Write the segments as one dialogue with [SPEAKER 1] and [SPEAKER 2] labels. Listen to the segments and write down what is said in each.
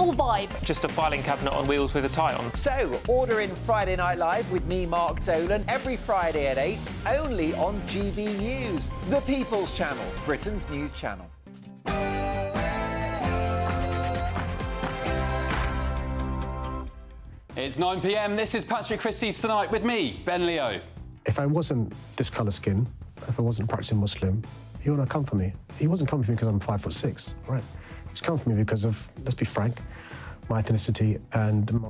[SPEAKER 1] full vibe.
[SPEAKER 2] Just a filing cabinet on wheels with a tie on.
[SPEAKER 3] So, order in Friday Night Live with me, Mark Dolan, every Friday at 8, only on GB News, the People's Channel, Britain's news channel.
[SPEAKER 4] It's 9 p.m. This is Patrick Christys Tonight with me, Ben Leo.
[SPEAKER 5] If I wasn't this colour skin, if I wasn't practising Muslim, he wouldn't have come for me. He wasn't coming for me because I'm 5'6", right? He's come for me because of, let's be frank, my ethnicity and my...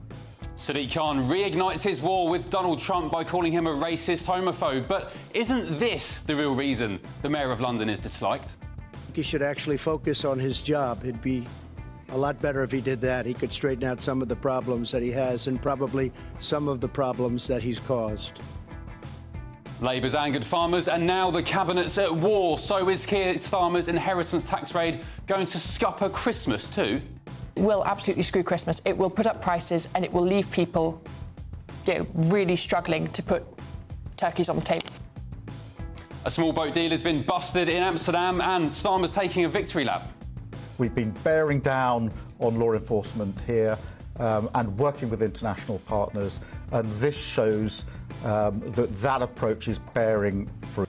[SPEAKER 4] Sadiq Khan reignites his war with Donald Trump by calling him a racist homophobe. But isn't this the real reason the Mayor of London is disliked?
[SPEAKER 6] He should actually focus on his job. It'd be a lot better if he did that. He could straighten out some of the problems that he has and probably some of the problems that he's caused.
[SPEAKER 4] Labour's angered farmers and now the Cabinet's at war. So is Keir Starmer's inheritance tax raid going to scupper Christmas too?
[SPEAKER 1] It will absolutely screw Christmas. It will put up prices and it will leave people, really struggling to put turkeys on the table.
[SPEAKER 4] A small boat deal has been busted in Amsterdam and Starmer's taking a victory lap.
[SPEAKER 7] We've been bearing down on law enforcement here and working with international partners, and this shows that approach is bearing fruit.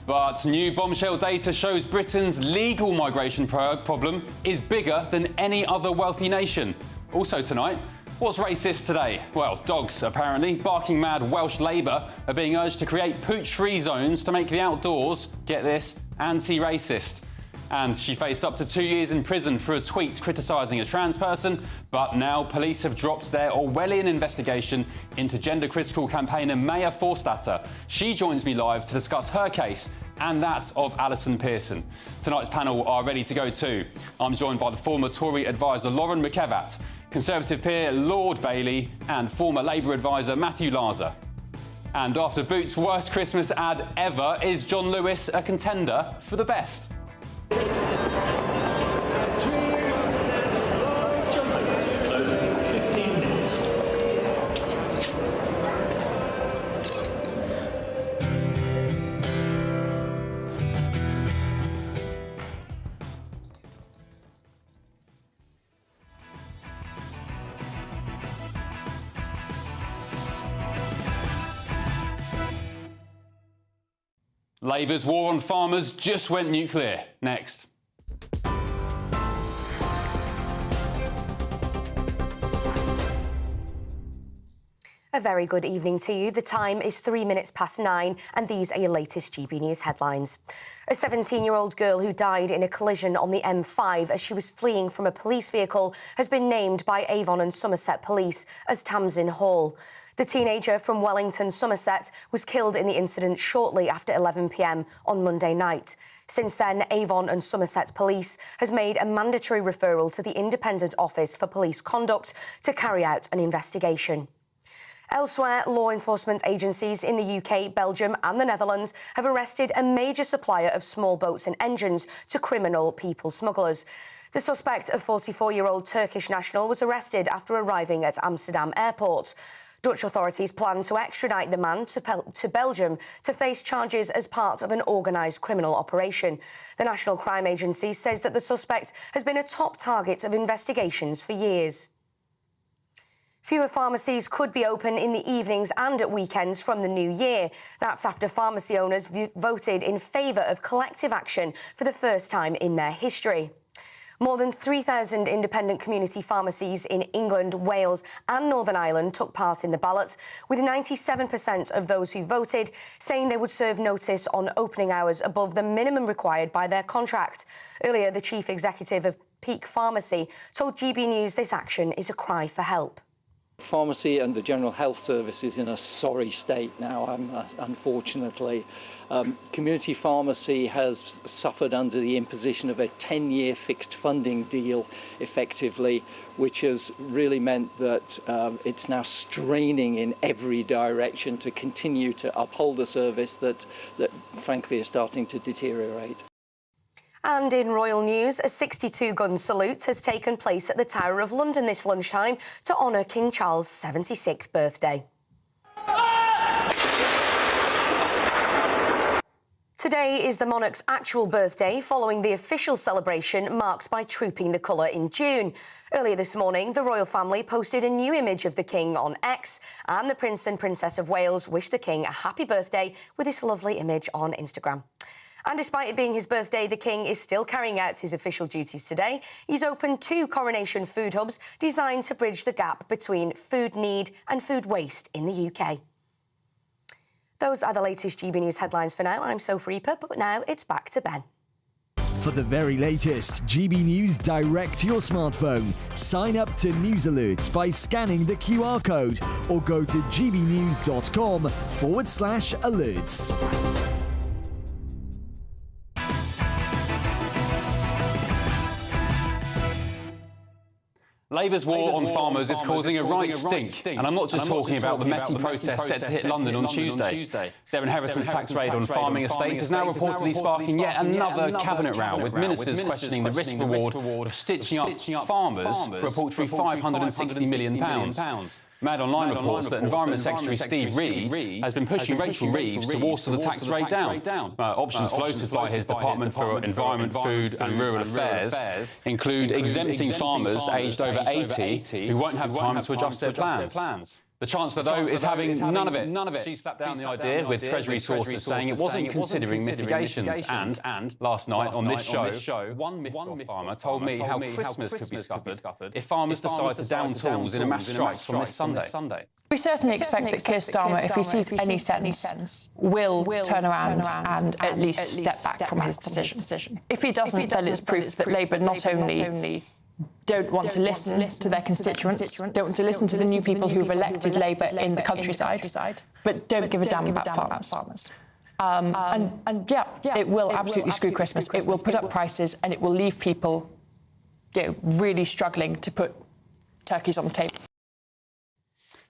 [SPEAKER 4] But new bombshell data shows Britain's legal migration problem is bigger than any other wealthy nation. Also tonight, what's racist today? Well, dogs, apparently. Barking mad Welsh Labour are being urged to create pooch-free zones to make the outdoors, get this, anti-racist. And she faced up to 2 years in prison for a tweet criticising a trans person, but now police have dropped their Orwellian investigation into gender-critical campaigner Maya Forstater. She joins me live to discuss her case and that of Alison Pearson. Tonight's panel are ready to go too. I'm joined by the former Tory advisor Lauren McEvat, Conservative peer Lord Bailey and former Labour advisor Matthew Larzer. And after Boots' worst Christmas ad ever, is John Lewis a contender for the best? Labour's war on farmers just went nuclear. Next.
[SPEAKER 8] A very good evening to you. The time is 9:03, and these are your latest GB News headlines. A 17-year-old girl who died in a collision on the M5 as she was fleeing from a police vehicle has been named by Avon and Somerset Police as Tamsin Hall. The teenager from Wellington, Somerset, was killed in the incident shortly after 11 p.m. on Monday night. Since then, Avon and Somerset Police has made a mandatory referral to the Independent Office for Police Conduct to carry out an investigation. Elsewhere, law enforcement agencies in the UK, Belgium and the Netherlands have arrested a major supplier of small boats and engines to criminal people smugglers. The suspect, a 44-year-old Turkish national, was arrested after arriving at Amsterdam airport. Dutch authorities plan to extradite the man to Belgium to face charges as part of an organised criminal operation. The National Crime Agency says that the suspect has been a top target of investigations for years. Fewer pharmacies could be open in the evenings and at weekends from the new year. That's after pharmacy owners voted in favour of collective action for the first time in their history. More than 3,000 independent community pharmacies in England, Wales and Northern Ireland took part in the ballot, with 97% of those who voted saying they would serve notice on opening hours above the minimum required by their contract. Earlier, the chief executive of Peak Pharmacy told GB News this action is a cry for help.
[SPEAKER 9] Pharmacy and the General Health Service is in a sorry state now, unfortunately. Community pharmacy has suffered under the imposition of a 10-year fixed funding deal, effectively, which has really meant that it's now straining in every direction to continue to uphold a service that frankly is starting to deteriorate.
[SPEAKER 8] And in royal news, a 62-gun salute has taken place at the Tower of London this lunchtime to honour King Charles' 76th birthday. Today is the monarch's actual birthday, following the official celebration marked by trooping the colour in June. Earlier this morning, the royal family posted a new image of the King on X, and the Prince and Princess of Wales wished the King a happy birthday with this lovely image on Instagram. And despite it being his birthday, the King is still carrying out his official duties today. He's opened 2 coronation food hubs designed to bridge the gap between food need and food waste in the UK. Those are the latest GB News headlines for now. I'm Sophie Reaper, but now it's back to Ben.
[SPEAKER 10] For the very latest GB News direct to your smartphone, sign up to News Alerts by scanning the QR code or go to gbnews.com/alerts.
[SPEAKER 4] Labour's war on farmers is causing a right stink. And I'm not just talking about the messy protest set to hit London on Tuesday. Their inheritance tax raid on farming estates is now reportedly sparking yet another cabinet row, with ministers questioning the risk-reward of stitching up farmers for a paltry £560 million. Mad Online reports that Environment Secretary Steve Reid has been pushing Rachel Reeves to water the tax rate down. Options floated by his Department for Environment, Food and Rural Affairs include exempting farmers aged over 80 who won't have time to adjust their plans. The Chancellor, though, is having none of it. She slapped down the idea, with Treasury sources saying it wasn't considering mitigations. And last night on this show, one Mythbot farmer told me how Christmas could be scuppered if farmers decide to down tools in a mass strike from this Sunday.
[SPEAKER 1] We certainly expect that Keir Starmer, if he sees any sense, will turn around and at least step back from his decision. If he doesn't, then it's proof that Labour not only don't want to listen to their constituents, don't want to listen to the new people who've elected Labour in the countryside, but don't give a damn about farmers. It will absolutely screw Christmas. It will put up prices and it will leave people, really struggling to put turkeys on the table.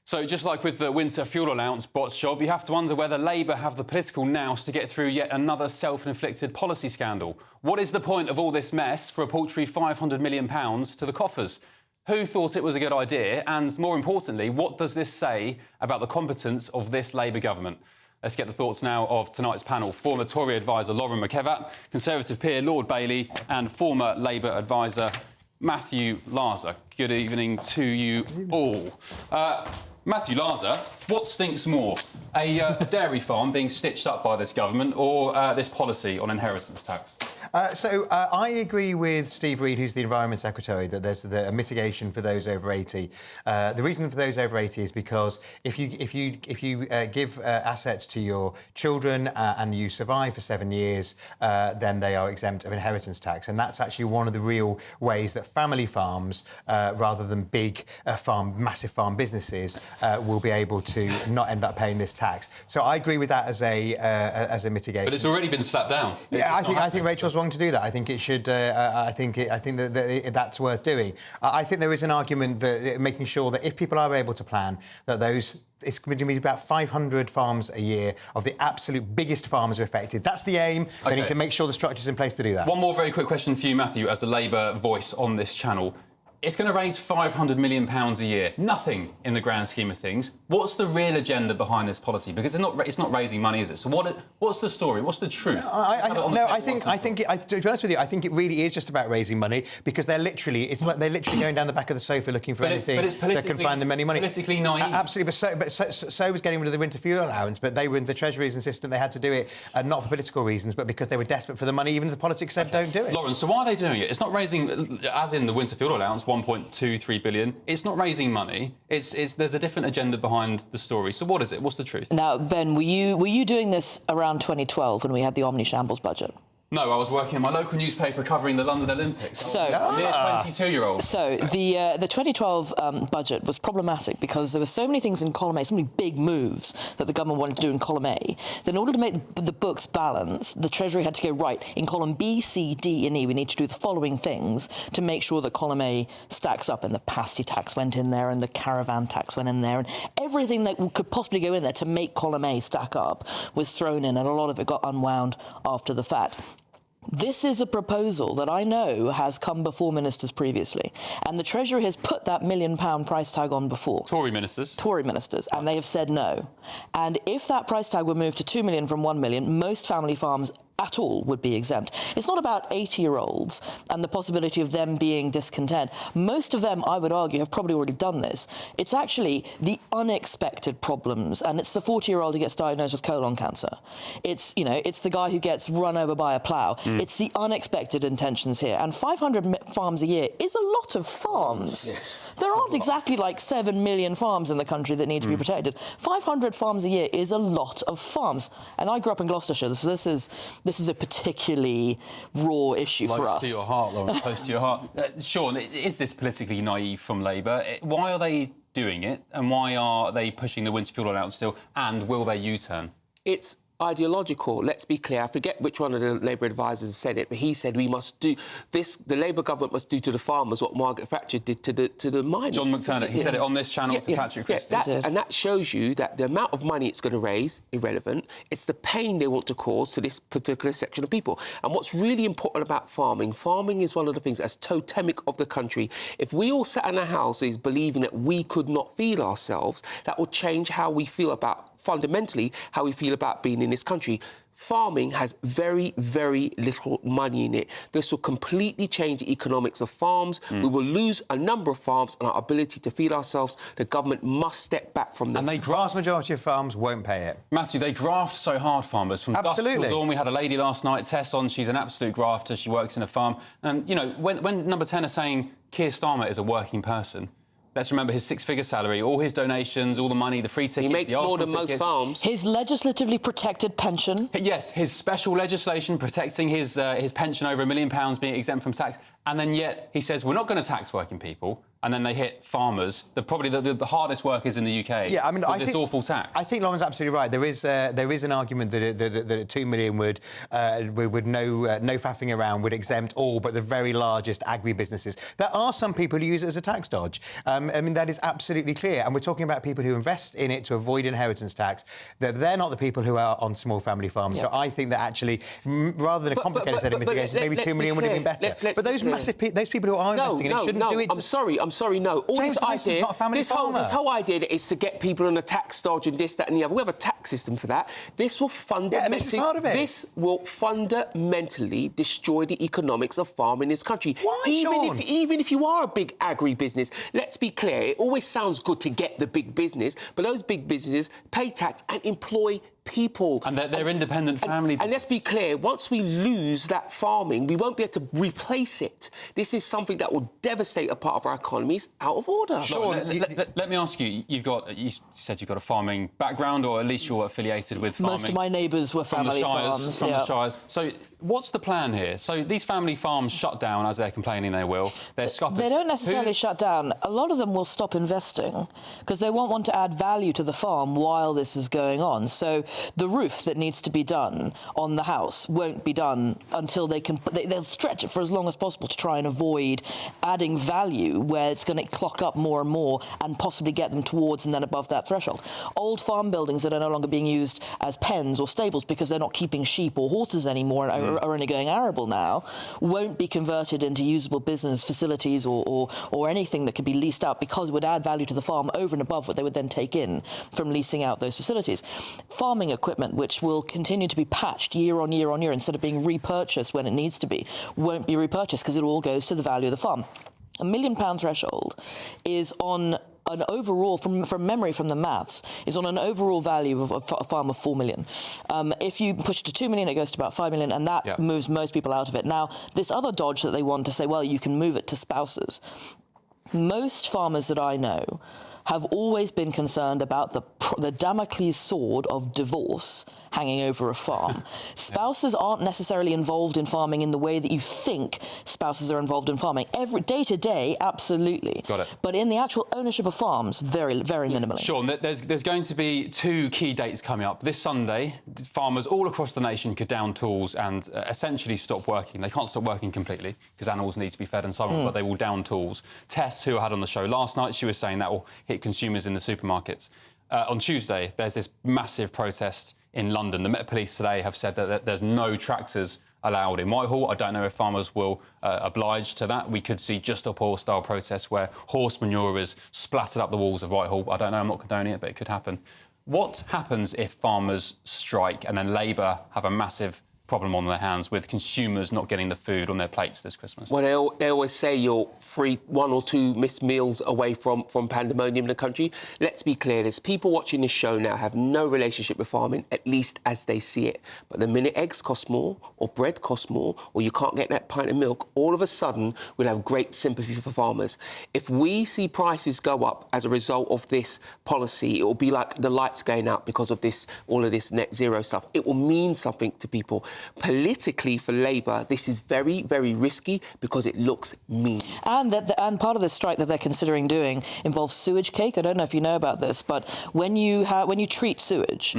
[SPEAKER 4] So just like with the winter fuel allowance bot's job, you have to wonder whether Labour have the political nous to get through yet another self-inflicted policy scandal. What is the point of all this mess for a paltry £500 million to the coffers? Who thought it was a good idea? And more importantly, what does this say about the competence of this Labour government? Let's get the thoughts now of tonight's panel. Former Tory advisor Lauren McKevat, Conservative peer Lord Bailey and former Labour advisor Matthew Larser. Good evening to you all. Matthew Larser, what stinks more? A dairy farm being stitched up by this government or this policy on inheritance tax?
[SPEAKER 11] I agree with Steve Reid, who's the Environment Secretary, that there's a mitigation for those over 80. The reason for those over 80 is because if you give assets to your children and you survive for 7 years, then they are exempt of inheritance tax, and that's actually one of the real ways that family farms, rather than big massive farm businesses, will be able to not end up paying this tax. So I agree with that as a mitigation.
[SPEAKER 4] But it's already been slapped down.
[SPEAKER 11] Yeah, I think Rachel's wrong to do that. I think it should. I think that that's worth doing. I think there is an argument that making sure that if people are able to plan, that it's going to be about 500 farms a year of the absolute biggest farmers are affected. That's the aim. Okay. They need to make sure the structure's in place to do that.
[SPEAKER 4] One more very quick question for you, Matthew, as the Labour voice on this channel. It's going to raise £500 million a year. Nothing in the grand scheme of things. What's the real agenda behind this policy? Because it's not raising money, is it? So what's the story? What's the truth?
[SPEAKER 11] I think to be honest with you, I think it really is just about raising money, because they're literally going down the back of the sofa looking for anything that can find them any money.
[SPEAKER 4] Politically naive.
[SPEAKER 11] Absolutely, but so was getting rid of the winter fuel allowance, but the Treasury's insistent they had to do it not for political reasons, but because they were desperate for the money. Even the politics said don't do it.
[SPEAKER 4] Lauren, so why are they doing it? It's not raising, as in the winter fuel allowance, 1.23 billion. It's not raising money. There's a different agenda behind the story. So what is it? What's the truth?
[SPEAKER 12] Now, Ben, were you doing this around 2012 when we had the omni-shambles budget?
[SPEAKER 4] No, I was working in my local newspaper covering the London Olympics.
[SPEAKER 12] So,
[SPEAKER 4] near 22-year-old.
[SPEAKER 12] So the 2012 budget was problematic because there were so many things in column A, so many big moves that the government wanted to do in column A, that in order to make the books balance, the Treasury had to go, right, in column B, C, D and E, we need to do the following things to make sure that column A stacks up, and the pasty tax went in there and the caravan tax went in there, and everything that could possibly go in there to make column A stack up was thrown in, and a lot of it got unwound after the fact. This is a proposal that I know has come before ministers previously, and the Treasury has put that £1 million price tag on before.
[SPEAKER 4] Tory ministers,
[SPEAKER 12] and they have said no. And if that price tag were moved to 2 million from 1 million, most family farms at all would be exempt. It's not about 80-year-olds and the possibility of them being discontent. Most of them, I would argue, have probably already done this. It's actually the unexpected problems, and it's the 40-year-old who gets diagnosed with colon cancer. It's, you know, it's the guy who gets run over by a plough. It's the unexpected intentions here. And 500 farms a year is a lot of farms. Yes. There aren't exactly like 7 million farms in the country that need to be protected. 500 farms a year is a lot of farms. And I grew up in Gloucestershire, so this is a particularly raw issue for us.
[SPEAKER 4] Close to your heart, Lauren, close to your heart. Sean, is this politically naive from Labour? Why are they doing it, and why are they pushing the winter fuel allowance still, and will they U-turn?
[SPEAKER 13] It's ideological. Let's be clear. I forget which one of the Labour advisors said it, but he said we must do this. The Labour government must do to the farmers what Margaret Thatcher did to the miners.
[SPEAKER 4] John McTernan, he said it on this channel to Patrick Christys.
[SPEAKER 13] And that shows you that the amount of money it's going to raise, irrelevant. It's the pain they want to cause to this particular section of people. And what's really important about farming is one of the things that's totemic of the country. If we all sat in our houses believing that we could not feed ourselves, that will change how we feel about, fundamentally, how we feel about being in this country. Farming has very, very little money in it. This will completely change the economics of farms. We will lose a number of farms and our ability to feed ourselves. The government must step back from this.
[SPEAKER 11] And the vast majority of farms won't pay it.
[SPEAKER 4] Matthew, they graft so hard, farmers. From dusk till dawn. We had a lady last night, Tess, on. She's an absolute grafter. She works in a farm. And, you know, when Number 10 are saying Keir Starmer is a working person, let's remember his six-figure salary, all his donations, all the money, the free tickets.
[SPEAKER 13] He makes more than most farms.
[SPEAKER 12] His legislatively protected pension.
[SPEAKER 4] Yes, his special legislation protecting his pension over £1 million being exempt from tax. And then yet he says, we're not going to tax working people. And then they hit farmers, probably the hardest workers in the UK.
[SPEAKER 11] Yeah, I mean,
[SPEAKER 4] with this awful tax.
[SPEAKER 11] I think Lauren's absolutely right. There is an argument that 2 million would no faffing around would exempt all but the very largest agri-businesses. There are some people who use it as a tax dodge. I mean, that is absolutely clear. And we're talking about people who invest in it to avoid inheritance tax. They're not the people who are on small family farms. So I think that actually, rather than a complicated set of mitigations, maybe 2 million would have been better. But those those people who are investing in it shouldn't do it.
[SPEAKER 13] I'm sorry, no. All
[SPEAKER 11] James
[SPEAKER 13] this idea,
[SPEAKER 11] not a family farmer.
[SPEAKER 13] This whole idea is to get people on a tax dodge and this, that, and the other. We have a tax system for that. This will fundamentally,
[SPEAKER 11] and this is part of it.
[SPEAKER 13] This will fundamentally destroy the economics of farming in this country.
[SPEAKER 11] Why,
[SPEAKER 13] even if you are a big agri-business, let's be clear. It always sounds good to get the big business, but those big businesses pay tax and employ people.
[SPEAKER 4] And they're independent family businesses.
[SPEAKER 13] And let's be clear, once we lose that farming, we won't be able to replace it. This is something that will devastate a part of our economies out of order.
[SPEAKER 4] Sean, let me ask you, you said you've got a farming background, or at least you're affiliated with farming.
[SPEAKER 12] Most of my neighbours were family farms.
[SPEAKER 4] From the Shires. So what's the plan here? So these family farms shut down, as they're complaining they will. They're scuppered.
[SPEAKER 12] They don't necessarily shut down. A lot of them will stop investing because they won't want to add value to the farm while this is going on. So the roof that needs to be done on the house won't be done until they'll stretch it for as long as possible to try and avoid adding value where it's going to clock up more and more and possibly get them towards and then above that threshold. Old farm buildings that are no longer being used as pens or stables because they're not keeping sheep or horses anymore and are only going arable now won't be converted into usable business facilities or anything that could be leased out because it would add value to the farm over and above what they would then take in from leasing out those facilities. Farming equipment, which will continue to be patched year on year on year instead of being repurchased when it needs to be, won't be repurchased because it all goes to the value of the farm. £1 million threshold is on an overall, from memory from the maths, is on an overall value of a farm of 4 million. If you push to 2 million, it goes to about 5 million, and that moves most people out of it. Now, this other dodge that they want to say, well, you can move it to spouses. Most farmers that I know have always been concerned about the Damocles sword of divorce hanging over a farm. Spouses aren't necessarily involved in farming in the way that you think spouses are involved in farming. Every day to day, absolutely.
[SPEAKER 4] Got it.
[SPEAKER 12] But in the actual ownership of farms, very, very minimally.
[SPEAKER 4] Sean, there's going to be 2 key dates coming up. This Sunday, farmers all across the nation could down tools and essentially stop working. They can't stop working completely because animals need to be fed and so on, but they will down tools. Tess, who I had on the show last night, she was saying that will hit consumers in the supermarkets. On Tuesday, there's this massive protest in London. The Met Police today have said that there's no tractors allowed in Whitehall. I don't know if farmers will oblige to that. We could see Just Stop Oil-style protests where horse manure is splattered up the walls of Whitehall. I don't know, I'm not condoning it, but it could happen. What happens if farmers strike and then Labour have a massive problem on their hands with consumers not getting the food on their plates this Christmas?
[SPEAKER 13] Well, they always say you're 1 or 2 missed meals away from pandemonium in the country. Let's be clear, there's people watching this show now have no relationship with farming, at least as they see it. But the minute eggs cost more, or bread costs more, or you can't get that pint of milk, all of a sudden we'll have great sympathy for farmers. If we see prices go up as a result of this policy, it will be like the lights going out because of this, all of this net zero stuff. It will mean something to people. Politically, for Labour, this is very, very risky because it looks mean.
[SPEAKER 12] And part of the strike that they're considering doing involves sewage cake. I don't know if you know about this, but when you treat sewage,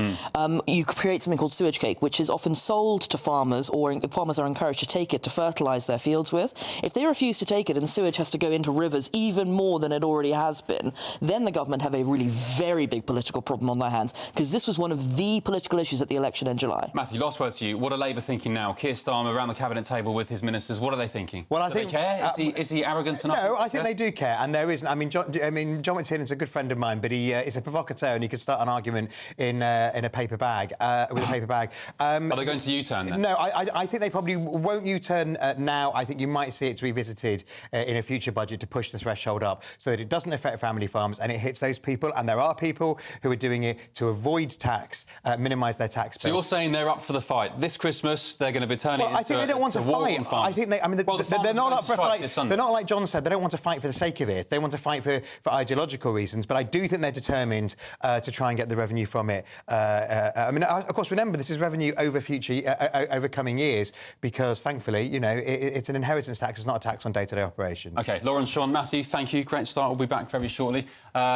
[SPEAKER 12] you create something called sewage cake, which is often sold to farmers, or farmers are encouraged to take it to fertilise their fields with. If they refuse to take it and sewage has to go into rivers even more than it already has been, then the government have a really very big political problem on their hands, because this was one of the political issues at the election in July.
[SPEAKER 4] Matthew, last word to you. What are Labour thinking now? Keir Starmer around the cabinet table with his ministers. What are they thinking? Well, I think they care. Is he arrogant enough?
[SPEAKER 11] No, I think they do care, and there isn't. I mean, John McTiernan's a good friend of mine, but he is a provocateur, and he could start an argument in a paper bag with a paper bag.
[SPEAKER 4] Are they going to U-turn then?
[SPEAKER 11] No, I think they probably won't U-turn now. I think you might see it revisited in a future budget to push the threshold up so that it doesn't affect family farms and it hits those people. And there are people who are doing it to avoid tax, minimise their tax bill.
[SPEAKER 4] So you're saying they're up for the fight this Christmas? They're going to be turning.
[SPEAKER 11] Well, I think they don't want to fight. I think they. I mean, they're not up for a fight. They're not, like John said. They don't want to fight for the sake of it. They want to fight for ideological reasons. But I do think they're determined to try and get the revenue from it. I mean, of course, remember this is revenue over over coming years, because thankfully, you know, it's an inheritance tax. It's not a tax on day-to-day operations.
[SPEAKER 4] OK, Lauren, Sean, Matthew, thank you. Great start. We'll be back very shortly.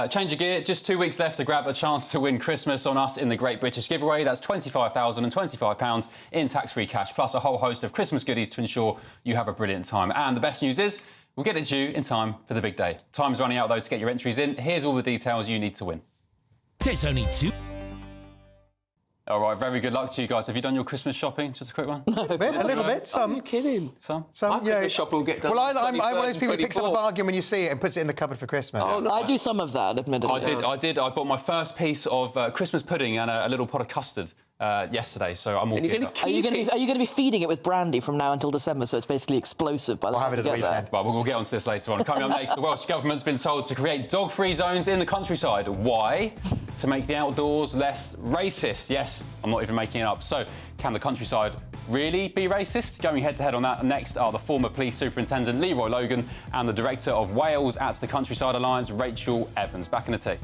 [SPEAKER 4] Change of gear. Just 2 weeks left to grab a chance to win Christmas on us in the Great British Giveaway. That's £25,025 in tax-free cash, plus a whole host of Christmas goodies to ensure you have a brilliant time. And the best news is we'll get it to you in time for the big day. Time's running out, though, to get your entries in. Here's all the details you need to win.
[SPEAKER 10] There's only 2.
[SPEAKER 11] All
[SPEAKER 4] right, very good luck to you guys. Have you done your Christmas shopping? Just a quick one.
[SPEAKER 11] A little bit. Some.
[SPEAKER 13] Are you kidding?
[SPEAKER 11] Some.
[SPEAKER 13] You know, shopping will get done.
[SPEAKER 11] Well, I'm one of those people who picks up a bargain when you see it and puts it in the cupboard for Christmas.
[SPEAKER 12] Oh, no. I do some of that, admittedly.
[SPEAKER 4] I did. I bought my first piece of Christmas pudding and a little pot of custard yesterday, so I'm all good.
[SPEAKER 12] Are you going to be feeding it with brandy from now until December, so it's basically explosive by the time we get there?
[SPEAKER 4] Well, we'll get onto this later on. Coming up next, the Welsh Government's been told to create dog-free zones in the countryside. Why? To make the outdoors less racist. Yes, I'm not even making it up. So, can the countryside really be racist? Going head-to-head on that next are the former police superintendent Leroy Logan and the director of Wales at the Countryside Alliance, Rachel Evans. Back in a tick.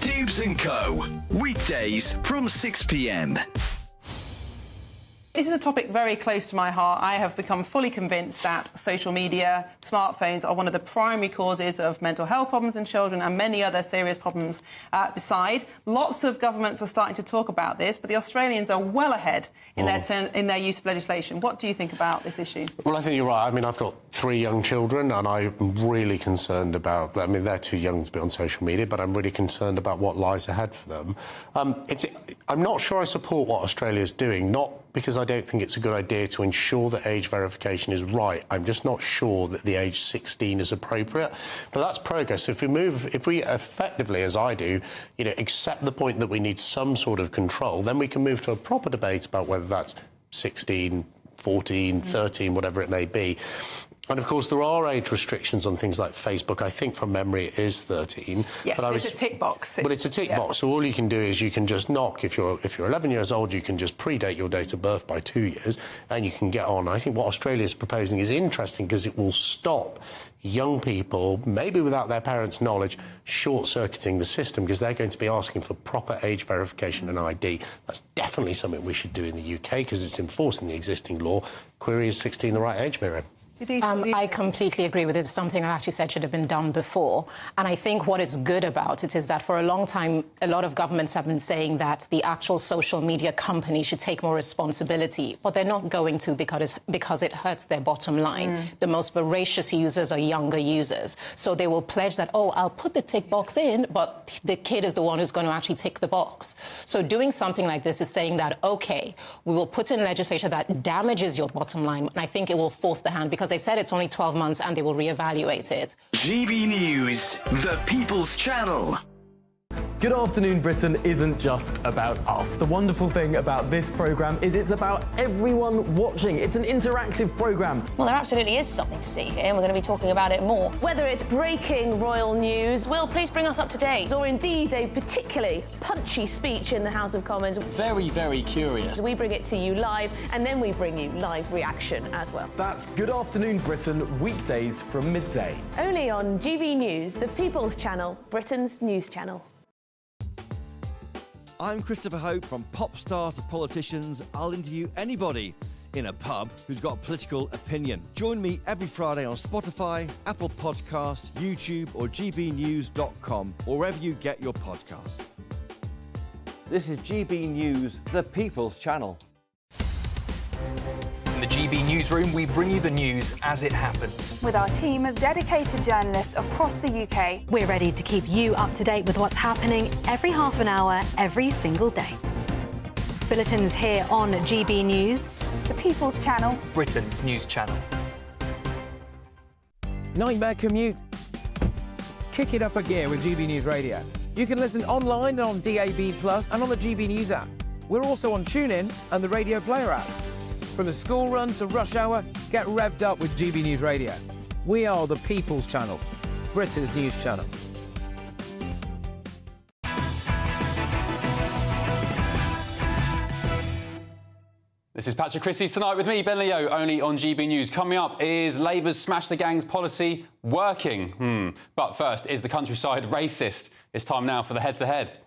[SPEAKER 10] Dubes & Co. Weekdays from 6 p.m.
[SPEAKER 14] This is a topic very close to my heart. I have become fully convinced that social media, smartphones are one of the primary causes of mental health problems in children and many other serious problems beside. Lots of governments are starting to talk about this, but the Australians are well ahead in their use of legislation. What do you think about this issue?
[SPEAKER 15] Well, I think you're right. I mean, I've got 3 young children and I'm really concerned about... I mean, they're too young to be on social media, but I'm really concerned about what lies ahead for them. I'm not sure I support what Australia's doing, not because I don't think it's a good idea to ensure that age verification is right. I'm just not sure that the age 16 is appropriate. But that's progress. If we effectively, as I do, you know, accept the point that we need some sort of control, then we can move to a proper debate about whether that's 16, 14, 13, whatever it may be. And, of course, there are age restrictions on things like Facebook. I think, from memory, it is 13.
[SPEAKER 14] Yes, but it's a tick box.
[SPEAKER 15] But it's a tick box, so all you can do is you can just knock. If you're 11 years old, you can just predate your date of birth by 2 years, and you can get on. I think what Australia is proposing is interesting because it will stop young people, maybe without their parents' knowledge, short-circuiting the system because they're going to be asking for proper age verification and ID. That's definitely something we should do in the UK because it's enforced in the existing law. Query, is 16 the right age, Miriam?
[SPEAKER 16] I completely agree with it. It's something I actually said should have been done before. And I think what is good about it is that for a long time, a lot of governments have been saying that the actual social media companies should take more responsibility, but they're not going to because it hurts their bottom line. The most voracious users are younger users. So they will pledge that, oh, I'll put the tick box in, but the kid is the one who's going to actually tick the box. So doing something like this is saying that, OK, we will put in legislation that damages your bottom line, and I think it will force the hand because they've said it's only 12 months and they will reevaluate it.
[SPEAKER 10] GB News, the People's Channel.
[SPEAKER 17] Good Afternoon Britain isn't just about us. The wonderful thing about this programme is it's about everyone watching. It's an interactive programme.
[SPEAKER 18] Well, there absolutely is something to see here, and we're going to be talking about it more.
[SPEAKER 19] Whether it's breaking royal news,
[SPEAKER 18] Will, please bring us up to date.
[SPEAKER 19] or indeed a particularly punchy speech in the House of Commons,
[SPEAKER 20] Very, very curious.
[SPEAKER 19] we bring it to you live, and then we bring you live reaction as well.
[SPEAKER 17] That's Good Afternoon Britain, weekdays from midday.
[SPEAKER 19] Only on GB News, the People's Channel, Britain's news channel.
[SPEAKER 21] I'm Christopher Hope. From pop star to politicians, I'll interview anybody in a pub who's got a political opinion. Join me every Friday on Spotify, Apple Podcasts, YouTube or gbnews.com, or wherever you get your podcasts. This is GB News, the People's Channel.
[SPEAKER 22] In the GB Newsroom, we bring you the news as it happens.
[SPEAKER 23] With our team of dedicated journalists across the UK,
[SPEAKER 24] we're ready to keep you up to date with what's happening every half an hour, every single day. Bulletins here on GB News,
[SPEAKER 23] the People's Channel,
[SPEAKER 22] Britain's news channel.
[SPEAKER 25] Nightmare commute? Kick it up a gear with GB News Radio. You can listen online and on DAB+ and on the GB News app. We're also on TuneIn and the Radio Player apps. From the school run to rush hour, get revved up with GB News Radio. We are the People's Channel, Britain's news channel.
[SPEAKER 4] This is Patrick Christys tonight with me, Ben Leo, only on GB News. Coming up, is Labour's Smash the Gangs policy working? But first, is the countryside racist? It's time now for the head-to-head.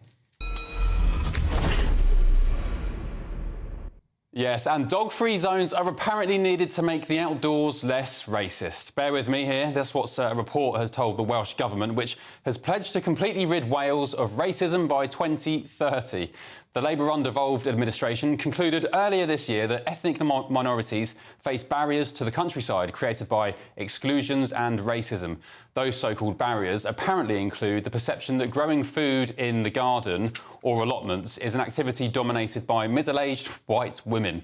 [SPEAKER 4] Yes, and dog-free zones are apparently needed to make the outdoors less racist. Bear with me here. That's what a report has told the Welsh Government, which has pledged to completely rid Wales of racism by 2030. The Labour-run-devolved administration concluded earlier this year that ethnic minorities face barriers to the countryside created by exclusions and racism. Those so-called barriers apparently include the perception that growing food in the garden or allotments is an activity dominated by middle-aged white women.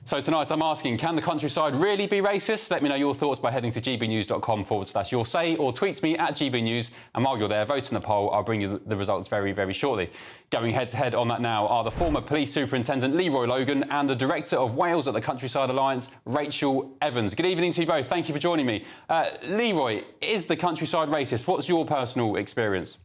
[SPEAKER 4] So tonight I'm asking, can the countryside really be racist? Let me know your thoughts by heading to gbnews.com/your say, or tweet me at gbnews, and while you're there, vote in the poll. I'll bring you the results very, very shortly. Going head-to-head on that now are the former police superintendent Leroy Logan and the director of Wales at the Countryside Alliance, Rachel Evans. Good evening to you both. Thank you for joining me. Leroy, is the countryside racist? What's your personal experience?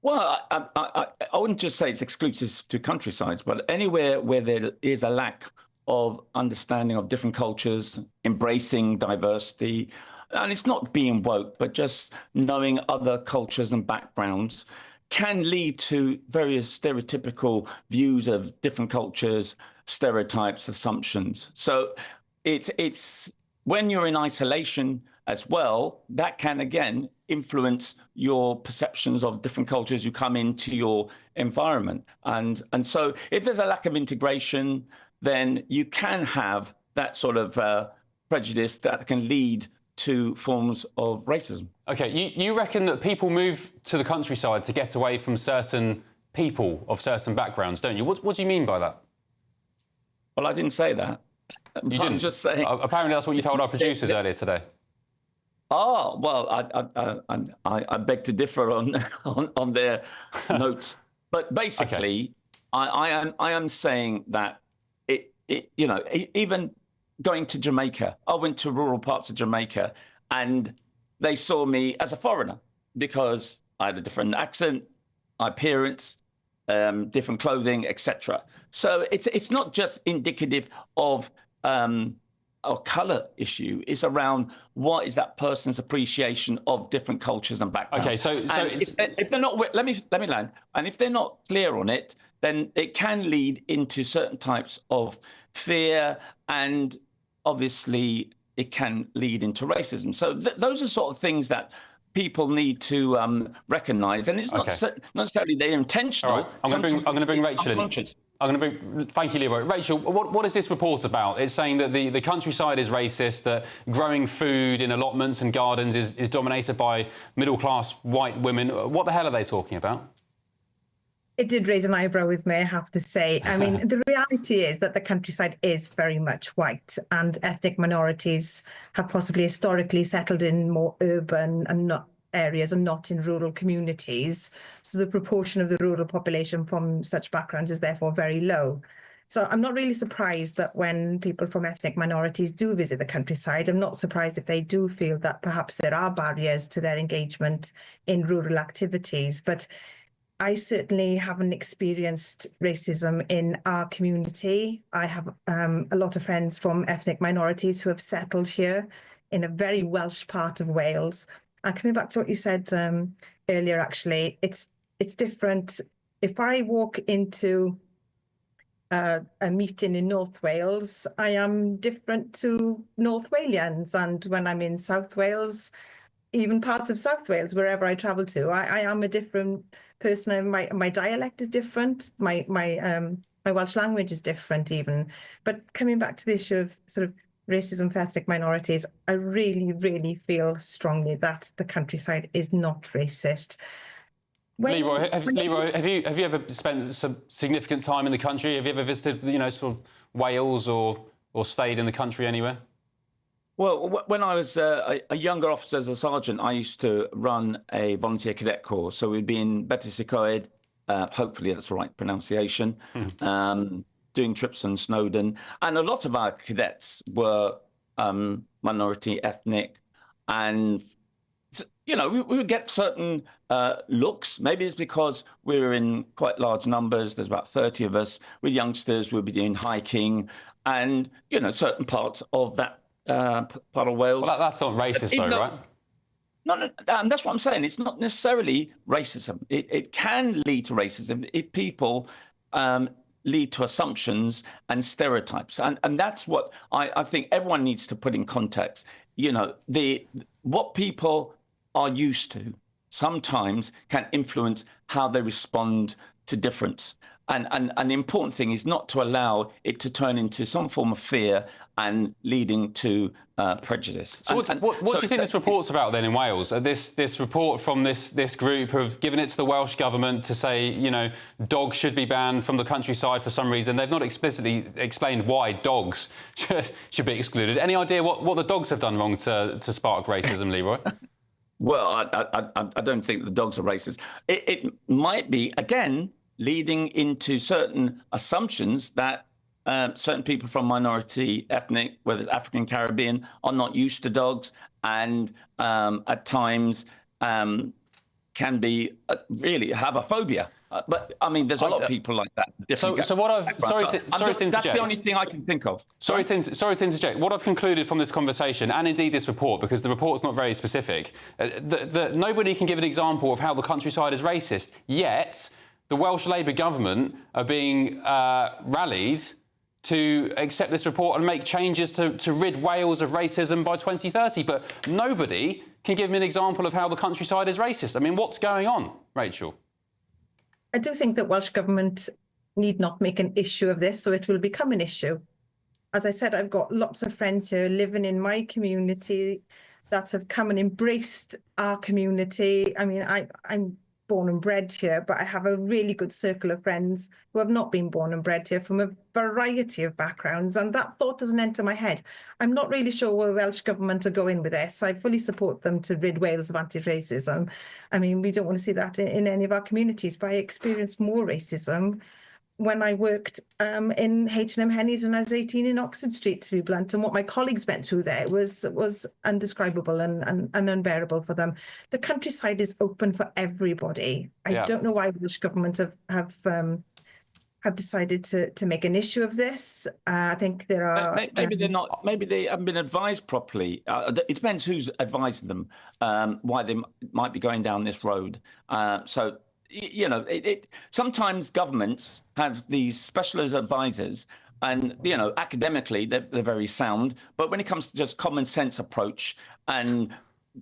[SPEAKER 26] Well, I wouldn't just say it's exclusive to countrysides, but anywhere where there is a lack of understanding of different cultures, embracing diversity, and it's not being woke, but just knowing other cultures and backgrounds, can lead to various stereotypical views of different cultures, stereotypes, assumptions. So it's when you're in isolation as well, that can again influence your perceptions of different cultures who come into your environment. And so if there's a lack of integration, then you can have that sort of prejudice that can lead to forms of racism.
[SPEAKER 4] OK, you reckon that people move to the countryside to get away from certain people of certain backgrounds, don't you? What do you mean by that?
[SPEAKER 26] Well, I didn't say that.
[SPEAKER 4] You didn't?
[SPEAKER 26] I'm just saying.
[SPEAKER 4] Apparently that's what you told our producers earlier today.
[SPEAKER 26] Oh, well, I beg to differ on their notes. But basically, okay. I am saying that, you know, even going to Jamaica, I went to rural parts of Jamaica and they saw me as a foreigner because I had a different accent, my appearance, different clothing, etc. So it's not just indicative of a colour issue. It's around what is that person's appreciation of different cultures and backgrounds.
[SPEAKER 4] Okay, so
[SPEAKER 26] if they're not, let me land. And if they're not clear on it, then it can lead into certain types of fear, and obviously it can lead into racism. So those are sort of things that people need to recognise, and it's not necessarily they're intentional.
[SPEAKER 4] All right. I'm going to bring Rachel in. Thank you, Leroy. Rachel, what is this report about? It's saying that the countryside is racist, that growing food in allotments and gardens is dominated by middle-class white women. What the hell are they talking about?
[SPEAKER 27] It did raise an eyebrow with me, I have to say. I mean, the reality is that the countryside is very much white, and ethnic minorities have possibly historically settled in more urban and not areas and not in rural communities. So the proportion of the rural population from such backgrounds is therefore very low. So I'm not really surprised that when people from ethnic minorities do visit the countryside, I'm not surprised if they do feel that perhaps there are barriers to their engagement in rural activities. But I certainly haven't experienced racism in our community. I have a lot of friends from ethnic minorities who have settled here in a very Welsh part of Wales. And coming back to what you said earlier, actually, it's different. If I walk into a meeting in North Wales, I am different to North Walians. And when I'm in South Wales, even parts of South Wales, wherever I travel to, I am a different person. My dialect is different. My Welsh language is different even. But coming back to the issue of sort of racism for ethnic minorities, I really, really feel strongly that the countryside is not racist.
[SPEAKER 4] Leroy, have you ever spent some significant time in the country? Have you ever visited, sort of Wales or stayed in the country anywhere?
[SPEAKER 26] Well, when I was a younger officer as a sergeant, I used to run a volunteer cadet corps. So we'd be in Betws-y-Coed, hopefully that's the right pronunciation, doing trips on Snowdon. And a lot of our cadets were minority ethnic. And, we would get certain looks. Maybe it's because we were in quite large numbers. There's about 30 of us. We're youngsters. We'll be doing hiking and, certain parts of that part of Wales.
[SPEAKER 4] Well, that's not racist, though, right?
[SPEAKER 26] No, that's what I'm saying. It's not necessarily racism. It can lead to racism if people lead to assumptions and stereotypes. And that's what I think everyone needs to put in context. What people are used to sometimes can influence how they respond to difference. And the important thing is not to allow it to turn into some form of fear and leading to prejudice.
[SPEAKER 4] So what do you think this report's about then in Wales? This report from this group have given it to the Welsh government to say, dogs should be banned from the countryside for some reason. They've not explicitly explained why dogs should be excluded. Any idea what the dogs have done wrong to spark racism, Leroy?
[SPEAKER 26] Well, I don't think the dogs are racist. It might be, again, leading into certain assumptions that certain people from minority ethnic, whether it's African, Caribbean, are not used to dogs and at times can be really have a phobia. But I mean, there's a lot of people like that.
[SPEAKER 4] So what I've sorry to interject.
[SPEAKER 26] That's the only thing I can think of.
[SPEAKER 4] Sorry to interject. What I've concluded from this conversation, and indeed this report, because the report's not very specific, that nobody can give an example of how the countryside is racist. Yet the Welsh Labour government are being rallied to accept this report and make changes to rid Wales of racism by 2030. But nobody can give me an example of how the countryside is racist. I mean, what's going on, Rachel?
[SPEAKER 27] I do think that Welsh Government need not make an issue of this, so it will become an issue. As I said, I've got lots of friends here living in my community that have come and embraced our community. I mean, I'm born and bred here, but I have a really good circle of friends who have not been born and bred here from a variety of backgrounds, and that thought doesn't enter my head. I'm not really sure where Welsh Government are going with this. I fully support them to rid Wales of anti-racism. I mean, we don't want to see that in any of our communities, but I experienced more racism when I worked in H&M Henny's when I was 18 in Oxford Street, to be blunt, and what my colleagues went through there was undescribable and unbearable for them. The countryside is open for everybody. I don't know why Welsh Government have decided to make an issue of this. I think there are...
[SPEAKER 26] Maybe they're not. Maybe they haven't been advised properly. It depends who's advising them why they might be going down this road. So, sometimes governments have these specialist advisors and, academically, they're very sound. But when it comes to just common sense approach and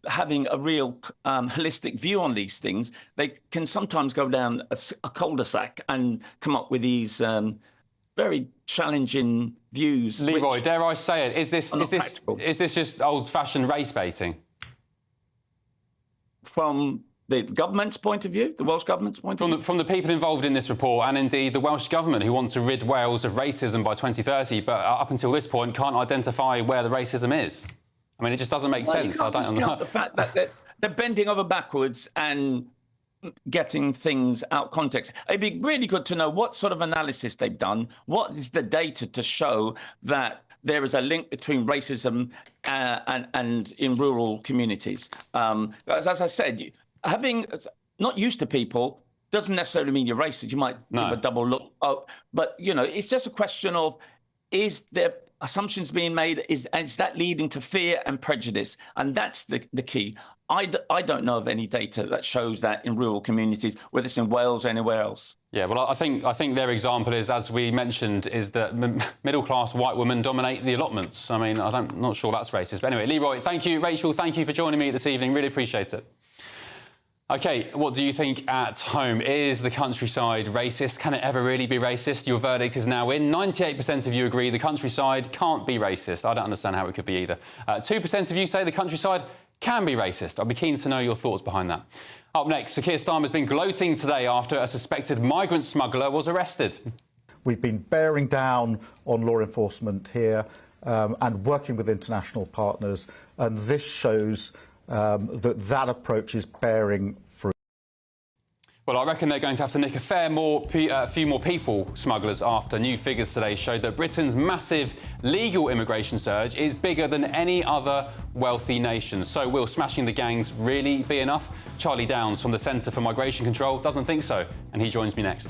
[SPEAKER 26] having a real holistic view on these things, they can sometimes go down a cul-de-sac and come up with these very challenging views.
[SPEAKER 4] Leroy, dare I say it, is this just old-fashioned race baiting?
[SPEAKER 26] From the government's point of view, the Welsh Government's point of view?
[SPEAKER 4] From the people involved in this report, and indeed the Welsh Government, who want to rid Wales of racism by 2030, but up until this point can't identify where the racism is. I mean, it just doesn't make sense.
[SPEAKER 26] I don't know. The fact that they're bending over backwards and getting things out of context. It'd be really good to know what sort of analysis they've done. What is the data to show that there is a link between racism and in rural communities? As I said, having not used to people doesn't necessarily mean you're racist. You might give a double look. But, you know, it's just a question of, is there assumptions being made? Is that leading to fear and prejudice? And that's the key. I don't know of any data that shows that in rural communities, whether it's in Wales or anywhere else.
[SPEAKER 4] Yeah, well, I think their example is, as we mentioned, is that middle-class white women dominate the allotments. I mean, I'm not sure that's racist. But anyway, Leroy, thank you. Rachel, thank you for joining me this evening. Really appreciate it. OK, what do you think at home? Is the countryside racist? Can it ever really be racist? Your verdict is now in. 98% of you agree the countryside can't be racist. I don't understand how it could be either. 2% of you say the countryside can be racist. I'd be keen to know your thoughts behind that. Up next, Sir Keir Starmer's been gloating today after a suspected migrant smuggler was arrested.
[SPEAKER 2] We've been bearing down on law enforcement here and working with international partners, and this shows that approach is bearing fruit.
[SPEAKER 4] Well, I reckon they're going to have to nick a few more people smugglers after new figures today showed that Britain's massive legal immigration surge is bigger than any other wealthy nation. So will smashing the gangs really be enough? Charlie Downs from the Centre for Migration Control doesn't think so, and he joins me next.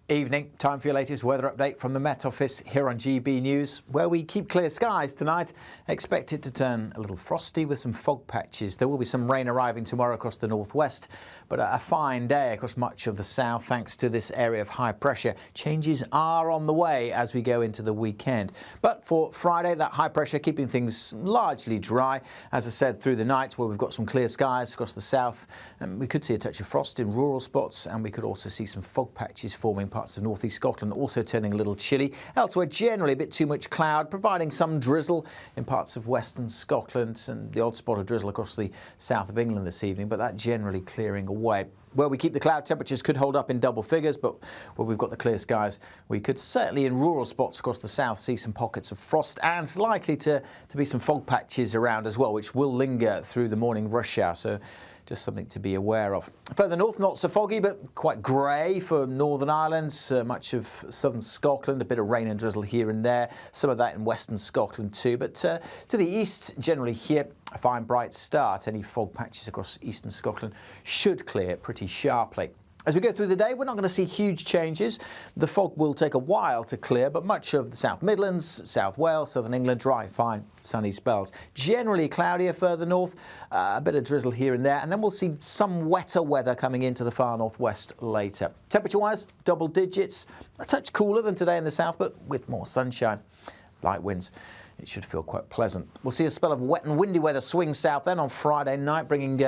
[SPEAKER 3] Evening, time for your latest weather update from the Met Office here on GB News, where we keep clear skies tonight. Expect it to turn a little frosty with some fog patches. There will be some rain arriving tomorrow across the northwest, but a fine day across much of the south thanks to this area of high pressure. Changes are on the way as we go into the weekend. But for Friday, that high pressure keeping things largely dry. As I said, through the night where we've got some clear skies across the south, and we could see a touch of frost in rural spots, and we could also see some fog patches forming parts of northeast Scotland, also turning a little chilly. Elsewhere, generally a bit too much cloud, providing some drizzle in parts of western Scotland and the odd spot of drizzle across the south of England this evening, but that generally clearing away. Where we keep the cloud, temperatures could hold up in double figures, but where we've got the clear skies, we could certainly in rural spots across the south see some pockets of frost, and it's likely to be some fog patches around as well, which will linger through the morning rush hour. So just something to be aware of. Further north, not so foggy, but quite grey for Northern Ireland, much of southern Scotland, a bit of rain and drizzle here and there, some of that in western Scotland too. But to the east, generally here, a fine bright start. Any fog patches across eastern Scotland should clear pretty sharply. As we go through the day, we're not going to see huge changes. The fog will take a while to clear, but much of the South Midlands, South Wales, southern England, dry, fine, sunny spells. Generally cloudier further north, a bit of drizzle here and there, and then we'll see some wetter weather coming into the far northwest later. Temperature-wise, double digits, a touch cooler than today in the south, but with more sunshine. Light winds. It should feel quite pleasant. We'll see a spell of wet and windy weather swing south then on Friday night, bringing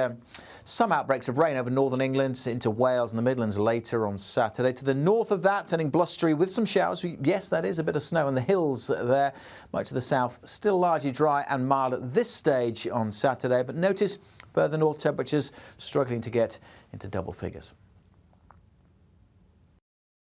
[SPEAKER 3] some outbreaks of rain over northern England into Wales and the Midlands later on Saturday. To the north of that, turning blustery with some showers. Yes, that is a bit of snow in the hills there. Much of the south still largely dry and mild at this stage on Saturday. But notice further north temperatures struggling to get into double figures.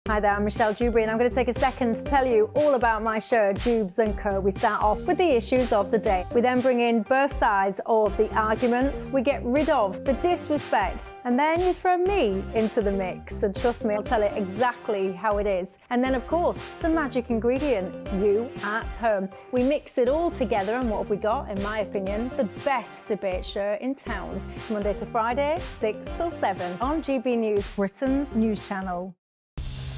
[SPEAKER 5] Hi there, I'm Michelle Dewberry, and I'm going to take a second to tell you all about my show, Dubes & Co. We start off with the issues of the day. We then bring in both sides of the argument. We get rid of the disrespect. And then you throw me into the mix. And trust me, I'll tell it exactly how it is. And then, of course, the magic ingredient, you at home. We mix it all together, and what have we got? In my opinion, the best debate show in town. Monday to Friday, 6 till 7 on GB News, Britain's news channel.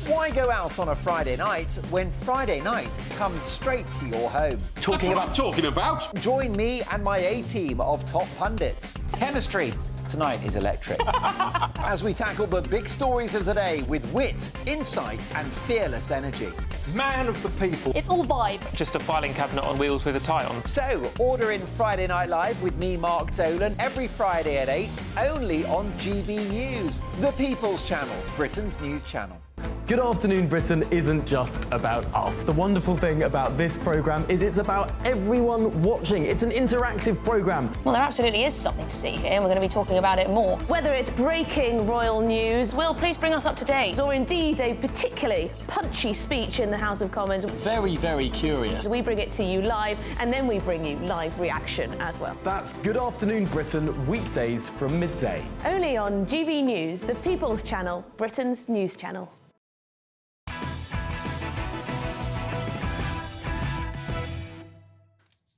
[SPEAKER 6] Why go out on a Friday night when Friday night comes straight to your home?
[SPEAKER 7] Talking about?
[SPEAKER 6] Join me and my A-team of top pundits. Chemistry tonight is electric. As we tackle the big stories of the day with wit, insight and fearless energy.
[SPEAKER 7] Man of the people.
[SPEAKER 9] It's all vibe.
[SPEAKER 7] Just a filing cabinet on wheels with a tie on.
[SPEAKER 6] So, order in Friday Night Live with me, Mark Dolan, every Friday at 8, only on GB News, the People's Channel, Britain's news channel.
[SPEAKER 17] Good Afternoon Britain isn't just about us. The wonderful thing about this programme is it's about everyone watching. It's an interactive programme.
[SPEAKER 18] Well, there absolutely is something to see here, and we're going to be talking about it more.
[SPEAKER 19] Whether it's breaking royal news,
[SPEAKER 18] Will, please bring us up to date.
[SPEAKER 19] or indeed a particularly punchy speech in the House of Commons,
[SPEAKER 1] Very, very curious.
[SPEAKER 19] we bring it to you live, and then we bring you live reaction as well.
[SPEAKER 17] That's Good Afternoon Britain, weekdays from midday.
[SPEAKER 19] Only on GB News, the People's Channel, Britain's news channel.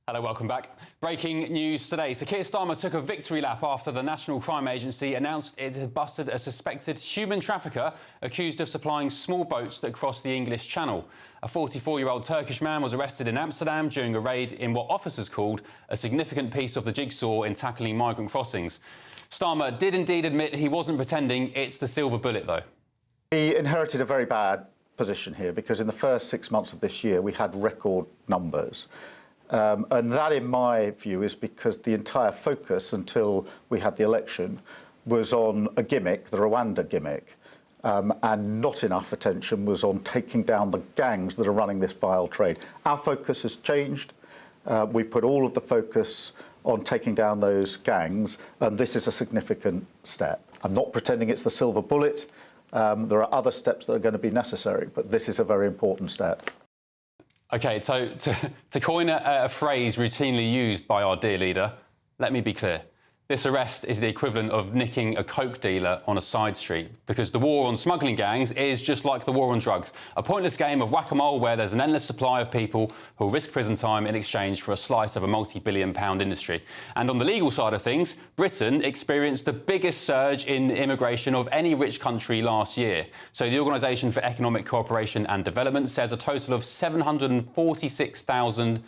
[SPEAKER 4] Hello, welcome back. Breaking news today. Sir Keir Starmer took a victory lap after the National Crime Agency announced it had busted a suspected human trafficker accused of supplying small boats that crossed the English Channel. A 44-year-old Turkish man was arrested in Amsterdam during a raid in what officers called a significant piece of the jigsaw in tackling migrant crossings. Starmer did indeed admit he wasn't pretending it's the silver bullet, though.
[SPEAKER 2] He inherited a very bad position here because in the first 6 months of this year we had record numbers. And that, in my view, is because the entire focus until we had the election was on a gimmick, the Rwanda gimmick, and not enough attention was on taking down the gangs that are running this vile trade. Our focus has changed. We've put all of the focus on taking down those gangs, and this is a significant step. I'm not pretending it's the silver bullet. There are other steps that are going to be necessary, but this is a very important step.
[SPEAKER 4] OK, so to coin a phrase routinely used by our dear leader, let me be clear. This arrest is the equivalent of nicking a coke dealer on a side street, because the war on smuggling gangs is just like the war on drugs, a pointless game of whack-a-mole where there's an endless supply of people who'll risk prison time in exchange for a slice of a multi-billion-pound industry. And on the legal side of things, Britain experienced the biggest surge in immigration of any rich country last year. So the Organisation for Economic Cooperation and Development says a total of 747,000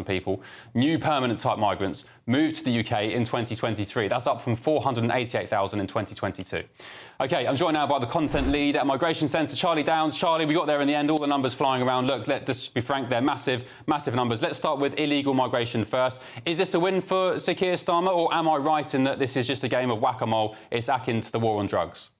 [SPEAKER 4] people, new permanent type migrants, moved to the UK in 2023. That's up from 488,000 in 2022. OK, I'm joined now by the content lead at Migration Centre, Charlie Downs. Charlie, we got there in the end, all the numbers flying around. Look, let's be frank, they're massive, massive numbers. Let's start with illegal migration first. Is this a win for Sir Keir Starmer, or am I right in that this is just a game of whack-a-mole? It's akin to the war on drugs?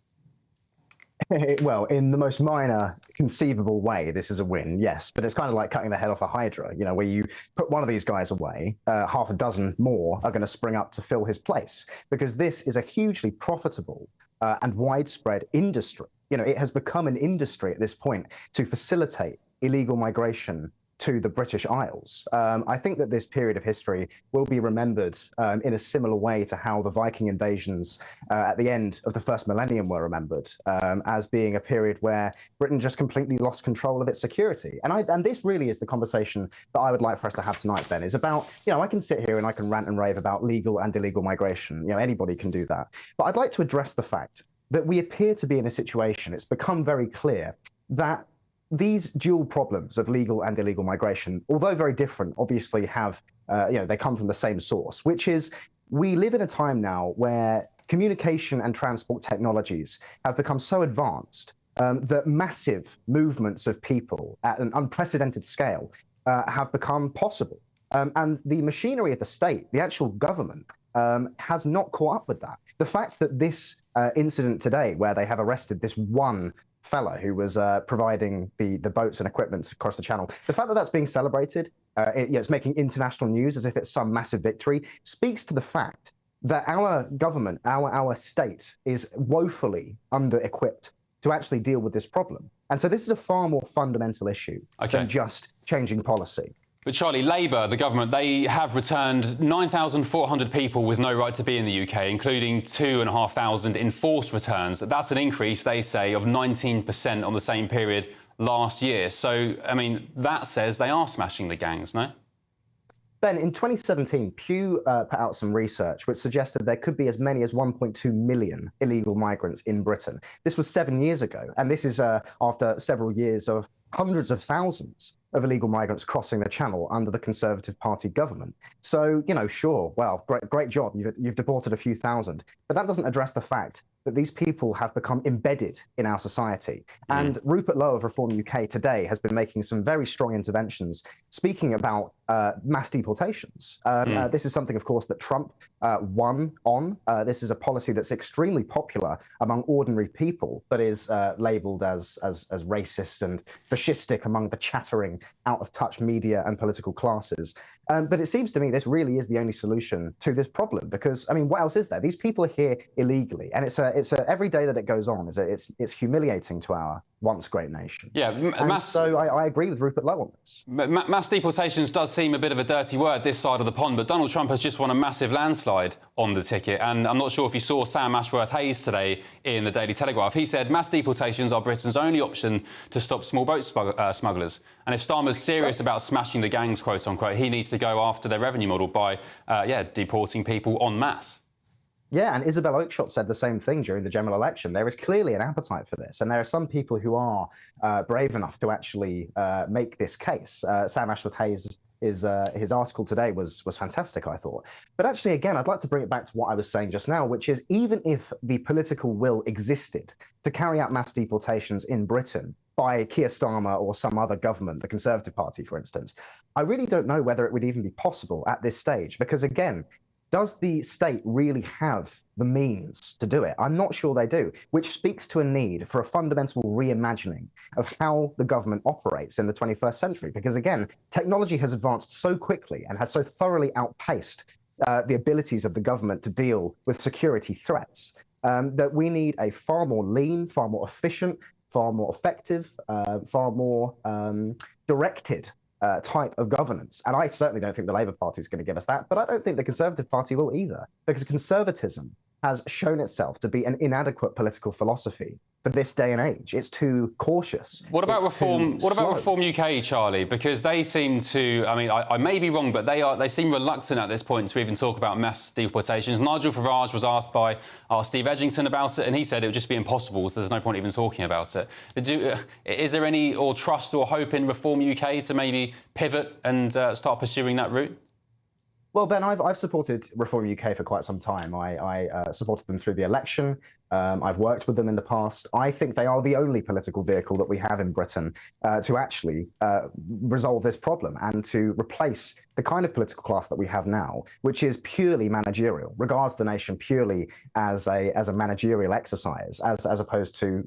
[SPEAKER 8] Well, in the most minor conceivable way, this is a win, yes. But it's kind of like cutting the head off a hydra, where you put one of these guys away, half a dozen more are going to spring up to fill his place, because this is a hugely profitable and widespread industry. It has become an industry at this point to facilitate illegal migration to the British Isles. I think that this period of history will be remembered in a similar way to how the Viking invasions at the end of the first millennium were remembered, as being a period where Britain just completely lost control of its security. And this really is the conversation that I would like for us to have tonight, Ben, is about, I can sit here and I can rant and rave about legal and illegal migration. Anybody can do that. But I'd like to address the fact that we appear to be in a situation, it's become very clear that these dual problems of legal and illegal migration, although very different, obviously have, they come from the same source, which is we live in a time now where communication and transport technologies have become so advanced that massive movements of people at an unprecedented scale have become possible. And the machinery of the state, the actual government, has not caught up with that. The fact that this incident today, where they have arrested this one fellow who was providing the boats and equipment across the channel, the fact that that's being celebrated, it's making international news as if it's some massive victory, speaks to the fact that our government, our state, is woefully under-equipped to actually deal with this problem. And so this is a far more fundamental issue than just changing policy.
[SPEAKER 4] But Charlie, Labour, the government, they have returned 9,400 people with no right to be in the UK, including 2,500 enforced returns. That's an increase, they say, of 19% on the same period last year. So, I mean, that says they are smashing the gangs, no?
[SPEAKER 8] Ben, in 2017, Pew put out some research which suggested there could be as many as 1.2 million illegal migrants in Britain. This was 7 years ago, and this is after several years of hundreds of thousands of illegal migrants crossing the Channel under the Conservative Party government. So, sure, well, great job. You've deported a few thousand. But that doesn't address the fact that these people have become embedded in our society. And Rupert Lowe of Reform UK today has been making some very strong interventions, speaking about mass deportations. This is something, of course, that Trump won on. This is a policy that's extremely popular among ordinary people, but is labelled as racist and fascistic among the chattering, out-of-touch media and political classes. But it seems to me this really is the only solution to this problem, because, I mean, what else is there? These people are here illegally, and it's every day that it goes on, it's humiliating to our once great nation.
[SPEAKER 4] Yeah,
[SPEAKER 8] so I agree with Rupert Lowe on this.
[SPEAKER 4] Mass deportations does seem a bit of a dirty word this side of the pond, but Donald Trump has just won a massive landslide on the ticket. And I'm not sure if you saw Sam Ashworth-Hayes today in the Daily Telegraph. He said mass deportations are Britain's only option to stop small boat smugglers. And if Starmer's serious about smashing the gangs, quote unquote, he needs to go after their revenue model by, deporting people en masse.
[SPEAKER 8] Yeah, and Isabel Oakeshott said the same thing during the general election. There is clearly an appetite for this, and there are some people who are brave enough to actually make this case. Sam Ashworth-Hayes, his article today was fantastic, I thought. But actually, again, I'd like to bring it back to what I was saying just now, which is even if the political will existed to carry out mass deportations in Britain by Keir Starmer or some other government, the Conservative Party, for instance, I really don't know whether it would even be possible at this stage, because, again, does the state really have the means to do it? I'm not sure they do, which speaks to a need for a fundamental reimagining of how the government operates in the 21st century. Because, again, technology has advanced so quickly and has so thoroughly outpaced the abilities of the government to deal with security threats that we need a far more lean, far more efficient, far more effective, far more directed type of governance. And I certainly don't think the Labour Party is going to give us that, but I don't think the Conservative Party will either, because conservatism has shown itself to be an inadequate political philosophy for this day and age. It's too cautious.
[SPEAKER 4] What about Reform? What about Reform UK, Charlie? Because they seem to, I mean, I may be wrong, but they seem reluctant at this point to even talk about mass deportations. Nigel Farage was asked by Steve Edgington about it, and he said it would just be impossible, so there's no point even talking about it. Is there any trust or hope in Reform UK to maybe pivot and start pursuing that route?
[SPEAKER 8] Well, Ben, I've supported Reform UK for quite some time. I supported them through the election. I've worked with them in the past. I think they are the only political vehicle that we have in Britain to actually resolve this problem and to replace the kind of political class that we have now, which is purely managerial, regards the nation purely as a managerial exercise, as opposed to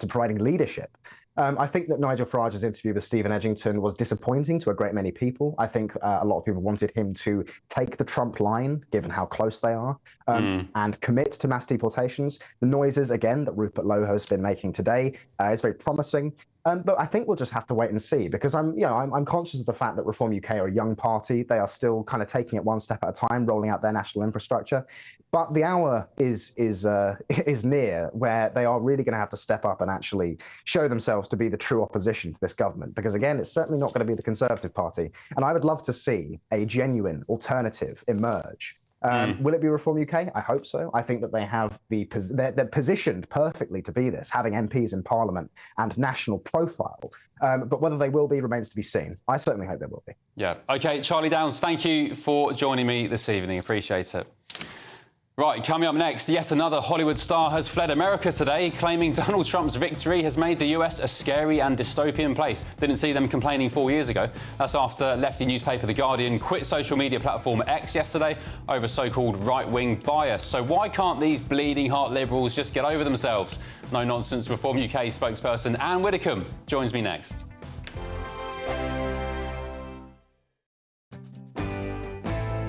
[SPEAKER 8] providing leadership. I think that Nigel Farage's interview with Stephen Edgington was disappointing to a great many people. I think a lot of people wanted him to take the Trump line, given how close they are, and commit to mass deportations. The noises, again, that Rupert Lowe has been making today is very promising. But I think we'll just have to wait and see, because I'm conscious of the fact that Reform UK are a young party. They are still kind of taking it one step at a time, rolling out their national infrastructure. But the hour is near where they are really going to have to step up and actually show themselves to be the true opposition to this government. Because, again, it's certainly not going to be the Conservative Party. And I would love to see a genuine alternative emerge. Will it be Reform UK? I hope so. I think that they have they're positioned perfectly to be this, having MPs in Parliament and national profile. But whether they will be remains to be seen. I certainly hope they will be.
[SPEAKER 4] Yeah. OK, Charlie Downs, thank you for joining me this evening. Appreciate it. Right, coming up next, yet another Hollywood star has fled America today, claiming Donald Trump's victory has made the US a scary and dystopian place. Didn't see them complaining 4 years ago. That's after lefty newspaper The Guardian quit social media platform X yesterday over so-called right-wing bias. So why can't these bleeding heart liberals just get over themselves? No nonsense. Reform UK spokesperson Anne Widdecombe joins me next.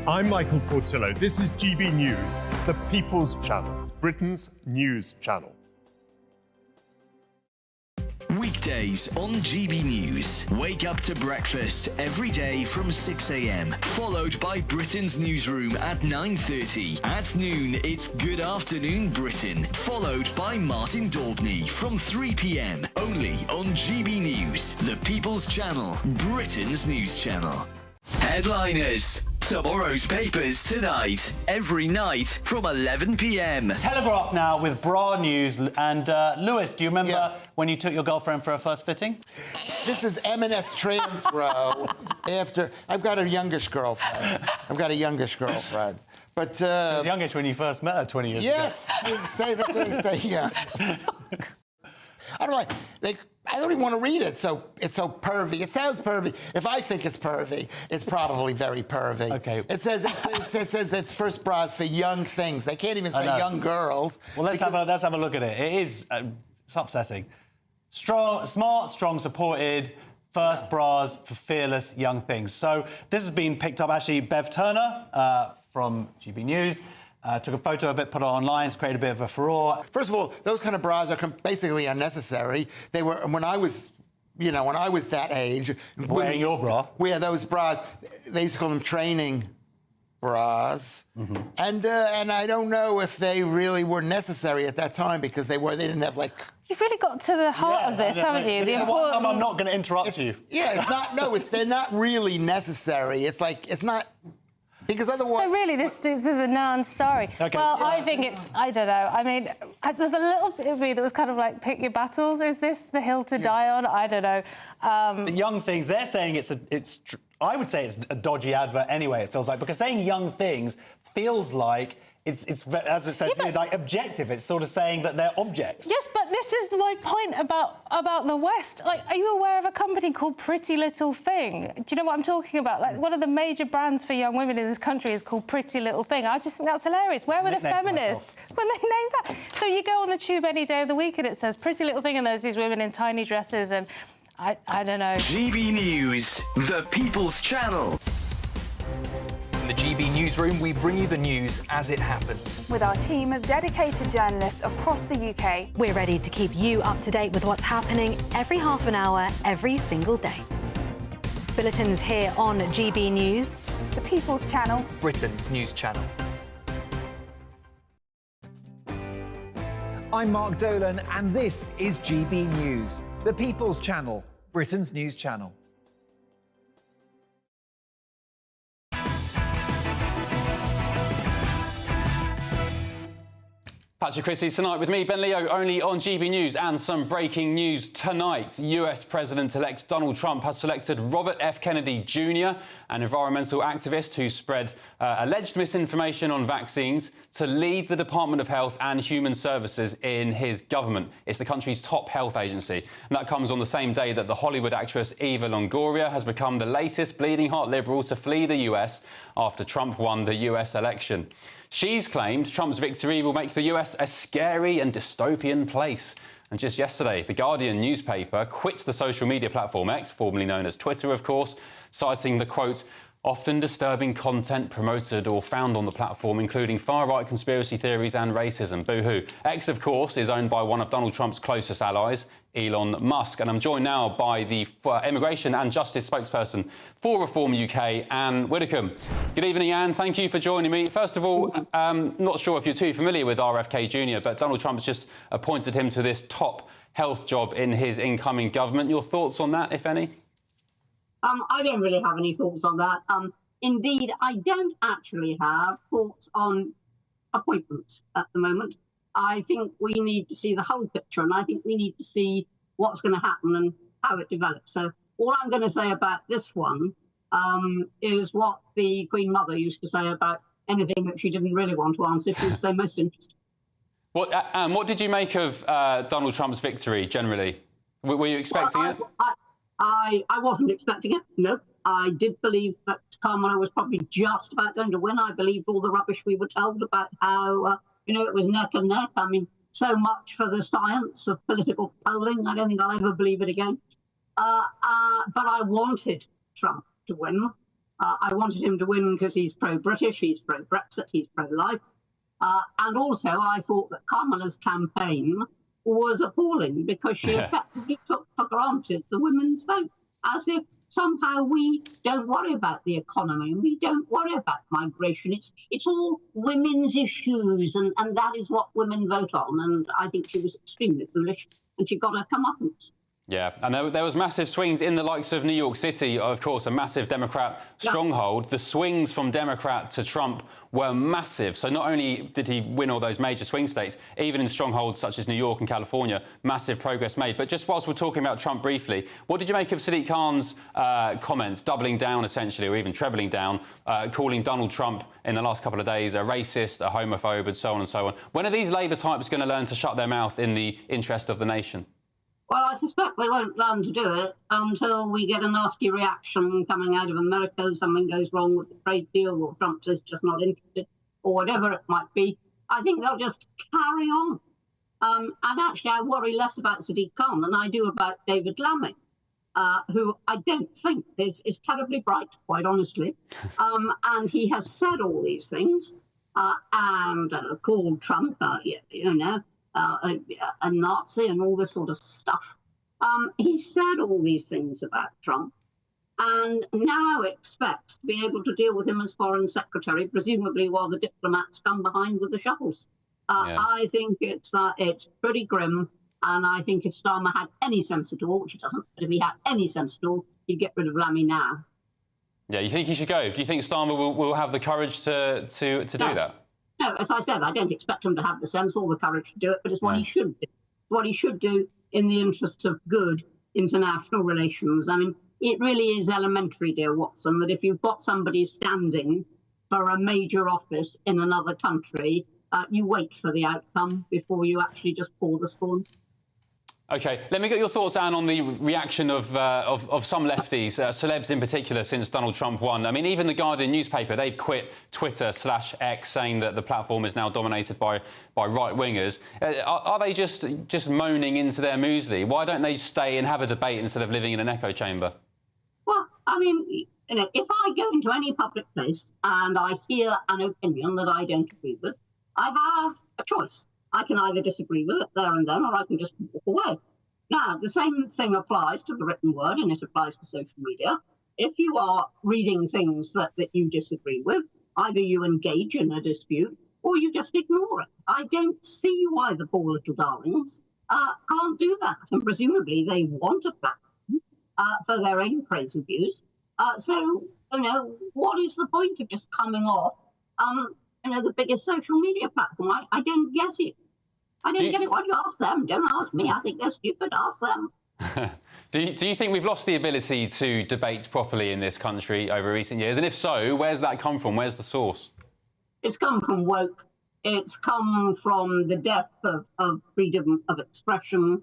[SPEAKER 1] I'm Michael Portillo. This is GB News, the People's Channel, Britain's news channel.
[SPEAKER 10] Weekdays on GB News. Wake up to breakfast every day from 6 a.m. Followed by Britain's newsroom at 9:30. At noon, it's Good Afternoon Britain. Followed by Martin Daubney from 3 p.m. Only on GB News, the People's Channel, Britain's news channel. Headliners. Tomorrow's papers tonight, every night from 11 p.m.
[SPEAKER 9] Telegraph now with bra news. And Lewis, do you remember when you took your girlfriend for her first fitting?
[SPEAKER 11] This is M&S Transro. I've got a youngish girlfriend. But
[SPEAKER 9] she was youngish when you first met her 20 years ago.
[SPEAKER 11] Yes, they stay young. I don't like. I don't even want to read it. So it's so pervy. It sounds pervy. If I think it's pervy, it's probably very pervy. Okay. It says it's first bras for young things. They can't even say young girls.
[SPEAKER 9] Well, let's have a look at it. It is it's upsetting. Strong, smart, strong, supported. First bras for fearless young things. So this has been picked up. Actually, Bev Turner from GB News. Took a photo of it, put it online, it's created a bit of a furore.
[SPEAKER 11] First of all, those kind of bras are basically unnecessary. They were, when I was that age...
[SPEAKER 9] Wearing your bra?
[SPEAKER 11] Wear those bras. They used to call them training bras. Mm-hmm. And I don't know if they really were necessary at that time because they didn't have, like...
[SPEAKER 18] You've really got to the heart of this, haven't you?
[SPEAKER 9] This is the one time I'm not going to interrupt you.
[SPEAKER 11] Yeah, it's not... No, they're not really necessary. It's like, it's not... Because otherwise...
[SPEAKER 18] So really, this is a non-story.
[SPEAKER 9] Okay.
[SPEAKER 18] Well, I think it's... I don't know. I mean, there's a little bit of me that was kind of like, pick your battles. Is this the hill to die on? I don't know.
[SPEAKER 9] The young things, they're saying I would say it's a dodgy advert anyway, it feels like, because saying young things feels like it's as it says here, like objective. It's sort of saying that they're objects.
[SPEAKER 18] Yes, but this is my point about the West. Like, are you aware of a company called Pretty Little Thing? Do you know what I'm talking about? Like, one of the major brands for young women in this country is called Pretty Little Thing. I just think that's hilarious. Where were the feminists when they named that? So you go on the tube any day of the week and it says Pretty Little Thing and there's these women in tiny dresses and I don't know.
[SPEAKER 10] GB News, the People's Channel.
[SPEAKER 22] In the GB Newsroom, we bring you the news as it happens.
[SPEAKER 23] With our team of dedicated journalists across the UK,
[SPEAKER 24] we're ready to keep you up to date with what's happening every half an hour, every single day. Bulletins here on GB News,
[SPEAKER 23] the People's Channel,
[SPEAKER 22] Britain's news channel.
[SPEAKER 12] I'm Mark Dolan, and this is GB News, the People's Channel, Britain's news channel.
[SPEAKER 4] Patrick Christys tonight with me, Ben Leo, only on GB News, and some breaking news tonight. US President-elect Donald Trump has selected Robert F. Kennedy Jr., an environmental activist who spread alleged misinformation on vaccines, to lead the Department of Health and Human Services in his government. It's the country's top health agency. And that comes on the same day that the Hollywood actress Eva Longoria has become the latest bleeding heart liberal to flee the US after Trump won the US election. She's claimed Trump's victory will make the US a scary and dystopian place. And just yesterday, The Guardian newspaper quit the social media platform X, formerly known as Twitter, of course, citing the, quote, often disturbing content promoted or found on the platform, including far-right conspiracy theories and racism. Boo-hoo. X, of course, is owned by one of Donald Trump's closest allies, Elon Musk. And I'm joined now by the Immigration and Justice spokesperson for Reform UK, Anne Widdecombe. Good evening, Anne. Thank you for joining me. First of all, not sure if you're too familiar with RFK Jr., but Donald Trump's just appointed him to this top health job in his incoming government. Your thoughts on that, if any?
[SPEAKER 13] I don't really have any thoughts on that. Indeed, I don't actually have thoughts on appointments at the moment. I think we need to see the whole picture, and I think we need to see what's going to happen and how it develops. So all I'm going to say about this one is what the Queen Mother used to say about anything that she didn't really want to answer. She was so most interested.
[SPEAKER 4] Anne, what did you make of Donald Trump's victory, generally? Were you expecting it?
[SPEAKER 13] I wasn't expecting it, no. I did believe that Kamala was probably just about going to win. I believed all the rubbish we were told about how, it was neck and neck. I mean, so much for the science of political polling. I don't think I'll ever believe it again. But I wanted Trump to win. I wanted him to win because he's pro-British, he's pro-Brexit, he's pro-life. And also, I thought that Kamala's campaign was appalling because she effectively took for granted the women's vote, as if somehow we don't worry about the economy and we don't worry about migration. It's all women's issues, and that is what women vote on. And I think she was extremely foolish, and she got her comeuppance.
[SPEAKER 4] Yeah, and there was massive swings in the likes of New York City, of course, a massive Democrat stronghold. The swings from Democrat to Trump were massive. So not only did he win all those major swing states, even in strongholds such as New York and California, massive progress made. But just whilst we're talking about Trump briefly, what did you make of Sadiq Khan's comments, doubling down essentially, or even trebling down, calling Donald Trump in the last couple of days a racist, a homophobe, and so on and so on? When are these Labour types going to learn to shut their mouth in the interest of the nation?
[SPEAKER 13] Well, I suspect they won't learn to do it until we get a nasty reaction coming out of America. Something goes wrong with the trade deal, or Trump is just not interested, or whatever it might be. I think they'll just carry on. And actually, I worry less about Sadiq Khan than I do about David Lammy, who I don't think is terribly bright, quite honestly. And he has said all these things and called Trump, a Nazi and all this sort of stuff. He said all these things about Trump and now expects to be able to deal with him as foreign secretary, presumably while the diplomats come behind with the shovels. I think it's pretty grim, and I think if Starmer had any sense at all, which he doesn't, but if he had any sense at all, he'd get rid of Lammy now. Yeah, you think he should go? Do you think Starmer will have the courage to do that? No, as I said, I don't expect him to have the sense or the courage to do it, but it's what he should do. What he should do in the interests of good international relations. I mean, it really is elementary, dear Watson, that if you've got somebody standing for a major office in another country, you wait for the outcome before you actually just pour the spawn. OK, let me get your thoughts, Anne, on the reaction of some lefties, celebs in particular, since Donald Trump won. I mean, even the Guardian newspaper, they've quit Twitter/X, saying that the platform is now dominated by right-wingers. Are they just moaning into their muesli? Why don't they stay and have a debate instead of living in an echo chamber? Well, I mean, if I go into any public place and I hear an opinion that I don't agree with, I have a choice. I can either disagree with it there and then, or I can just walk away. Now, the same thing applies to the written word, and it applies to social media. If you are reading things that you disagree with, either you engage in a dispute or you just ignore it. I don't see why the poor little darlings can't do that. And presumably they want a platform for their own crazy views. So, what is the point of just coming off, the biggest social media platform? I don't get it. I don't get it. Why do you ask them? Don't ask me. I think they're stupid. Ask them. Do you think we've lost the ability to debate properly in this country over recent years? And if so, where's that come from? Where's the source? It's come from woke. It's come from the death of freedom of expression,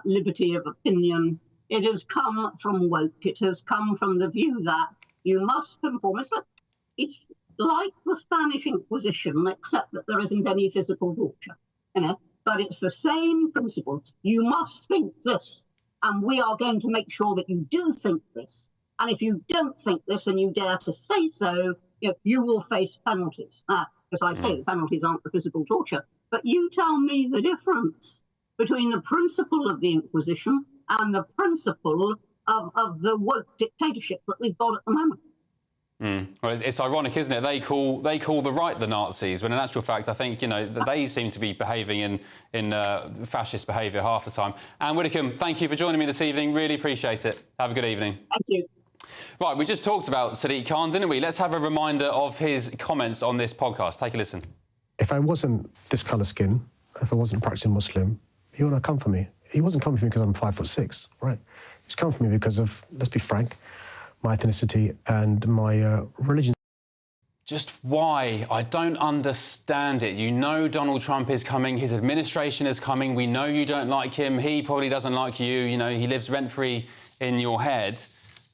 [SPEAKER 13] liberty of opinion. It has come from woke. It has come from the view that you must conform. It's like the Spanish Inquisition, except that there isn't any physical torture, But it's the same principle. You must think this, and we are going to make sure that you do think this. And if you don't think this and you dare to say so, you will face penalties. As I say, the penalties aren't the physical torture. But you tell me the difference between the principle of the Inquisition and the principle of the woke dictatorship that we've got at the moment. Well, it's ironic, isn't it? They call the right the Nazis, when in actual fact, I think that they seem to be behaving in fascist behaviour half the time. Anne Widdecombe, thank you for joining me this evening. Really appreciate it. Have a good evening. Thank you. Right, we just talked about Sadiq Khan, didn't we? Let's have a reminder of his comments on this podcast. Take a listen.
[SPEAKER 14] If I wasn't this colour skin, if I wasn't practicing Muslim, he wouldn't have come for me. He wasn't coming for me because I'm 5'6", right? He's come for me because of, let's be frank, my ethnicity and my religion.
[SPEAKER 4] Just why? I don't understand it. Donald Trump is coming, his administration is coming, we know you don't like him, he probably doesn't like you, he lives rent-free in your head.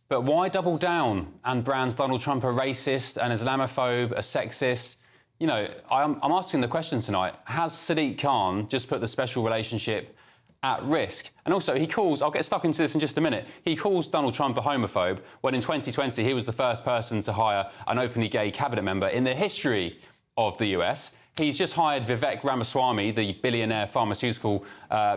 [SPEAKER 4] But why double down and brand Donald Trump a racist, an Islamophobe, a sexist? I'm asking the question tonight, has Sadiq Khan just put the special relationship at risk? And also, he calls, I'll get stuck into this in just a minute, he calls Donald Trump a homophobe when in 2020 he was the first person to hire an openly gay cabinet member in the history of the US. He's just hired Vivek Ramaswamy, the billionaire pharmaceutical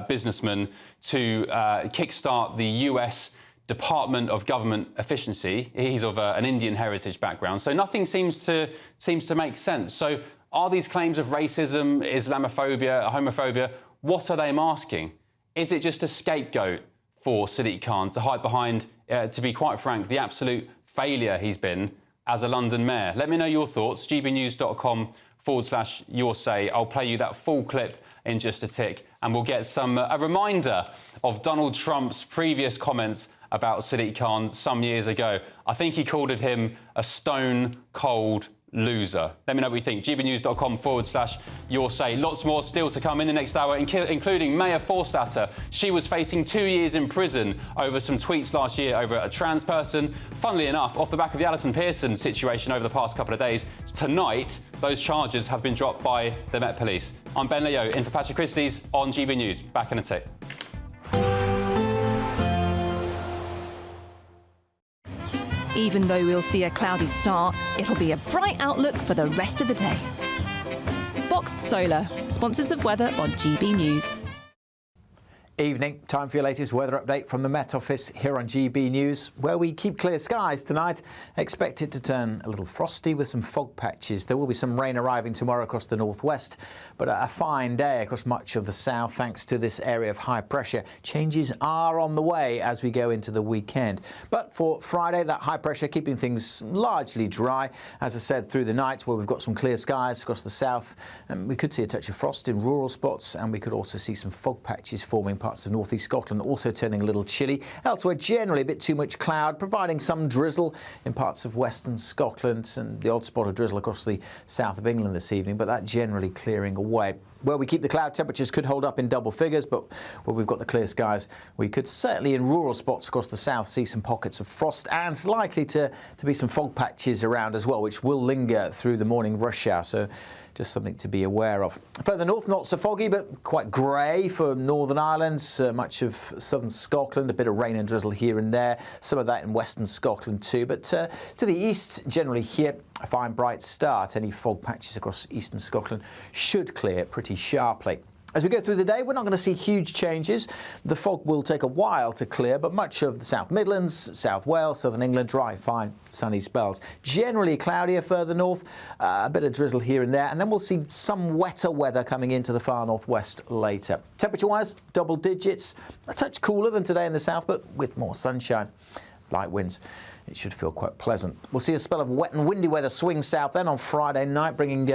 [SPEAKER 4] businessman, to kickstart the US Department of Government Efficiency. He's of an Indian heritage background, so nothing seems to make sense. So are these claims of racism, Islamophobia, homophobia, what are they masking? Is it just a scapegoat for Sadiq Khan to hide behind, to be quite frank, the absolute failure he's been as a London mayor? Let me know your thoughts. gbnews.com/your say. I'll play you that full clip in just a tick, and we'll get a reminder of Donald Trump's previous comments about Sadiq Khan some years ago. I think he called him a stone-cold loser. Let me know what you think. gbnews.com/your say. Lots more still to come in the next hour, including Maya Forstater. She was facing 2 years in prison over some tweets last year over a trans person. Funnily enough, off the back of the Alison Pearson situation over the past couple of days, tonight those charges have been dropped by the Met Police. I'm Ben Leo, in for Patrick Christys on GB News. Back in a tick.
[SPEAKER 15] Even though we'll see a cloudy start, it'll be a bright outlook for the rest of the day. Boxed Solar, sponsors of weather on GB News.
[SPEAKER 3] Evening, time for your latest weather update from the Met Office here on GB News, where we keep clear skies tonight. Expect it to turn a little frosty with some fog patches. There will be some rain arriving tomorrow across the northwest, but a fine day across much of the south thanks to this area of high pressure. Changes are on the way as we go into the weekend. But for Friday, that high pressure keeping things largely dry. As I said, through the night where we've got some clear skies across the south, and we could see a touch of frost in rural spots, and we could also see some fog patches forming parts of northeast Scotland, also turning a little chilly. Elsewhere, generally a bit too much cloud, providing some drizzle in parts of western Scotland and the odd spot of drizzle across the south of England this evening, but that generally clearing away. Where we keep the cloud, temperatures could hold up in double figures, but where we've got the clear skies, we could certainly in rural spots across the south see some pockets of frost, and it's likely to be some fog patches around as well, which will linger through the morning rush hour. So just something to be aware of. Further north, not so foggy, but quite grey for Northern Ireland, much of southern Scotland, a bit of rain and drizzle here and there, some of that in western Scotland too. But to the east, generally here, a fine bright start. Any fog patches across eastern Scotland should clear pretty sharply. As we go through the day, we're not going to see huge changes. The fog will take a while to clear, but much of the South Midlands, South Wales, southern England, dry, fine, sunny spells. Generally cloudier further north, a bit of drizzle here and there, and then we'll see some wetter weather coming into the far northwest later. Temperature-wise, double digits, a touch cooler than today in the south, but with more sunshine. Light winds. It should feel quite pleasant. We'll see a spell of wet and windy weather swing south then on Friday night, bringing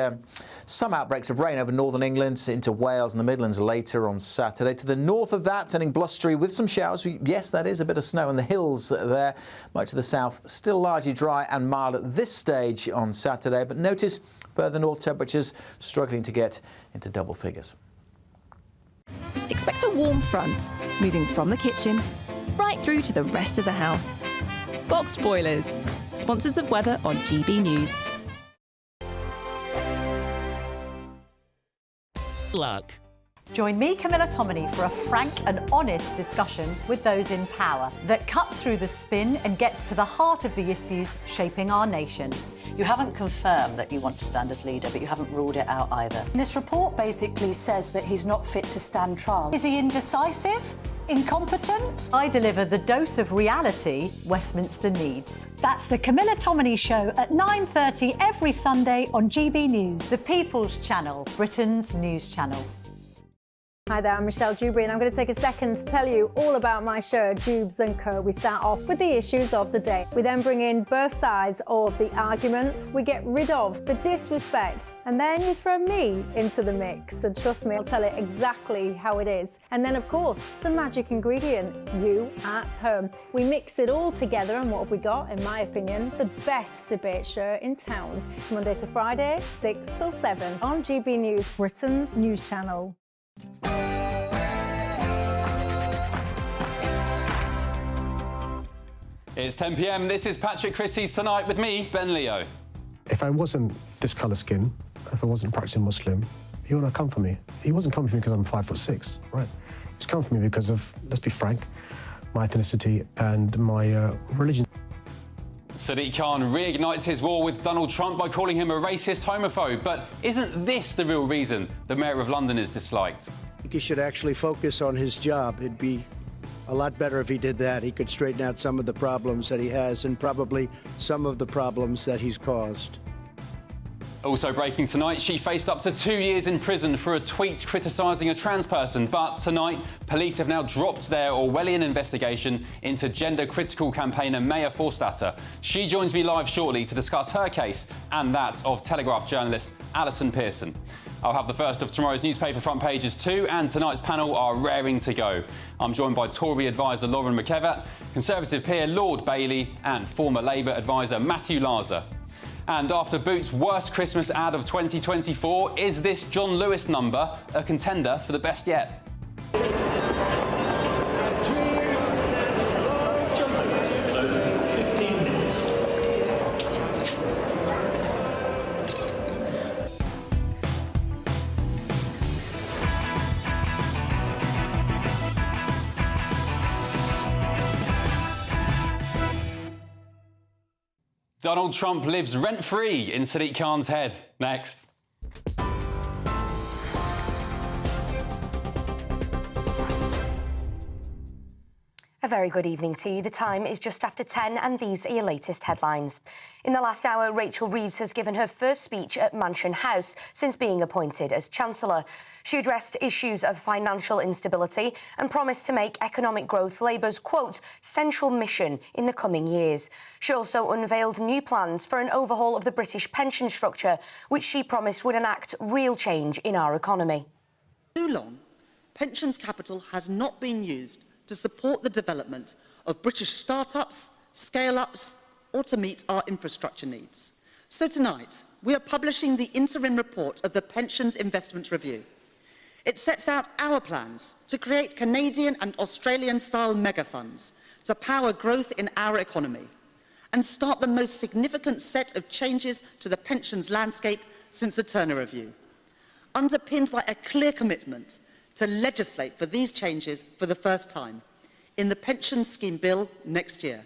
[SPEAKER 3] some outbreaks of rain over northern England into Wales and the Midlands later on Saturday. To the north of that, turning blustery with some showers. Yes, that is a bit of snow in the hills there. Much of the south still largely dry and mild at this stage on Saturday. But notice further north temperatures struggling to get into double figures.
[SPEAKER 15] Expect a warm front, moving from the kitchen right through to the rest of the house. Boxed Boilers, sponsors of weather on GB News.
[SPEAKER 16] Luck.
[SPEAKER 20] Join me, Camilla Tominey, for a frank and honest discussion with those in power that cuts through the spin and gets to the heart of the issues shaping our nation.
[SPEAKER 21] You haven't confirmed that you want to stand as leader, but you haven't ruled it out either.
[SPEAKER 25] This report basically says that he's not fit to stand trial. Is he indecisive? Incompetent?
[SPEAKER 20] I deliver the dose of reality Westminster needs. That's the Camilla Tominey Show at 9:30 every Sunday on GB News, the People's Channel, Britain's news channel.
[SPEAKER 5] Hi there, I'm Michelle Dewberry, and I'm going to take a second to tell you all about my show, Jubes & Co. We start off with the issues of the day. We then bring in both sides of the arguments. We get rid of the disrespect. And then you throw me into the mix. And trust me, I'll tell it exactly how it is. And then, of course, the magic ingredient, you at home. We mix it all together, and what have we got? In my opinion, the best debate show in town. Monday to Friday, 6 till 7 on GB News, Britain's news channel.
[SPEAKER 4] It's 10 p.m. This is Patrick Christys Tonight with me, Ben Leo.
[SPEAKER 14] If I wasn't this colour skin, if I wasn't practicing Muslim, he wouldn't have come for me. He wasn't coming for me because I'm 5'6", right? He's come for me because of, let's be frank, my ethnicity and my religion.
[SPEAKER 4] Sadiq Khan reignites his war with Donald Trump by calling him a racist homophobe. But isn't this the real reason the Mayor of London is disliked?
[SPEAKER 26] I think he should actually focus on his job. It'd be a lot better if he did that. He could straighten out some of the problems that he has and probably some of the problems that he's caused.
[SPEAKER 4] Also breaking tonight, she faced up to 2 years in prison for a tweet criticising a trans person. But tonight, police have now dropped their Orwellian investigation into gender-critical campaigner Maya Forstater. She joins me live shortly to discuss her case and that of Telegraph journalist Alison Pearson. I'll have the first of tomorrow's newspaper front pages too, and tonight's panel are raring to go. I'm joined by Tory advisor Lauren McKevitt, Conservative peer Lord Bailey, and former Labour advisor Matthew Larser. And after Boots' worst Christmas ad of 2024, is this John Lewis number a contender for the best yet? Donald Trump lives rent-free in Sadiq Khan's head. Next.
[SPEAKER 2] A very good evening to you. The time is just after 10 and these are your latest headlines. In the last hour, Rachel Reeves has given her first speech at Mansion House since being appointed as Chancellor. She addressed issues of financial instability and promised to make economic growth Labour's, quote, central mission in the coming years. She also unveiled new plans for an overhaul of the British pension structure, which she promised would enact real change in our economy.
[SPEAKER 6] Too long, pensions capital has not been used to support the development of British start-ups, scale-ups, or to meet our infrastructure needs. So tonight, we are publishing the interim report of the Pensions Investment Review. It sets out our plans to create Canadian and Australian-style mega funds to power growth in our economy and start the most significant set of changes to the pensions landscape since the Turner Review, underpinned by a clear commitment to legislate for these changes for the first time in the Pension Scheme Bill next year.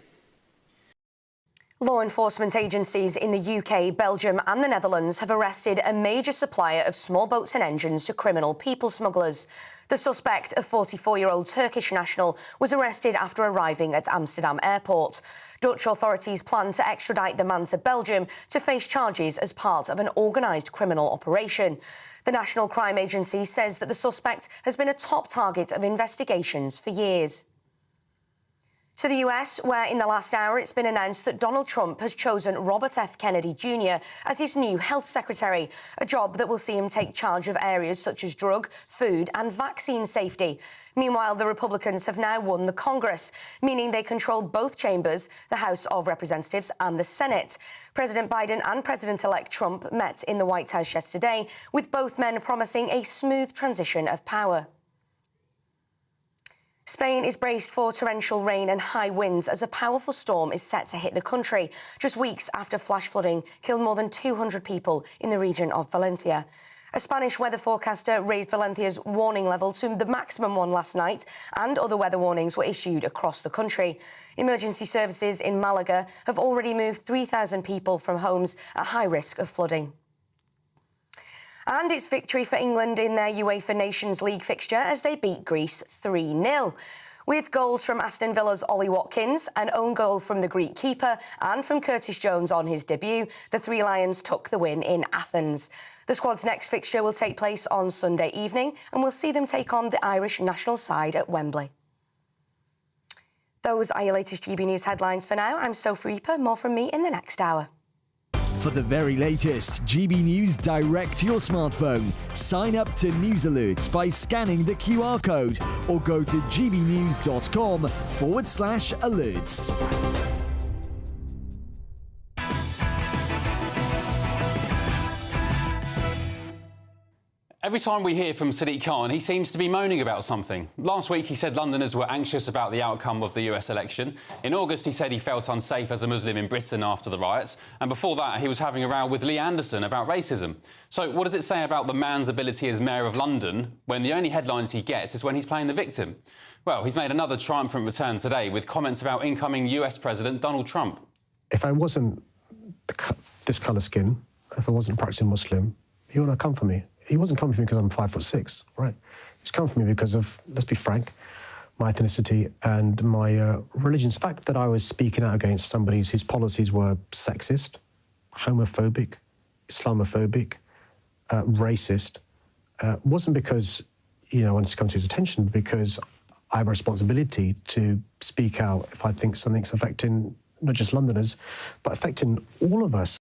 [SPEAKER 2] Law enforcement agencies in the UK, Belgium and the Netherlands have arrested a major supplier of small boats and engines to criminal people smugglers. The suspect, a 44-year-old Turkish national, was arrested after arriving at Amsterdam airport. Dutch authorities plan to extradite the man to Belgium to face charges as part of an organised criminal operation. The National Crime Agency says that the suspect has been a top target of investigations for years. To the US, where in the last hour it's been announced that Donald Trump has chosen Robert F. Kennedy Jr. as his new health secretary, a job that will see him take charge of areas such as drug, food and vaccine safety. Meanwhile, the Republicans have now won the Congress, meaning they control both chambers, the House of Representatives and the Senate. President Biden and President-elect Trump met in the White House yesterday, with both men promising a smooth transition of power. Spain is braced for torrential rain and high winds as a powerful storm is set to hit the country, just weeks after flash flooding killed more than 200 people in the region of Valencia. A Spanish weather forecaster raised Valencia's warning level to the maximum one last night, and other weather warnings were issued across the country. Emergency services in Malaga have already moved 3,000 people from homes at high risk of flooding. And it's victory for England in their UEFA Nations League fixture as they beat Greece 3-0. With goals from Aston Villa's Ollie Watkins, an own goal from the Greek keeper and from Curtis Jones on his debut, the Three Lions took the win in Athens. The squad's next fixture will take place on Sunday evening and we'll see them take on the Irish national side at Wembley. Those are your latest GB News headlines for now. I'm Sophie Reaper. More from me in the next hour.
[SPEAKER 7] For the very latest GB News direct to your smartphone, sign up to News Alerts by scanning the QR code or go to gbnews.com/alerts.
[SPEAKER 4] Every time we hear from Sadiq Khan, he seems to be moaning about something. Last week, he said Londoners were anxious about the outcome of the US election. In August, he said he felt unsafe as a Muslim in Britain after the riots. And before that, he was having a row with Lee Anderson about racism. So what does it say about the man's ability as Mayor of London when the only headlines he gets is when he's playing the victim? Well, he's made another triumphant return today with comments about incoming US President Donald Trump.
[SPEAKER 14] If I wasn't this colour skin, if I wasn't a practicing Muslim, he wouldn't have come for me. He wasn't coming for me because I'm 5'6", right? He's come for me because of, let's be frank, my ethnicity and my religion's fact that I was speaking out against somebody whose policies were sexist, homophobic, Islamophobic, racist, wasn't because, I wanted to come to his attention, but because I have a responsibility to speak out if I think something's affecting not just Londoners, but affecting all of us.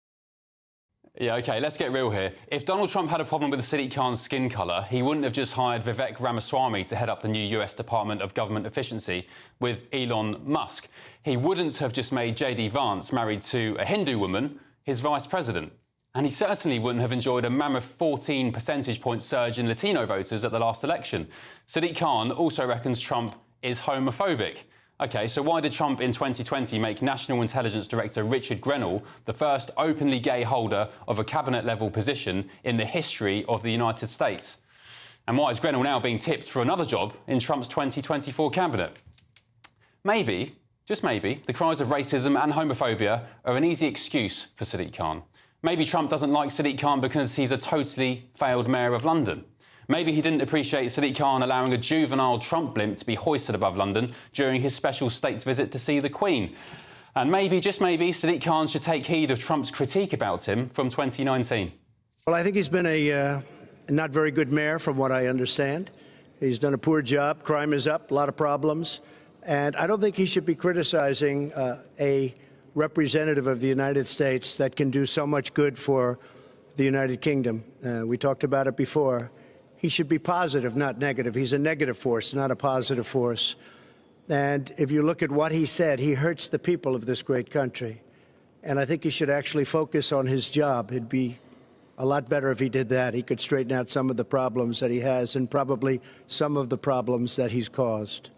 [SPEAKER 4] Yeah, OK, let's get real here. If Donald Trump had a problem with Sadiq Khan's skin colour, he wouldn't have just hired Vivek Ramaswamy to head up the new US Department of Government Efficiency with Elon Musk. He wouldn't have just made J.D. Vance, married to a Hindu woman, his vice president. And he certainly wouldn't have enjoyed a mammoth 14 percentage point surge in Latino voters at the last election. Sadiq Khan also reckons Trump is homophobic. OK, so why did Trump in 2020 make National Intelligence Director Richard Grenell the first openly gay holder of a cabinet-level position in the history of the United States? And why is Grenell now being tipped for another job in Trump's 2024 cabinet? Maybe, just maybe, the cries of racism and homophobia are an easy excuse for Sadiq Khan. Maybe Trump doesn't like Sadiq Khan because he's a totally failed mayor of London. Maybe he didn't appreciate Sadiq Khan allowing a juvenile Trump blimp to be hoisted above London during his special state visit to see the Queen. And maybe, just maybe, Sadiq Khan should take heed of Trump's critique about him from 2019.
[SPEAKER 26] Well, I think he's been a not very good mayor, from what I understand. He's done a poor job. Crime is up, a lot of problems. And I don't think he should be criticizing a representative of the United States that can do so much good for the United Kingdom. We talked about it before. He should be positive, not negative. He's a negative force, not a positive force. And if you look at what he said, he hurts the people of this great country. And I think he should actually focus on his job. It'd be a lot better if he did that. He could straighten out some of the problems that he has and probably some of the problems that he's caused.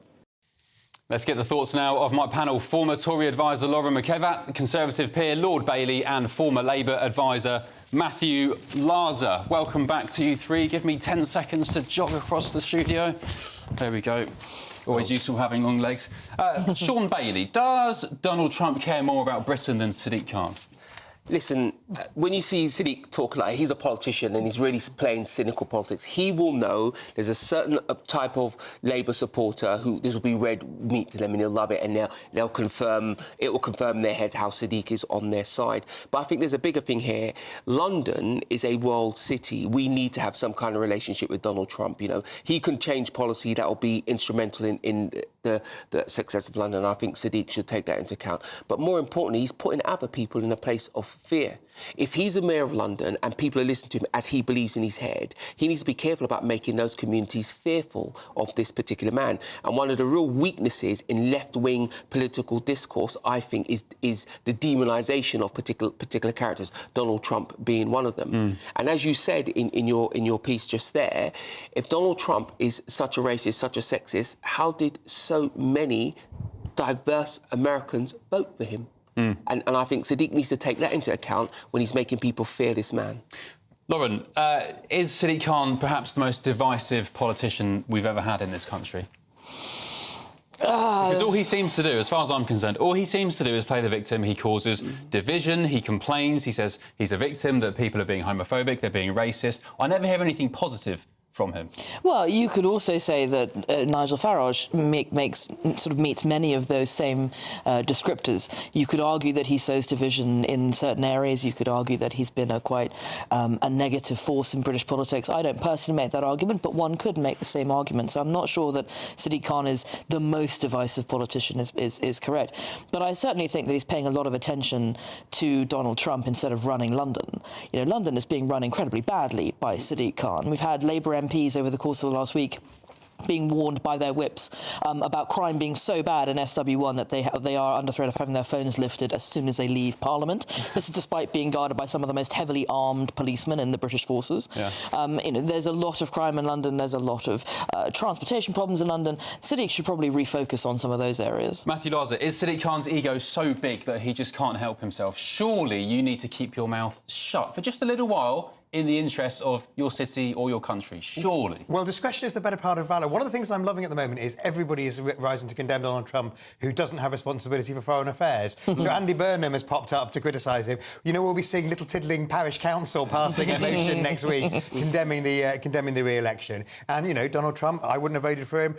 [SPEAKER 4] Let's get the thoughts now of my panel. Former Tory advisor Lauren McKevat, Conservative peer Lord Bailey and former Labour advisor Matthew Larzer. Welcome back to you three. Give me 10 seconds to jog across the studio. There we go. Always useful having long legs. Sean Bailey, does Donald Trump care more about Britain than Sadiq Khan?
[SPEAKER 1] Listen, when you see Sadiq talk like he's a politician and he's really playing cynical politics, he will know there's a certain type of Labour supporter who this will be red meat to them and they'll love it and it will confirm in their head how Sadiq is on their side. But I think there's a bigger thing here. London is a world city. We need to have some kind of relationship with Donald Trump. He can change policy that will be instrumental in the success of London. I think Sadiq should take that into account. But more importantly, he's putting other people in a place of fear. If he's a mayor of London and people are listening to him as he believes in his head, he needs to be careful about making those communities fearful of this particular man. And one of the real weaknesses in left-wing political discourse, I think, is the demonisation of particular characters, Donald Trump being one of them. And as you said in your piece just there, if Donald Trump is such a racist, such a sexist, how did so many diverse Americans vote for him? And I think Sadiq needs to take that into account when he's making people fear this man.
[SPEAKER 4] Lauren, is Sadiq Khan perhaps the most divisive politician we've ever had in this country? Because all he seems to do, as far as I'm concerned, all he seems to do is play the victim. He causes division, he complains, he says he's a victim, that people are being homophobic, they're being racist. I never hear anything positive from him.
[SPEAKER 8] Well, you could also say that Nigel Farage meets many of those same descriptors. You could argue that he sows division in certain areas. You could argue that he's been quite a negative force in British politics. I don't personally make that argument, but one could make the same argument. So I'm not sure that Sadiq Khan is the most divisive politician is correct. But I certainly think that he's paying a lot of attention to Donald Trump instead of running London. London is being run incredibly badly by Sadiq Khan. We've had Labour MPs over the course of the last week being warned by their whips about crime being so bad in SW1 that they are under threat of having their phones lifted as soon as they leave Parliament. This is despite being guarded by some of the most heavily armed policemen in the British forces. Yeah. There's a lot of crime in London. There's a lot of transportation problems in London. Sadiq should probably refocus on some of those areas.
[SPEAKER 4] Matthew Larzer, is Sadiq Khan's ego so big that he just can't help himself? Surely you need to keep your mouth shut for just a little while in the interests of your city or your country? Surely.
[SPEAKER 9] Well, discretion is the better part of valour. One of the things I'm loving at the moment is everybody is rising to condemn Donald Trump, who doesn't have responsibility for foreign affairs. So Andy Burnham has popped up to criticise him. You know, we'll be seeing little tiddling parish council passing a motion next week condemning the re-election. And, you know, Donald Trump, I wouldn't have voted for him.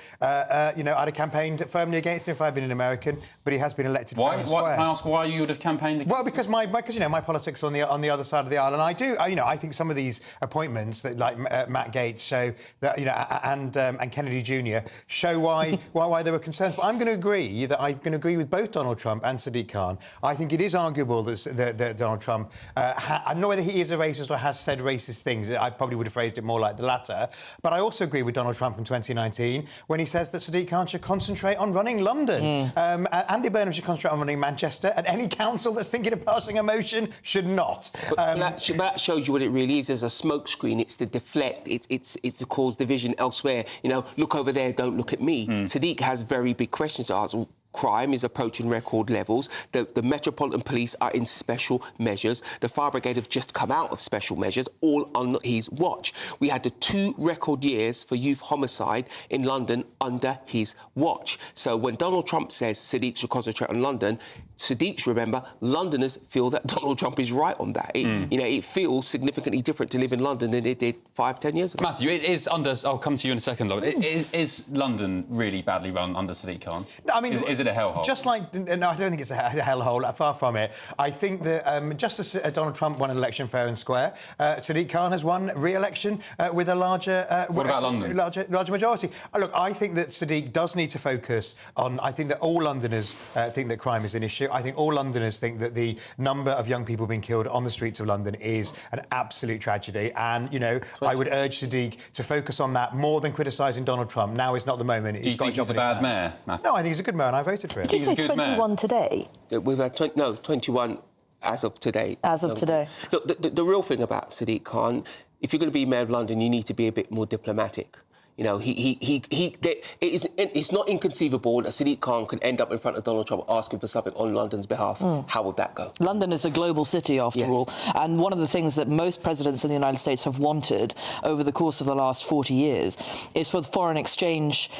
[SPEAKER 9] You know, I'd have campaigned firmly against him if I'd been an American, but he has been elected fair and square.
[SPEAKER 4] Can I ask why you would have campaigned against him?
[SPEAKER 9] Well, because my politics are on the other side of the aisle, and I think some of these appointments that like Matt Gaetz show that, you know, and Kennedy Jr. show why there were concerns. But I'm going to agree with both Donald Trump and Sadiq Khan. I think it is arguable that Donald Trump, I don't know whether he is a racist or has said racist things. I probably would have phrased it more like the latter. But I also agree with Donald Trump from 2019 when he says that Sadiq Khan should concentrate on running London. Andy Burnham should concentrate on running Manchester, and any council that's thinking of passing a motion should not.
[SPEAKER 1] But that shows you what it really is. As a smokescreen, it's to deflect, it's to cause division elsewhere. You know, look over there, don't look at me. Sadiq has very big questions to ask. Crime is approaching record levels. The Metropolitan Police are in special measures. The Fire Brigade have just come out of special measures, all on his watch. We had the 2 record years for youth homicide in London under his watch. So when Donald Trump says Sadiq should concentrate on London, Sadiq should remember Londoners feel that Donald Trump is right on that. You know, it feels significantly different to live in London than it did 5-10 years ago.
[SPEAKER 4] Matthew, it is under. I'll come to you in a second, Lord. Is London really badly run under Sadiq Khan?
[SPEAKER 9] No, I mean,
[SPEAKER 4] is it a hellhole?
[SPEAKER 9] Just like, no, I don't think it's a hellhole. Far from it. I think that just as Donald Trump won an election fair and square, Sadiq Khan has won re-election with a larger.
[SPEAKER 4] What about London?
[SPEAKER 9] Larger majority. Look, I think that Sadiq does need to focus on. I think that all Londoners think that crime is an issue. I think all Londoners think that the number of young people being killed on the streets of London is an absolute tragedy. And, you know, I would urge Sadiq to focus on that more than criticising Donald Trump. Now is not the moment.
[SPEAKER 4] Do you think he's a bad mayor, Matthew?
[SPEAKER 9] No, I think he's a good mayor, and I voted for him.
[SPEAKER 8] Did you say 21 today?
[SPEAKER 1] We've had 21 as of today.
[SPEAKER 8] As of today.
[SPEAKER 1] Look, the real thing about Sadiq Khan, if you're going to be mayor of London, you need to be a bit more diplomatic. You know, it's not inconceivable that Sadiq Khan can end up in front of Donald Trump asking for something on London's behalf. How would that go?
[SPEAKER 8] London is a global city, after all. And one of the things that most presidents in the United States have wanted over the course of the last 40 years is for the foreign exchange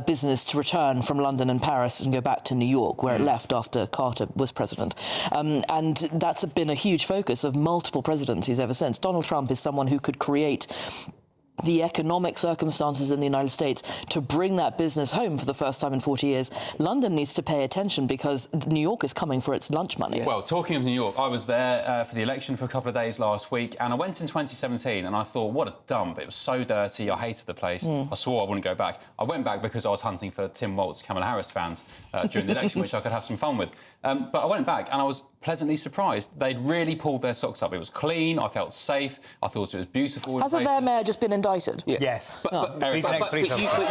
[SPEAKER 8] business to return from London and Paris and go back to New York, where it left after Carter was president. And that's been a huge focus of multiple presidencies ever since. Donald Trump is someone who could create the economic circumstances in the United States to bring that business home for the first time in 40 years. London needs to pay attention because New York is coming for its lunch money.
[SPEAKER 4] Well, talking of New York, I was there for the election for a couple of days last week, and I went in 2017 and I thought, what a dump. It was so dirty. I hated the place. I swore I wouldn't go back. I went back because I was hunting for Tim Walz, Kamala Harris fans during the election, which I could have some fun with. But I went back and I was pleasantly surprised. They'd really pulled their socks up. It was clean. I felt safe. I thought it was beautiful.
[SPEAKER 8] Hasn't their mayor just been indicted?
[SPEAKER 9] Yes.
[SPEAKER 1] But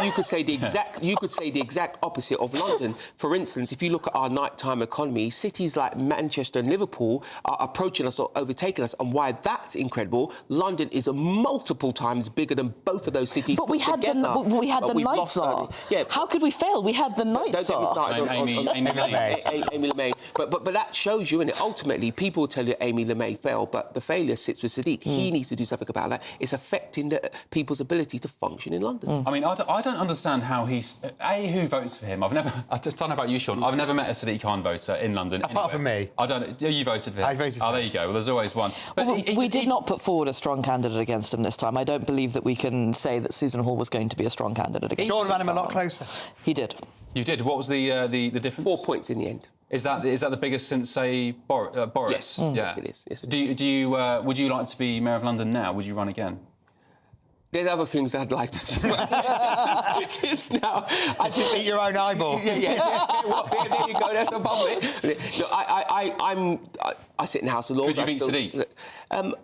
[SPEAKER 1] you could say the exact opposite of London. For instance, if you look at our nighttime economy, cities like Manchester and Liverpool are approaching us or overtaking us. And why that's incredible, London is multiple times bigger than both of those cities.
[SPEAKER 8] But we had the night czar. How could we fail? We had the night czar.
[SPEAKER 4] Amy
[SPEAKER 1] LeMay. But that shows you, and ultimately people tell you Amy LeMay failed, but the failure sits with Sadiq. He needs to do something about that. It's affecting people's ability to function in London.
[SPEAKER 4] I mean, I don't understand how he's... who votes for him? I don't know about you, Sean. I've never met a Sadiq Khan voter in London.
[SPEAKER 9] Apart from me.
[SPEAKER 4] I don't... You voted for him?
[SPEAKER 9] I voted for him.
[SPEAKER 4] Oh, there you go. Well, there's always one.
[SPEAKER 8] But we did not put forward a strong candidate against him this time. I don't believe that we can say that Susan Hall was going to be a strong candidate against him.
[SPEAKER 9] Sean ran him a lot closer.
[SPEAKER 8] He did.
[SPEAKER 4] You did? What was the difference?
[SPEAKER 1] 4 points in the end.
[SPEAKER 4] Is that the biggest since, say, Boris?
[SPEAKER 1] Yes.
[SPEAKER 4] Yeah.
[SPEAKER 1] Yes, it is. Yes, it
[SPEAKER 4] is. Do you would you like to be Mayor of London now? Would you run again?
[SPEAKER 1] There's other things I'd like to do. Just now,
[SPEAKER 9] I just eat your own eyeball.
[SPEAKER 1] There you go. That's above it. Look, I sit in the House of Lords.
[SPEAKER 4] Could you beat Sadiq?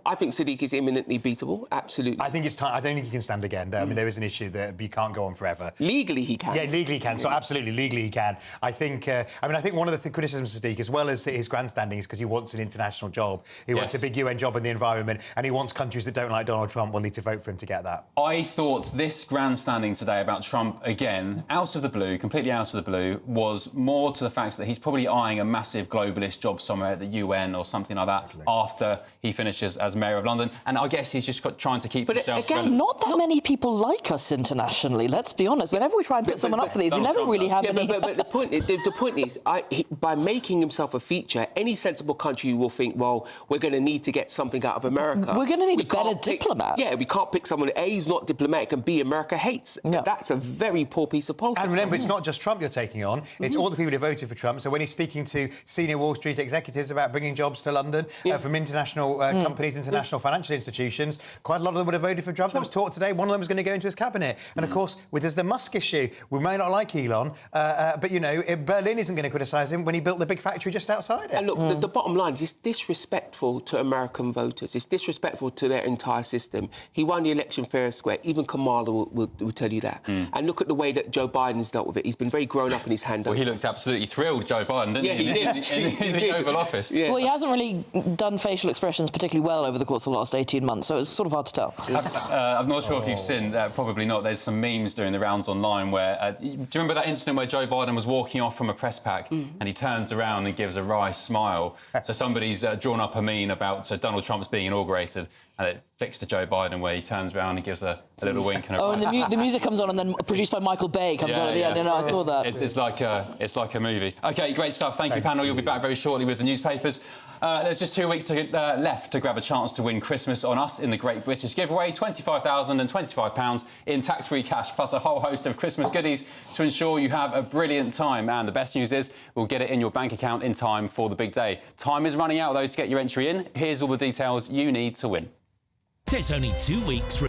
[SPEAKER 1] I think Sadiq is imminently beatable. Absolutely.
[SPEAKER 9] I think it's time. I don't think he can stand again. I mean, there is an issue that you can't go on forever.
[SPEAKER 1] Legally, he can.
[SPEAKER 9] Yeah, legally he can. So absolutely, legally he can. I think. I think one of the criticisms of Sadiq, as well as his grandstanding, is because he wants an international job. He wants a big UN job in the environment, and he wants countries that don't like Donald Trump will need to vote for him to get that. that?
[SPEAKER 4] I thought this grandstanding today about Trump, again, out of the blue, completely out of the blue, was more to the fact that he's probably eyeing a massive globalist job somewhere at the UN or something like that after he finishes as Mayor of London. And I guess he's just trying to keep himself
[SPEAKER 8] again,
[SPEAKER 4] relevant.
[SPEAKER 8] not that many people like us internationally, let's be honest. Whenever we try and put someone up for these, we never really have any...
[SPEAKER 1] But the point is, by making himself a feature, any sensible country will think, well, we're going to need to get something out of America.
[SPEAKER 8] We're going to need a better diplomat.
[SPEAKER 1] Yeah, we can't pick someone A, who's not diplomatic, and B, America hates. No. That's a very poor piece of politics.
[SPEAKER 9] And remember, it's not just Trump you're taking on, it's all the people who voted for Trump. So when he's speaking to senior Wall Street executives about bringing jobs to London from international companies, international financial institutions, quite a lot of them would have voted for Trump. There was talk today, one of them was going to go into his cabinet. And of course, there's the Musk issue. We may not like Elon, but, you know, Berlin isn't going to criticise him when he built the big factory just outside it.
[SPEAKER 1] And look, the bottom line is it's disrespectful to American voters. It's disrespectful to their entire system. He won the election fair and square. Even Kamala will tell you that. And look at the way that Joe Biden's dealt with it. He's been very grown up in his handover.
[SPEAKER 4] Well, he looked absolutely thrilled, Joe Biden, didn't he?
[SPEAKER 1] Yeah, he did.
[SPEAKER 4] In the Oval Office.
[SPEAKER 8] Well, he hasn't really done facial expressions particularly well over the course of the last 18 months, so it's sort of hard to tell.
[SPEAKER 4] I'm not sure if you've seen, probably not, there's some memes doing the rounds online where... do you remember that incident where Joe Biden was walking off from a press pack and he turns around and gives a wry smile? So somebody's drawn up a meme about Donald Trump's being inaugurated, and it flicks to Joe Biden where he turns around and gives a little wink and a...
[SPEAKER 8] and the music comes on, and then produced by Michael Bay comes on at the end. No, I saw that.
[SPEAKER 4] It's like a movie. OK, great stuff. Thank you, panel. You'll be back very shortly with the newspapers. There's just 2 weeks left to grab a chance to win Christmas on us in the Great British Giveaway. £25,025 in tax-free cash, plus a whole host of Christmas goodies to ensure you have a brilliant time. And the best news is we'll get it in your bank account in time for the big day. Time is running out, though, to get your entry in. Here's all the details you need to win.
[SPEAKER 7] There's only 2 weeks.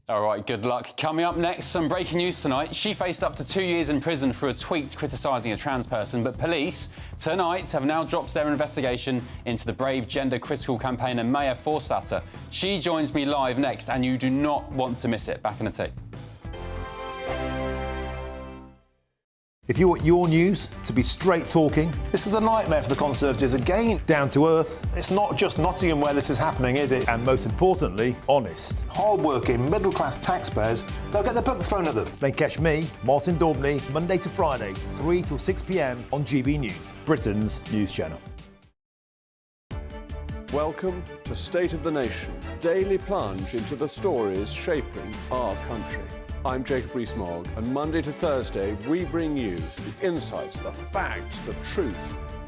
[SPEAKER 4] All right, good luck. Coming up next, some breaking news tonight. She faced up to 2 years in prison for a tweet criticising a trans person, but police tonight have now dropped their investigation into the brave gender-critical campaigner Maya Forstater. She joins me live next, and you do not want to miss it. Back in a tick.
[SPEAKER 10] If you want your news to be straight talking... This is a nightmare for the Conservatives again. Down to earth. It's not just Nottingham where this is happening, is it? And most importantly, honest. Hard-working, middle-class taxpayers, they'll get their book thrown at them. Then catch me, Martin Daubney, Monday to Friday, 3 till 6 p.m. on GB News, Britain's news channel.
[SPEAKER 11] Welcome to State of the Nation, daily plunge into the stories shaping our country. I'm Jacob Rees-Mogg, and Monday to Thursday we bring you the insights, the facts, the truth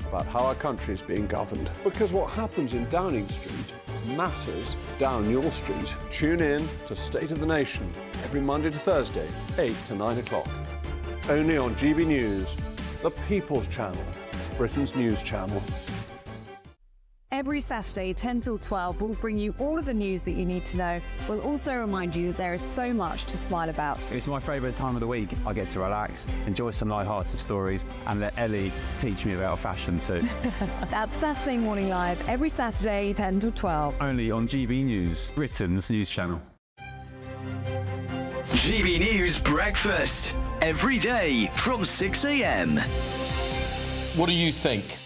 [SPEAKER 11] about how our country is being governed. Because what happens in Downing Street matters down your street. Tune in to State of the Nation every Monday to Thursday, 8 to 9 o'clock. Only on GB News, the People's Channel, Britain's news channel.
[SPEAKER 16] Every Saturday, 10 till 12, we'll bring you all of the news that you need to know. We'll also remind you that there is so much to smile about.
[SPEAKER 17] It's my favourite time of the week. I get to relax, enjoy some light-hearted stories, and let Ellie teach me about fashion too.
[SPEAKER 16] That's Saturday Morning Live, every Saturday, 10 till 12.
[SPEAKER 17] Only on GB News, Britain's news channel.
[SPEAKER 7] GB News Breakfast, every day from 6 a.m.
[SPEAKER 18] What do you think?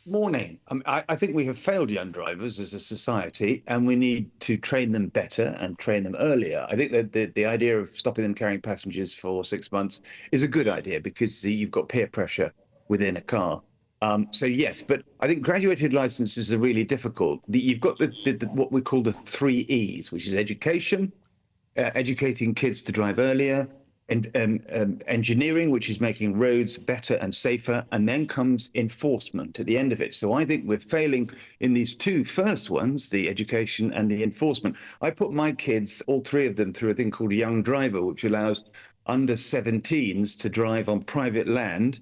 [SPEAKER 19] Morning. I think we have failed young drivers as a society, and we need to train them better and train them earlier. I think that the idea of stopping them carrying passengers for 6 months is a good idea because you've got peer pressure within a car. So yes, but I think graduated licenses are really difficult. You've got what we call the 3 E's, which is education, educating kids to drive earlier, and engineering, which is making roads better and safer, and then comes enforcement at the end of it. So I think we're failing in these two first ones, the education and the enforcement. I put my kids, all three of them, through a thing called Young Driver, which allows under 17s to drive on private land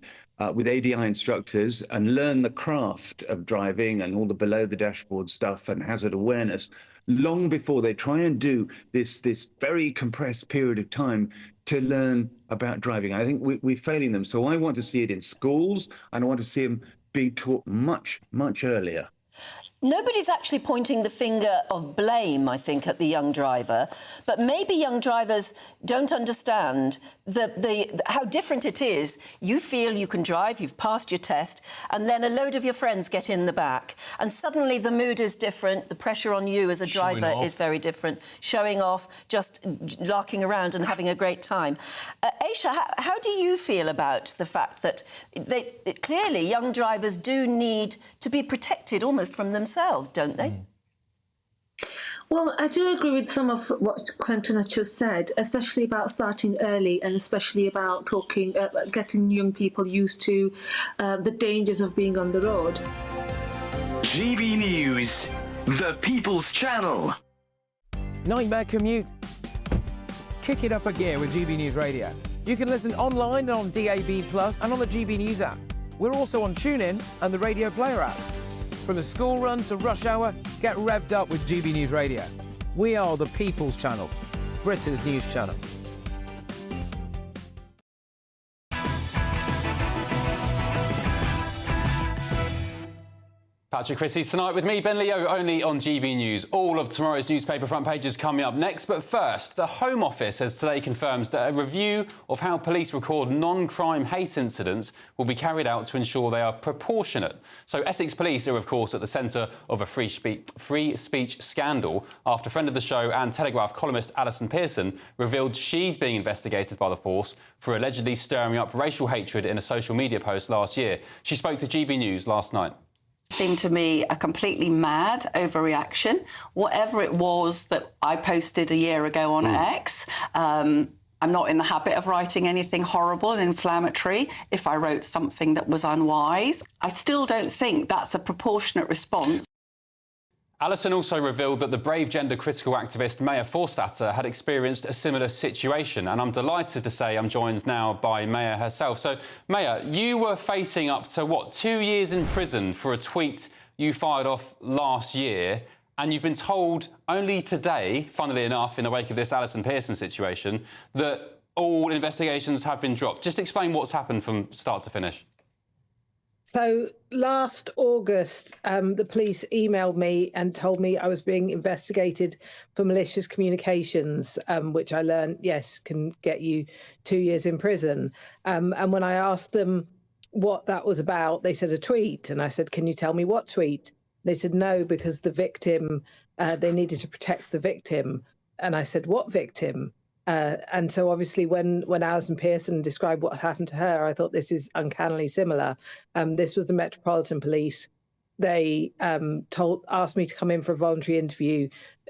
[SPEAKER 19] with ADI instructors and learn the craft of driving and all the below the dashboard stuff and hazard awareness long before they try and do this very compressed period of time to learn about driving. I think we're failing them. So I want to see it in schools, and I want to see them being taught much, much earlier.
[SPEAKER 21] Nobody's actually pointing the finger of blame, I think, at the young driver, but maybe young drivers don't understand how different it is. You feel you can drive, you've passed your test, and then a load of your friends get in the back, and suddenly the mood is different, the pressure on you as a driver is very different, showing off, just larking around and having a great time. Aisha, how do you feel about the fact that clearly young drivers do need to be protected almost from themselves, don't they?
[SPEAKER 3] Well, I do agree with some of what Quentin has just said, especially about starting early and especially about getting young people used to the dangers of being on the road.
[SPEAKER 12] GB News, the People's Channel.
[SPEAKER 13] Nightmare commute? Kick it up a gear with GB News Radio. You can listen online and on DAB+ and on the GB News app. We're also on TuneIn and the Radio Player app. From the school run to rush hour, get revved up with GB News Radio. We are the People's Channel, Britain's news channel.
[SPEAKER 4] Patrick Christys tonight with me, Ben Leo, only on GB News. All of tomorrow's newspaper front pages coming up next. But first, the Home Office has today confirmed that a review of how police record non-crime hate incidents will be carried out to ensure they are proportionate. So Essex Police are, of course, at the centre of a free speech scandal after friend of the show and Telegraph columnist Alison Pearson revealed she's being investigated by the force for allegedly stirring up racial hatred in a social media post last year. She spoke to GB News last night.
[SPEAKER 21] Seemed to me a completely mad overreaction. Whatever it was that I posted a year ago on X, I'm not in the habit of writing anything horrible and inflammatory. If I wrote something that was unwise, I still don't think that's a proportionate response.
[SPEAKER 4] Alison also revealed that the brave gender-critical activist Maya Forstater had experienced a similar situation, and I'm delighted to say I'm joined now by Maya herself. So, Maya, you were facing up to, 2 years in prison for a tweet you fired off last year, and you've been told only today, funnily enough, in the wake of this Alison Pearson situation, that all investigations have been dropped. Just explain what's happened from start to finish.
[SPEAKER 22] So last August, the police emailed me and told me I was being investigated for malicious communications, which I learned, yes, can get you 2 years in prison. And when I asked them what that was about, they said a tweet. And I said, can you tell me what tweet? They said, no, because the victim, they needed to protect the victim. And I said, what victim? And so obviously when Alison Pearson described what happened to her, I thought this is uncannily similar. This was the Metropolitan Police. They asked me to come in for a voluntary interview,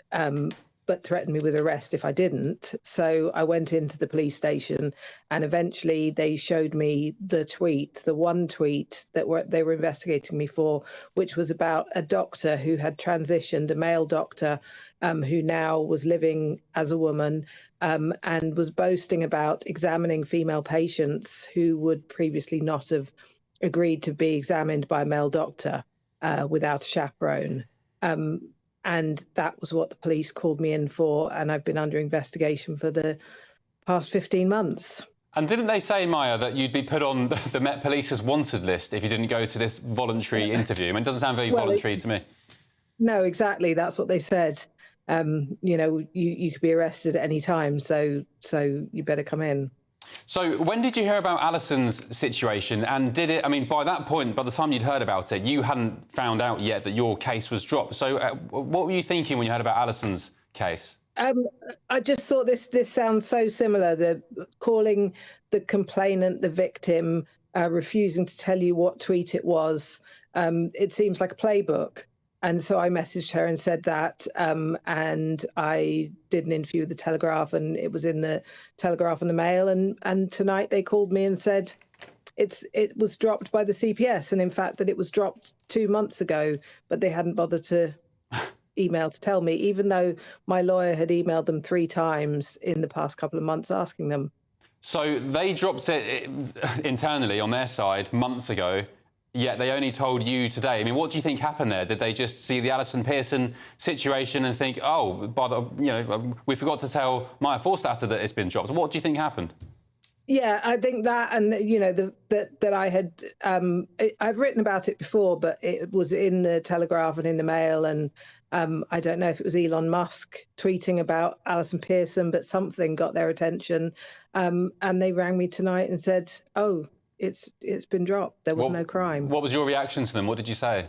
[SPEAKER 22] but threatened me with arrest if I didn't. So I went into the police station and eventually they showed me the tweet, the one tweet that they were investigating me for, which was about a doctor who had transitioned, a male doctor who now was living as a woman, and was boasting about examining female patients who would previously not have agreed to be examined by a male doctor without a chaperone. And that was what the police called me in for, and I've been under investigation for the past 15 months.
[SPEAKER 4] And didn't they say, Maya, that you'd be put on the Met Police's wanted list if you didn't go to this voluntary interview? I mean, it doesn't sound very voluntary to me.
[SPEAKER 22] No, exactly. That's what they said. You could be arrested at any time, so you better come in.
[SPEAKER 4] So when did you hear about Alison's situation? And did it, I mean, by that point, by the time you'd heard about it, you hadn't found out yet that your case was dropped. So what were you thinking when you heard about Alison's case?
[SPEAKER 22] I just thought this sounds so similar, calling the complainant the victim, refusing to tell you what tweet it was. It seems like a playbook. And so I messaged her and said that, and I did an interview with the Telegraph, and it was in the Telegraph and the Mail. And tonight they called me and said it was dropped by the CPS, and in fact that it was dropped 2 months ago, but they hadn't bothered to email to tell me, even though my lawyer had emailed them 3 times in the past couple of months asking them. So they dropped it internally on their side months ago. Yet they only told you today. I mean, what do you think happened there? Did they just see the Alison Pearson situation and think, oh, we forgot to tell Maya Forstater that it's been dropped? What do you think happened? Yeah, I think that, and you know, that I had, I've written about it before, but it was in the Telegraph and in the Mail, and I don't know if it was Elon Musk tweeting about Alison Pearson, but something got their attention, and they rang me tonight and said, "Oh, it's been dropped. There was no crime."
[SPEAKER 4] What was your reaction to them? What did you say?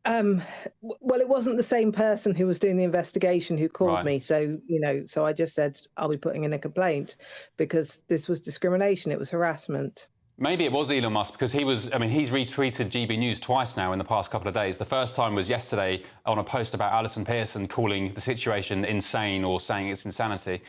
[SPEAKER 22] Well, it wasn't the same person who was doing the investigation who called me. So, you know, so I just said, I'll be putting in a complaint because this was discrimination. It was harassment.
[SPEAKER 4] Maybe it was Elon Musk because he's retweeted GB News twice now in the past couple of days. The first time was yesterday on a post about Alison Pearson calling the situation insane or saying it's insanity.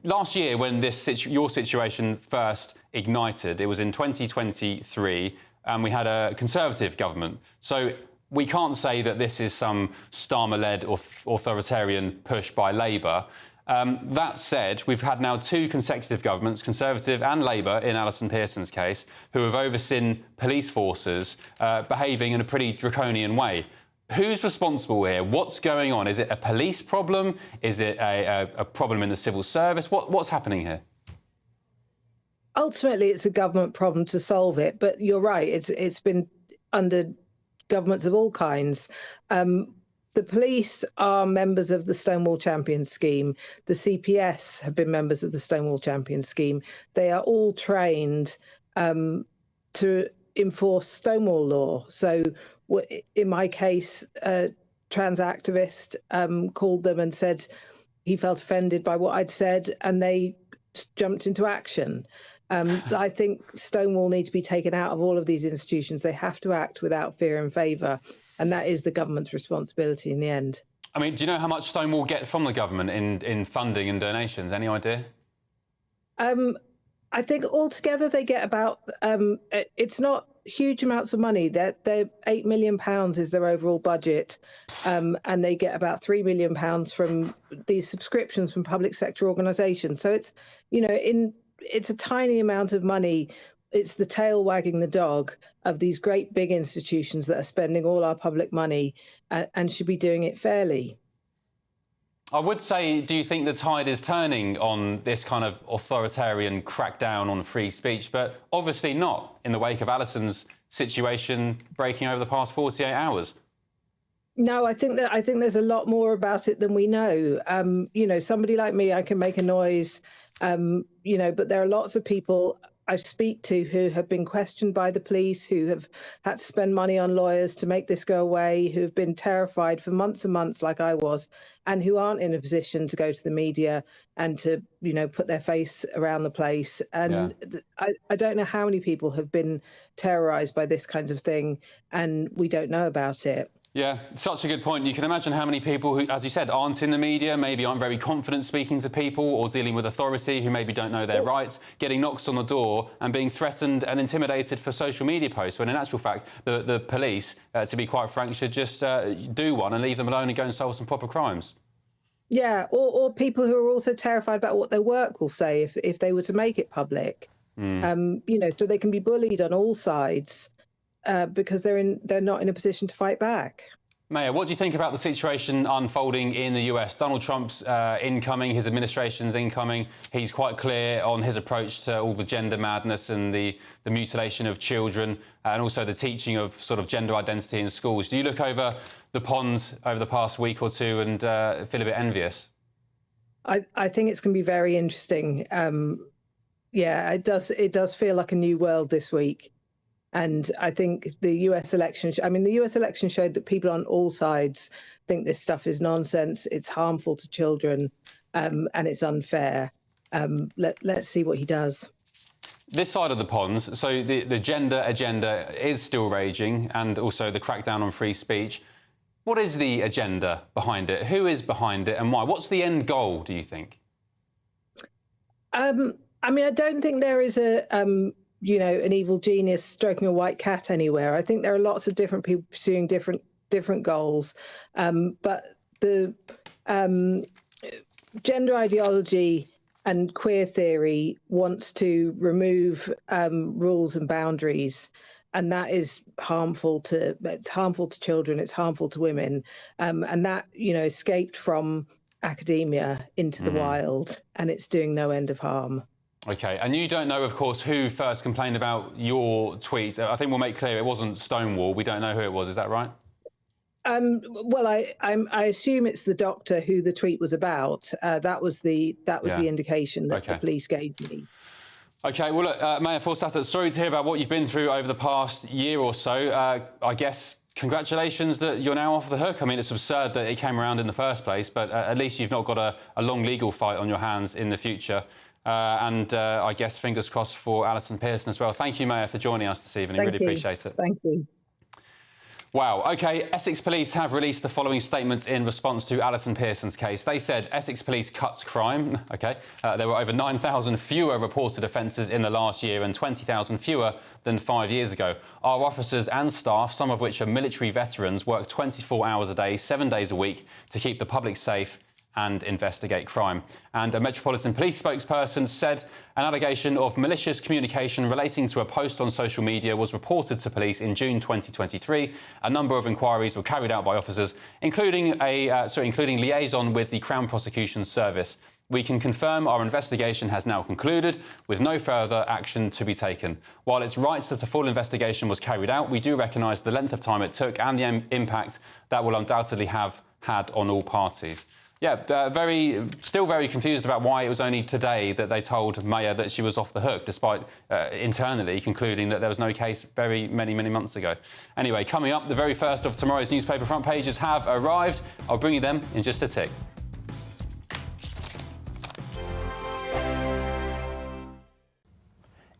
[SPEAKER 4] Last year when your situation first ignited, it was in 2023, and we had a Conservative government. So we can't say that this is some Starmer-led authoritarian push by Labour. That said, we've had now 2 consecutive governments, Conservative and Labour in Alison Pearson's case, who have overseen police forces behaving in a pretty draconian way. Who's responsible here? What's going on? Is it a police problem? Is it a problem in the civil service? What's happening here?
[SPEAKER 22] Ultimately, it's a government problem to solve it. But you're right, it's been under governments of all kinds. The police are members of the Stonewall Champions scheme. The CPS have been members of the Stonewall Champions scheme. They are all trained to enforce Stonewall law. So in my case, a trans activist called them and said he felt offended by what I'd said, and they jumped into action. I think Stonewall need to be taken out of all of these institutions. They have to act without fear and favour, and that is the government's responsibility in the end.
[SPEAKER 4] I mean, do you know how much Stonewall get from the government in funding and donations? Any idea?
[SPEAKER 22] I think altogether they get about, it's not huge amounts of money. They're £8 million is their overall budget, and they get about £3 million from these subscriptions from public sector organisations. So it's, you know, it's a tiny amount of money. It's the tail wagging the dog of these great big institutions that are spending all our public money and should be doing it fairly.
[SPEAKER 4] I would say, do you think the tide is turning on this kind of authoritarian crackdown on free speech? But obviously not in the wake of Alison's situation breaking over the past 48 hours.
[SPEAKER 22] No, I think there's a lot more about it than we know. You know, somebody like me, I can make a noise. You know, but there are lots of people I speak to who have been questioned by the police, who have had to spend money on lawyers to make this go away, who have been terrified for months and months like I was, and who aren't in a position to go to the media and to, you know, put their face around the place. And I don't know how many people have been terrorised by this kind of thing, and we don't know about it.
[SPEAKER 4] Yeah, such a good point. You can imagine how many people who, as you said, aren't in the media, maybe aren't very confident speaking to people or dealing with authority, who maybe don't know their rights, getting knocks on the door and being threatened and intimidated for social media posts, when in actual fact, the police, to be quite frank, should just do one and leave them alone and go and solve some proper crimes.
[SPEAKER 22] Yeah, or people who are also terrified about what their work will say if they were to make it public. You know, so they can be bullied on all sides. Because they're not in a position to fight back.
[SPEAKER 4] Mayor, what do you think about the situation unfolding in the US? Donald Trump's incoming, his administration's incoming. He's quite clear on his approach to all the gender madness and the mutilation of children and also the teaching of sort of gender identity in schools. Do you look over the ponds over the past week or two and feel a bit envious?
[SPEAKER 22] I think it's going to be very interesting. Yeah, it does feel like a new world this week. And I think the US election, the US election showed that people on all sides think this stuff is nonsense, it's harmful to children, and it's unfair. Let's see what he does.
[SPEAKER 4] This side of the ponds, so the gender agenda is still raging, and also the crackdown on free speech. What is the agenda behind it? Who is behind it and why? What's the end goal, do you think?
[SPEAKER 22] I don't think there is you know, an evil genius stroking a white cat anywhere. I think there are lots of different people pursuing different goals. But the gender ideology and queer theory wants to remove rules and boundaries. And that is harmful to children, it's harmful to women. And that, you know, escaped from academia into the wild, and it's doing no end of harm.
[SPEAKER 4] OK, and you don't know, of course, who first complained about your tweet. I think we'll make clear it wasn't Stonewall. We don't know who it was. Is that right?
[SPEAKER 22] Well, I assume it's the doctor who the tweet was about. That was the indication that the police gave me.
[SPEAKER 4] OK, well, look, Mayor Forssatter, sorry to hear about what you've been through over the past year or so. I guess congratulations that you're now off the hook. I mean, it's absurd that it came around in the first place, but at least you've not got a long legal fight on your hands in the future. And I guess fingers crossed for Alison Pearson as well. Thank you, Mayor, for joining us this evening. Really appreciate it.
[SPEAKER 22] Thank you.
[SPEAKER 4] Wow. OK, Essex Police have released the following statement in response to Alison Pearson's case. They said Essex Police cuts crime. OK, there were over 9,000 fewer reported offences in the last year and 20,000 fewer than 5 years ago. Our officers and staff, some of which are military veterans, work 24 hours a day, 7 days a week to keep the public safe and investigate crime. And a Metropolitan Police spokesperson said an allegation of malicious communication relating to a post on social media was reported to police in June 2023. A number of inquiries were carried out by officers, including liaison with the Crown Prosecution Service. We can confirm our investigation has now concluded, with no further action to be taken. While it's right that a full investigation was carried out, we do recognise the length of time it took and the impact that will undoubtedly have had on all parties. Yeah, still very confused about why it was only today that they told Maya that she was off the hook, despite internally concluding that there was no case many months ago. Anyway, coming up, the very first of tomorrow's newspaper front pages have arrived. I'll bring you them in just a tick.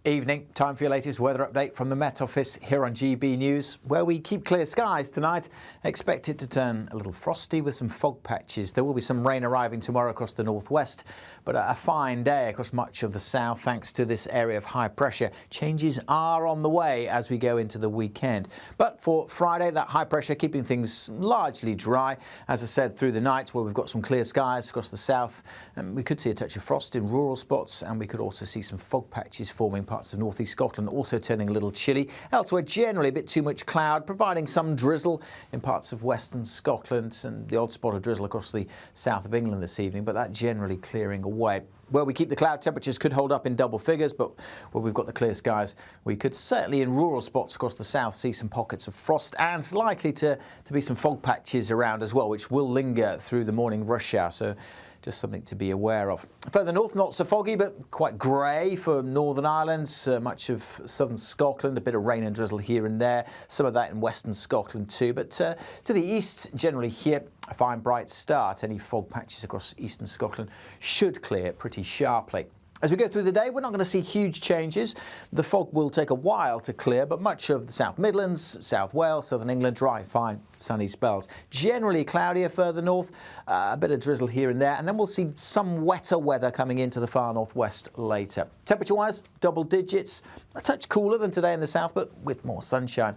[SPEAKER 5] Evening, time for your latest weather update from the Met Office here on GB News, where we keep clear skies tonight. Expect it to turn a little frosty with some fog patches. There will be some rain arriving tomorrow across the northwest, but a fine day across much of the south thanks to this area of high pressure. Changes are on the way as we go into the weekend. But for Friday, that high pressure keeping things largely dry. As I said, through the night where we've got some clear skies across the south, and we could see a touch of frost in rural spots, and we could also see some fog patches forming parts of northeast Scotland, also turning a little chilly. Elsewhere, generally a bit too much cloud, providing some drizzle in parts of western Scotland and the odd spot of drizzle across the south of England this evening, but that generally clearing away. Where we keep the cloud, temperatures could hold up in double figures, but where we've got the clear skies, we could certainly in rural spots across the south see some pockets of frost, and it's likely to be some fog patches around as well, which will linger through the morning rush hour. So just something to be aware of. Further north, not so foggy, but quite grey for Northern Ireland, much of southern Scotland, a bit of rain and drizzle here and there, some of that in western Scotland too. But to the east, generally here, a fine bright start. Any fog patches across eastern Scotland should clear pretty sharply. As we go through the day, we're not going to see huge changes. The fog will take a while to clear, but much of the South Midlands, South Wales, southern England, dry, fine, sunny spells. Generally cloudier further north, a bit of drizzle here and there, and then we'll see some wetter weather coming into the far northwest later. Temperature-wise, double digits, a touch cooler than today in the south, but with more sunshine.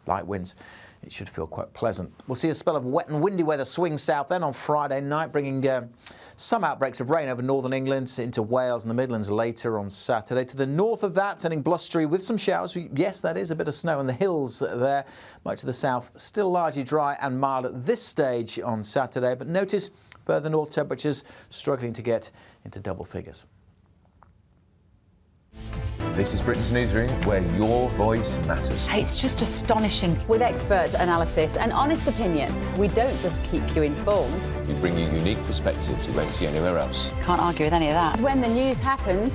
[SPEAKER 5] Light winds. It should feel quite pleasant. We'll see a spell of wet and windy weather swing south then on Friday night, bringing some outbreaks of rain over northern England into Wales and the Midlands later on Saturday. To the north of that, turning blustery with some showers. Yes, that is a bit of snow in the hills there. Much of the south still largely dry and mild at this stage on Saturday. But notice further north temperatures struggling to get into double figures.
[SPEAKER 15] This is Britain's Newsroom, where your voice matters.
[SPEAKER 20] It's just astonishing. With expert analysis and honest opinion, we don't just keep you informed.
[SPEAKER 15] We bring you unique perspectives you won't see anywhere else.
[SPEAKER 20] Can't argue with any of that. When the news happens,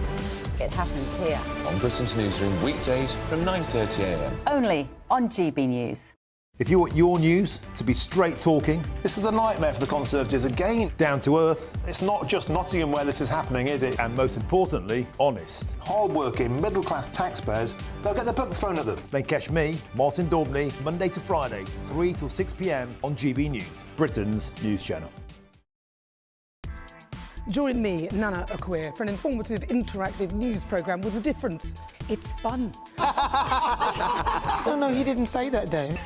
[SPEAKER 20] it happens here.
[SPEAKER 15] On Britain's Newsroom, weekdays from 9:30 a.m.
[SPEAKER 20] Only on GB News.
[SPEAKER 10] If you want your news to be straight talking,
[SPEAKER 15] This is the nightmare for the Conservatives again.
[SPEAKER 10] down to earth,
[SPEAKER 15] It's not just Nottingham where this is happening, is it?
[SPEAKER 10] and most importantly, honest,
[SPEAKER 15] Hard-working, middle-class taxpayers, they'll get the book thrown at them.
[SPEAKER 10] then catch me, Martin Daubney, Monday to Friday, 3 till 6 p.m. on GB News, Britain's news channel.
[SPEAKER 23] Join me, Nana Akwe, for an informative, interactive news programme with a difference. It's fun.
[SPEAKER 24] No, he didn't say that, Dave.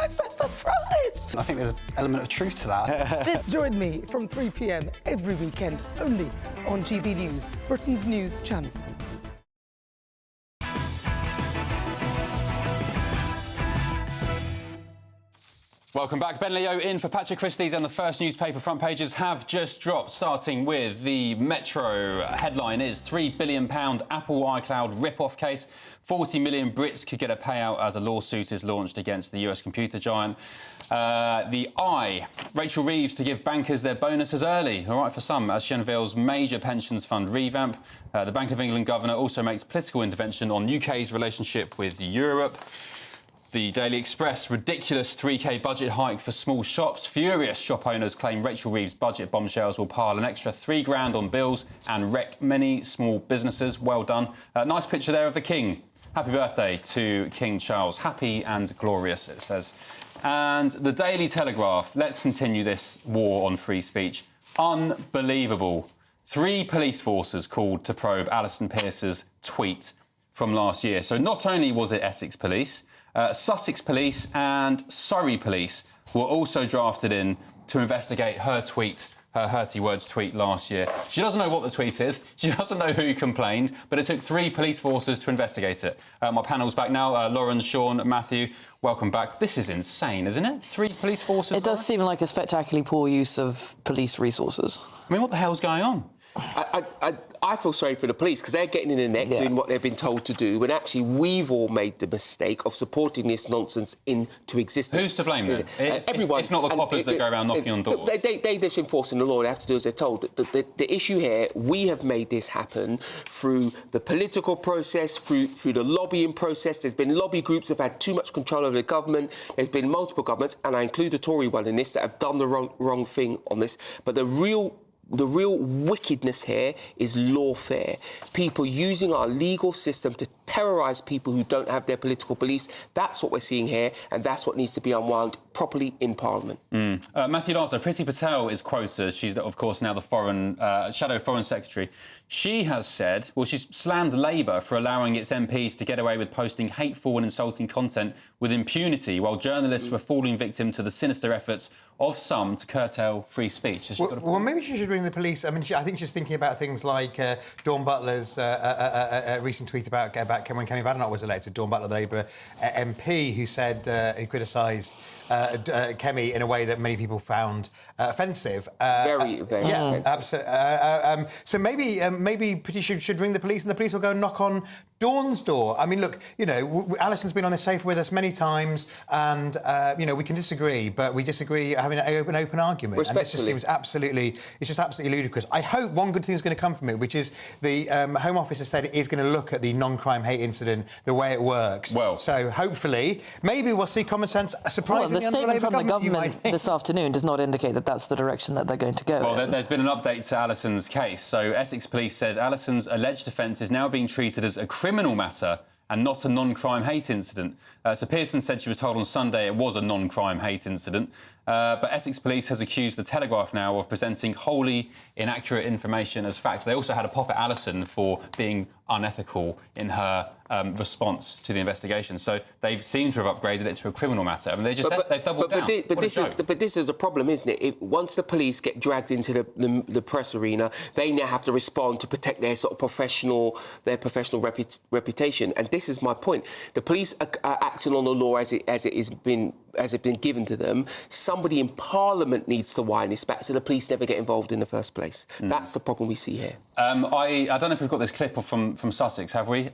[SPEAKER 23] I'm so surprised.
[SPEAKER 24] I think there's an element of truth to that.
[SPEAKER 23] Join me from 3 p.m. every weekend, only on GB News, Britain's news channel.
[SPEAKER 4] Welcome back. Ben Leo in for Patrick Christys, and the first newspaper front pages have just dropped, starting with the Metro. Headline is £3 billion Apple iCloud rip-off case. 40 million Brits could get a payout as a lawsuit is launched against the US computer giant. The Eye, Rachel Reeves to give bankers their bonuses early. All right for some, as she unveils major pensions fund revamp. The Bank of England governor also makes political intervention on UK's relationship with Europe. The Daily Express, ridiculous 3K budget hike for small shops. Furious shop owners claim Rachel Reeves' budget bombshells will pile an extra £3,000 on bills and wreck many small businesses. Well done. Nice picture there of the King. Happy birthday to King Charles. Happy and glorious, it says. And the Daily Telegraph. Let's continue this war on free speech. Unbelievable. 3 police forces called to probe Alison Pierce's tweet from last year. So not only was it Essex Police, Sussex Police and Surrey Police were also drafted in to investigate her tweet, her Hurty Words tweet last year. She doesn't know what the tweet is. She doesn't know who complained, but it took 3 police forces to investigate it. My panel's back now. Lauren, Sean, Matthew, welcome back. This is insane, isn't it? 3 police forces.
[SPEAKER 8] It does seem like a spectacularly poor use of police resources.
[SPEAKER 4] I mean, what the hell's going on?
[SPEAKER 1] I feel sorry for the police because they're getting in the neck doing what they've been told to do, when actually we've all made the mistake of supporting this nonsense into existence.
[SPEAKER 4] Who's to blame then?
[SPEAKER 1] Everyone.
[SPEAKER 4] If not the coppers that go around knocking on doors.
[SPEAKER 1] They're just enforcing the law. They have to do as they're told. The issue here, we have made this happen through the political process, through the lobbying process. There's been lobby groups that have had too much control over the government. There's been multiple governments, and I include the Tory one in this, that have done the wrong thing on this. But the real wickedness here is lawfare. People using our legal system to terrorise people who don't have their political beliefs. That's what we're seeing here, and that's what needs to be unwound properly in Parliament.
[SPEAKER 4] Matthew Larson, Priti Patel is quoted. She's, of course, now the Shadow Foreign Secretary. She has said, well, she's slammed Labour for allowing its MPs to get away with posting hateful and insulting content with impunity, while journalists were falling victim to the sinister efforts of some to curtail free speech.
[SPEAKER 2] Well, maybe she should bring the police. I mean, I think she's thinking about things like Dawn Butler's recent tweet about when Kemi Badenoch was elected. Dawn Butler, the Labour MP, who said he criticised Kemi in a way that many people found offensive.
[SPEAKER 1] Very.
[SPEAKER 2] Yeah, absolutely. So maybe Priti should ring the police, and the police will go and knock on Dawn's door. I mean, look, you know, Alison's been on this safe with us many times, and you know, we can disagree, but we disagree having an open argument. And this just seems absolutely ludicrous. I hope one good thing is going to come from it, which is the Home Office has said it is going to look at the non-crime hate incident, the way it works.
[SPEAKER 4] Well,
[SPEAKER 2] so hopefully, maybe we'll see common sense. Surprisingly,
[SPEAKER 8] the statement from the government this afternoon does not indicate that that's the direction that they're going to go.
[SPEAKER 4] Well, there's been an update to Alison's case. So Essex Police said Alison's alleged offence is now being treated as a criminal matter and not a non-crime hate incident. So Pearson said she was told on Sunday it was a non-crime hate incident. But Essex Police has accused the Telegraph now of presenting wholly inaccurate information as fact. They also had a pop at Alison for being unethical in her response to the investigation. So they've seemed to have upgraded it to a criminal matter. I mean, they've doubled down.
[SPEAKER 1] But this is the problem, isn't it? Once the police get dragged into the press arena, they now have to respond to protect their sort of professional reputation. And this is my point. The police are acting on the law as it has been given to them. Somebody in Parliament needs to wind this back so the police never get involved in the first place. That's the problem we see here.
[SPEAKER 4] I don't know if we've got this clip from Sussex, have we?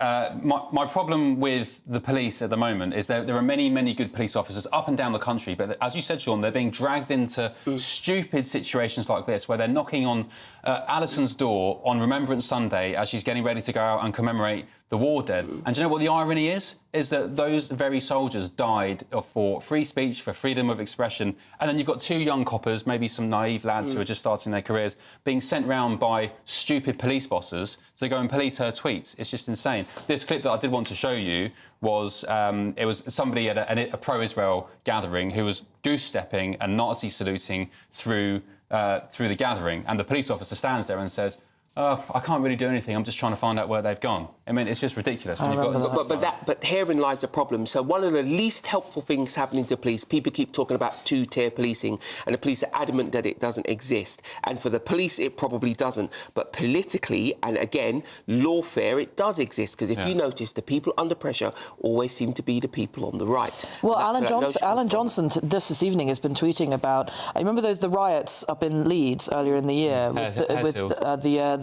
[SPEAKER 4] My problem with the police at the moment is there are many, many good police officers up and down the country, but as you said, Sean, they're being dragged into stupid situations like this, where they're knocking on Alison's door on Remembrance Sunday as she's getting ready to go out and commemorate the war dead. And do you know what the irony is? Is that those very soldiers died for free speech, for freedom of expression, and then you've got 2 young coppers, maybe some naive lads who are just starting their careers, being sent round by stupid police bosses to go and police her tweets. It's just insane. This clip that I did want to show you was it was somebody at a pro-Israel gathering who was goose-stepping and Nazi saluting through the gathering, and the police officer stands there and says, I can't really do anything. I'm just trying to find out where they've gone. I mean, it's just ridiculous.
[SPEAKER 1] But herein lies the problem. So one of the least helpful things happening to police, people keep talking about two-tier policing, and the police are adamant that it doesn't exist. And for the police, it probably doesn't. But politically, and again, lawfare, it does exist, because if you notice, the people under pressure always seem to be the people on the right.
[SPEAKER 8] Well, Alan Johnson this evening has been tweeting about. I remember the riots up in Leeds earlier in the year with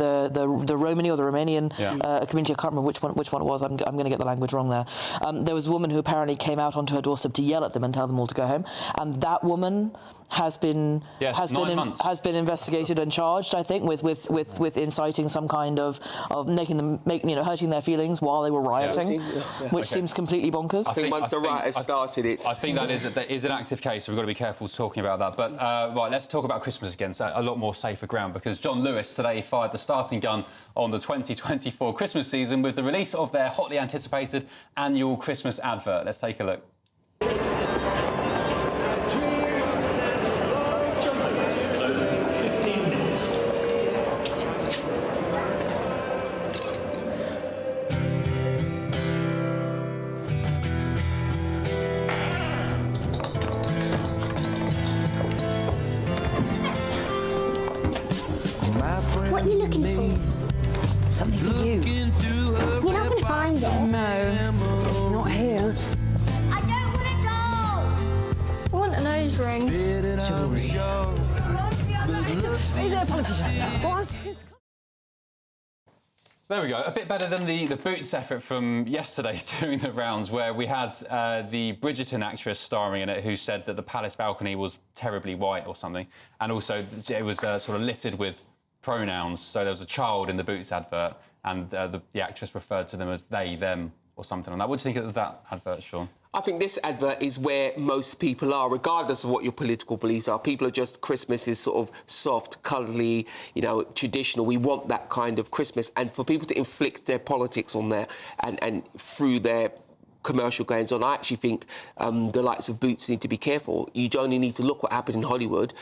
[SPEAKER 8] the Romani or the Romanian community. I can't remember which one it was. I'm going to get the language wrong there. There was a woman who apparently came out onto her doorstep to yell at them and tell them all to go home, and that woman has been investigated and charged, I think, with inciting some kind of hurting their feelings while they were rioting, which seems completely bonkers.
[SPEAKER 1] I think once the riot has started, it's...
[SPEAKER 4] I think that is an active case, so we've got to be careful talking about that. But right, let's talk about Christmas again, so a lot more safer ground, because John Lewis today fired the starting gun on the 2024 Christmas season with the release of their hotly anticipated annual Christmas advert. Let's take a look.
[SPEAKER 6] What are you looking for? Something for you. You're not going to find it.
[SPEAKER 9] No, not here.
[SPEAKER 6] I don't want a doll.
[SPEAKER 9] I want a nose ring. Jewellery. He's a politician. What's his...
[SPEAKER 4] There we go. A bit better than the Boots effort from yesterday doing the rounds, where we had the Bridgerton actress starring in it who said that the palace balcony was terribly white or something, and also it was sort of littered with pronouns. So there was a child in the Boots advert, and the actress referred to them as they, them, or something like that. What do you think of that advert, Sean?
[SPEAKER 1] I think this advert is where most people are, regardless of what your political beliefs are. People are just, Christmas is sort of soft, cuddly, traditional. We want that kind of Christmas. And for people to inflict their politics on there and through their commercial goings on, I actually think the likes of Boots need to be careful. You only need to look what happened in Hollywood.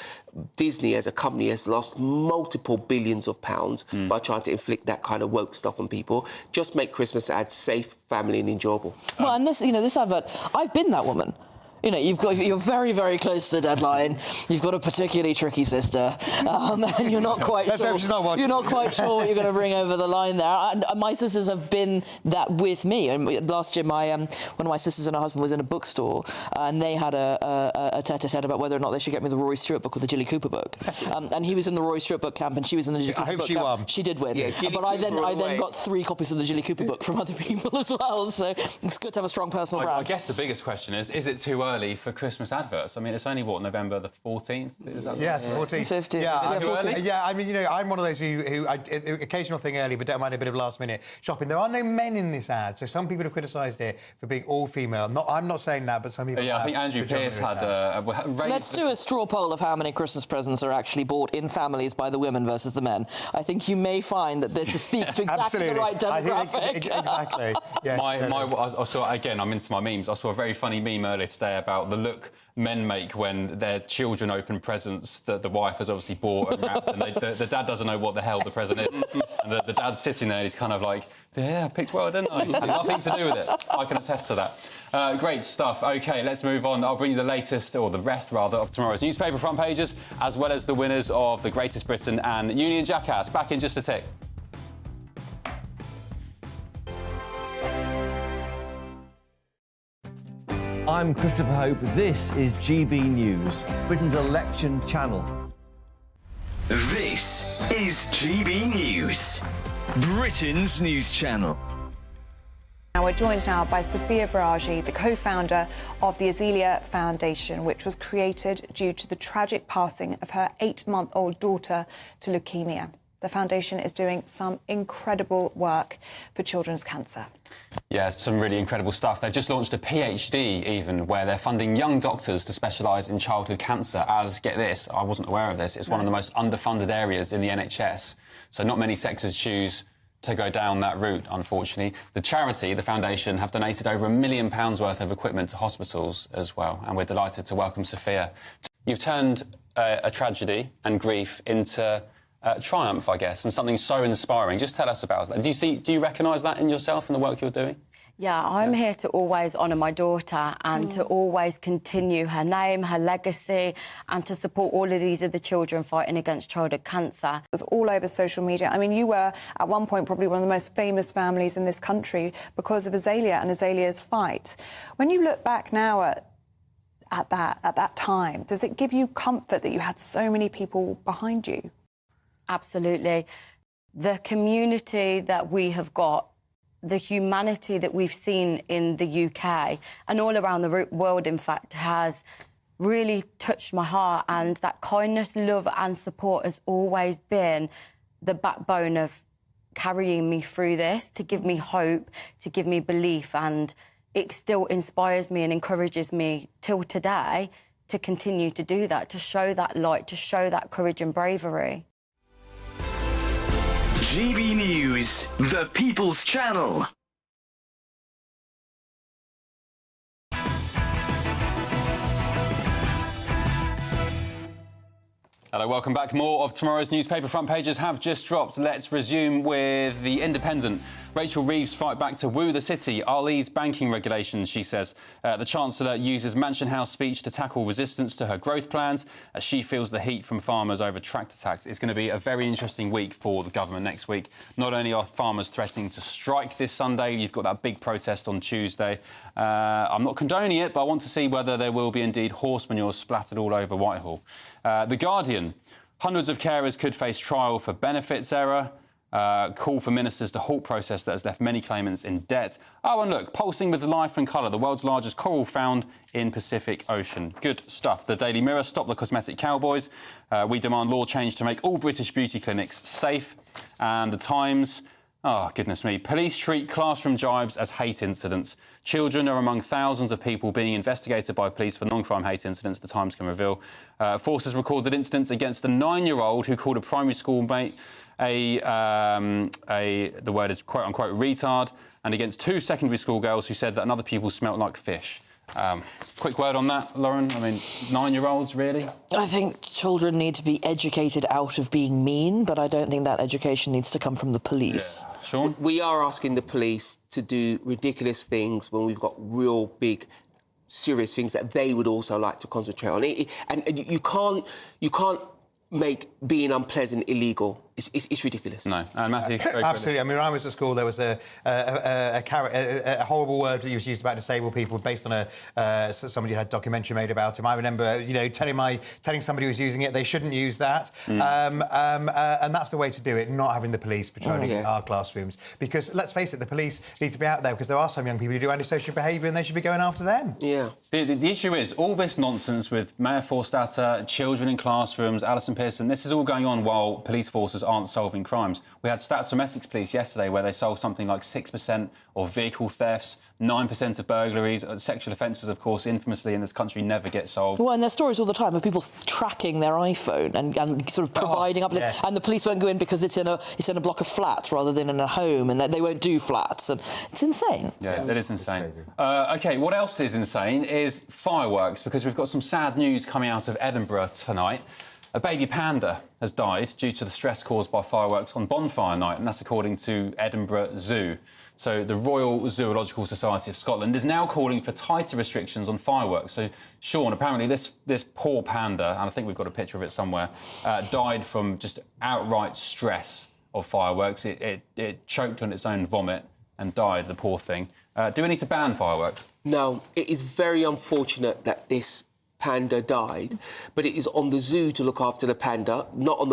[SPEAKER 1] Disney as a company has lost multiple billions of pounds by trying to inflict that kind of woke stuff on people. Just make Christmas ads safe, family and enjoyable.
[SPEAKER 8] Well, and this advert, I've been that woman. You're very, very close to the deadline. You've got a particularly tricky sister, and you're not quite sure. You're not quite sure what you're going to bring over the line there. And my sisters have been that with me. And last year, one of my sisters and her husband was in a bookstore, and they had a tete-a-tete about whether or not they should get me the Rory Stewart book or the Gilly Cooper book. And he was in the Rory Stewart book camp, and she was in the Gilly Cooper book camp.
[SPEAKER 2] Won.
[SPEAKER 8] She did win.
[SPEAKER 1] Yeah,
[SPEAKER 8] but I then got 3 copies of the Gilly Cooper book from other people as well. So it's good to have a strong personal brand.
[SPEAKER 4] I guess the biggest question is it too early for Christmas adverts? I mean, it's only, November the 14th? Is that
[SPEAKER 2] it's the 14th.
[SPEAKER 8] 15th.
[SPEAKER 2] Yeah, I mean, I'm one of those who occasional thing early, but don't mind a bit of last-minute shopping. There are no men in this ad, so some people have criticised it for being all-female. I'm not saying that, but some people
[SPEAKER 4] I think Andrew Pearce had
[SPEAKER 8] Let's do a straw poll of how many Christmas presents are actually bought in families by the women versus the men. I think you may find that this speaks to exactly the right demographic.
[SPEAKER 2] Exactly. Yes.
[SPEAKER 4] I saw, again, I'm into my memes. I saw a very funny meme earlier today about the look men make when their children open presents that the wife has obviously bought and wrapped, and the dad doesn't know what the hell the present is. And the dad's sitting there and he's kind of like, yeah, I picked well, didn't I? Had nothing to do with it. I can attest to that. Great stuff. OK, let's move on. I'll bring you the latest, or the rest, rather, of tomorrow's newspaper front pages, as well as the winners of the Greatest Britain and Union Jackass. Back in just a tick.
[SPEAKER 15] I'm Christopher Hope. This is GB News, Britain's election channel.
[SPEAKER 12] This is GB News, Britain's news channel.
[SPEAKER 11] Now we're joined now by Sophia Varaji, the co-founder of the Azealia Foundation, which was created due to the tragic passing of her 8-month-old daughter to leukemia. The foundation is doing some incredible work for children's cancer.
[SPEAKER 4] Yeah, some really incredible stuff. They've just launched a PhD, even, where they're funding young doctors to specialise in childhood cancer, as, get this, I wasn't aware of this, it's one of the most underfunded areas in the NHS. So not many sectors choose to go down that route, unfortunately. The charity, the foundation, have donated over £1 million worth of equipment to hospitals as well, and we're delighted to welcome Sophia. You've turned a tragedy and grief into triumph, I guess, and something so inspiring. Just tell us about that. Do you recognise that in yourself and the work you're doing?
[SPEAKER 7] Yeah, I'm here to always honour my daughter and to always continue her name, her legacy, and to support all of these other children fighting against childhood cancer.
[SPEAKER 11] It was all over social media. I mean, you were at one point probably one of the most famous families in this country because of Azalea and Azalea's fight. When you look back now at that time, does it give you comfort that you had so many people behind you?
[SPEAKER 7] Absolutely. The community that we have got, the humanity that we've seen in the UK and all around the world, in fact, has really touched my heart. And that kindness, love and support has always been the backbone of carrying me through this, to give me hope, to give me belief. And it still inspires me and encourages me till today to continue to do that, to show that light, to show that courage and bravery.
[SPEAKER 12] GB News, the People's Channel.
[SPEAKER 4] Hello, welcome back. More of tomorrow's newspaper front pages have just dropped. Let's resume with The Independent. Rachel Reeves fight back to woo the city. Ali's banking regulations, she says. The Chancellor uses Mansion House speech to tackle resistance to her growth plans as she feels the heat from farmers over tractor tax. It's going to be a very interesting week for the government next week. Not only are farmers threatening to strike this Sunday, you've got that big protest on Tuesday. I'm not condoning it, but I want to see whether there will be indeed horse manure splattered all over Whitehall. The Guardian. Hundreds of carers could face trial for benefits error. Call for ministers to halt process that has left many claimants in debt. Oh, and look, pulsing with life and colour, the world's largest coral found in Pacific Ocean. Good stuff. The Daily Mirror, stop the cosmetic cowboys. We demand law change to make all British beauty clinics safe. And The Times, oh, goodness me, police treat classroom jibes as hate incidents. Children are among thousands of people being investigated by police for non-crime hate incidents, The Times can reveal. Forces recorded incidents against a 9-year-old who called a primary school mate the word is quote-unquote retard, and against 2 secondary school girls who said that another pupil smelt like fish. Quick word on that, Lauren? I mean, 9-year-olds, really?
[SPEAKER 8] I think children need to be educated out of being mean, but I don't think that education needs to come from the police.
[SPEAKER 4] Yeah. Sean?
[SPEAKER 1] We are asking the police to do ridiculous things when we've got real big, serious things that they would also like to concentrate on. And you can't make being unpleasant illegal. It's ridiculous.
[SPEAKER 4] No. And Matthew?
[SPEAKER 2] Absolutely. I mean, when I was at school, there was a horrible word that was used about disabled people based on somebody had a documentary made about him. I remember, telling somebody who was using it they shouldn't use that. And that's the way to do it, not having the police patrolling our classrooms. Because, let's face it, the police need to be out there because there are some young people who do antisocial behaviour and they should be going after them.
[SPEAKER 1] Yeah.
[SPEAKER 4] The issue is, all this nonsense with Mayor Forstater, children in classrooms, Alison Pearson, this is all going on while police forces aren't solving crimes. We had stats from Essex Police yesterday where they solved something like 6% of vehicle thefts, 9% of burglaries. Sexual offences, of course, infamously in this country never get solved.
[SPEAKER 8] Well, and there's stories all the time of people tracking their iPhone and sort of providing up, and the police won't go in because it's in a block of flats rather than in a home, and they won't do flats, and it's insane.
[SPEAKER 4] Yeah, that is insane. OK, what else is insane is fireworks, because we've got some sad news coming out of Edinburgh tonight. A baby panda has died due to the stress caused by fireworks on bonfire night, and that's according to Edinburgh Zoo. So the Royal Zoological Society of Scotland is now calling for tighter restrictions on fireworks. So, Sean, apparently this poor panda, and I think we've got a picture of it somewhere, died from just outright stress of fireworks. It choked on its own vomit and died, the poor thing. Do we need to ban fireworks?
[SPEAKER 1] No, it is very unfortunate that this panda died, but it is on the zoo to look after the panda, not on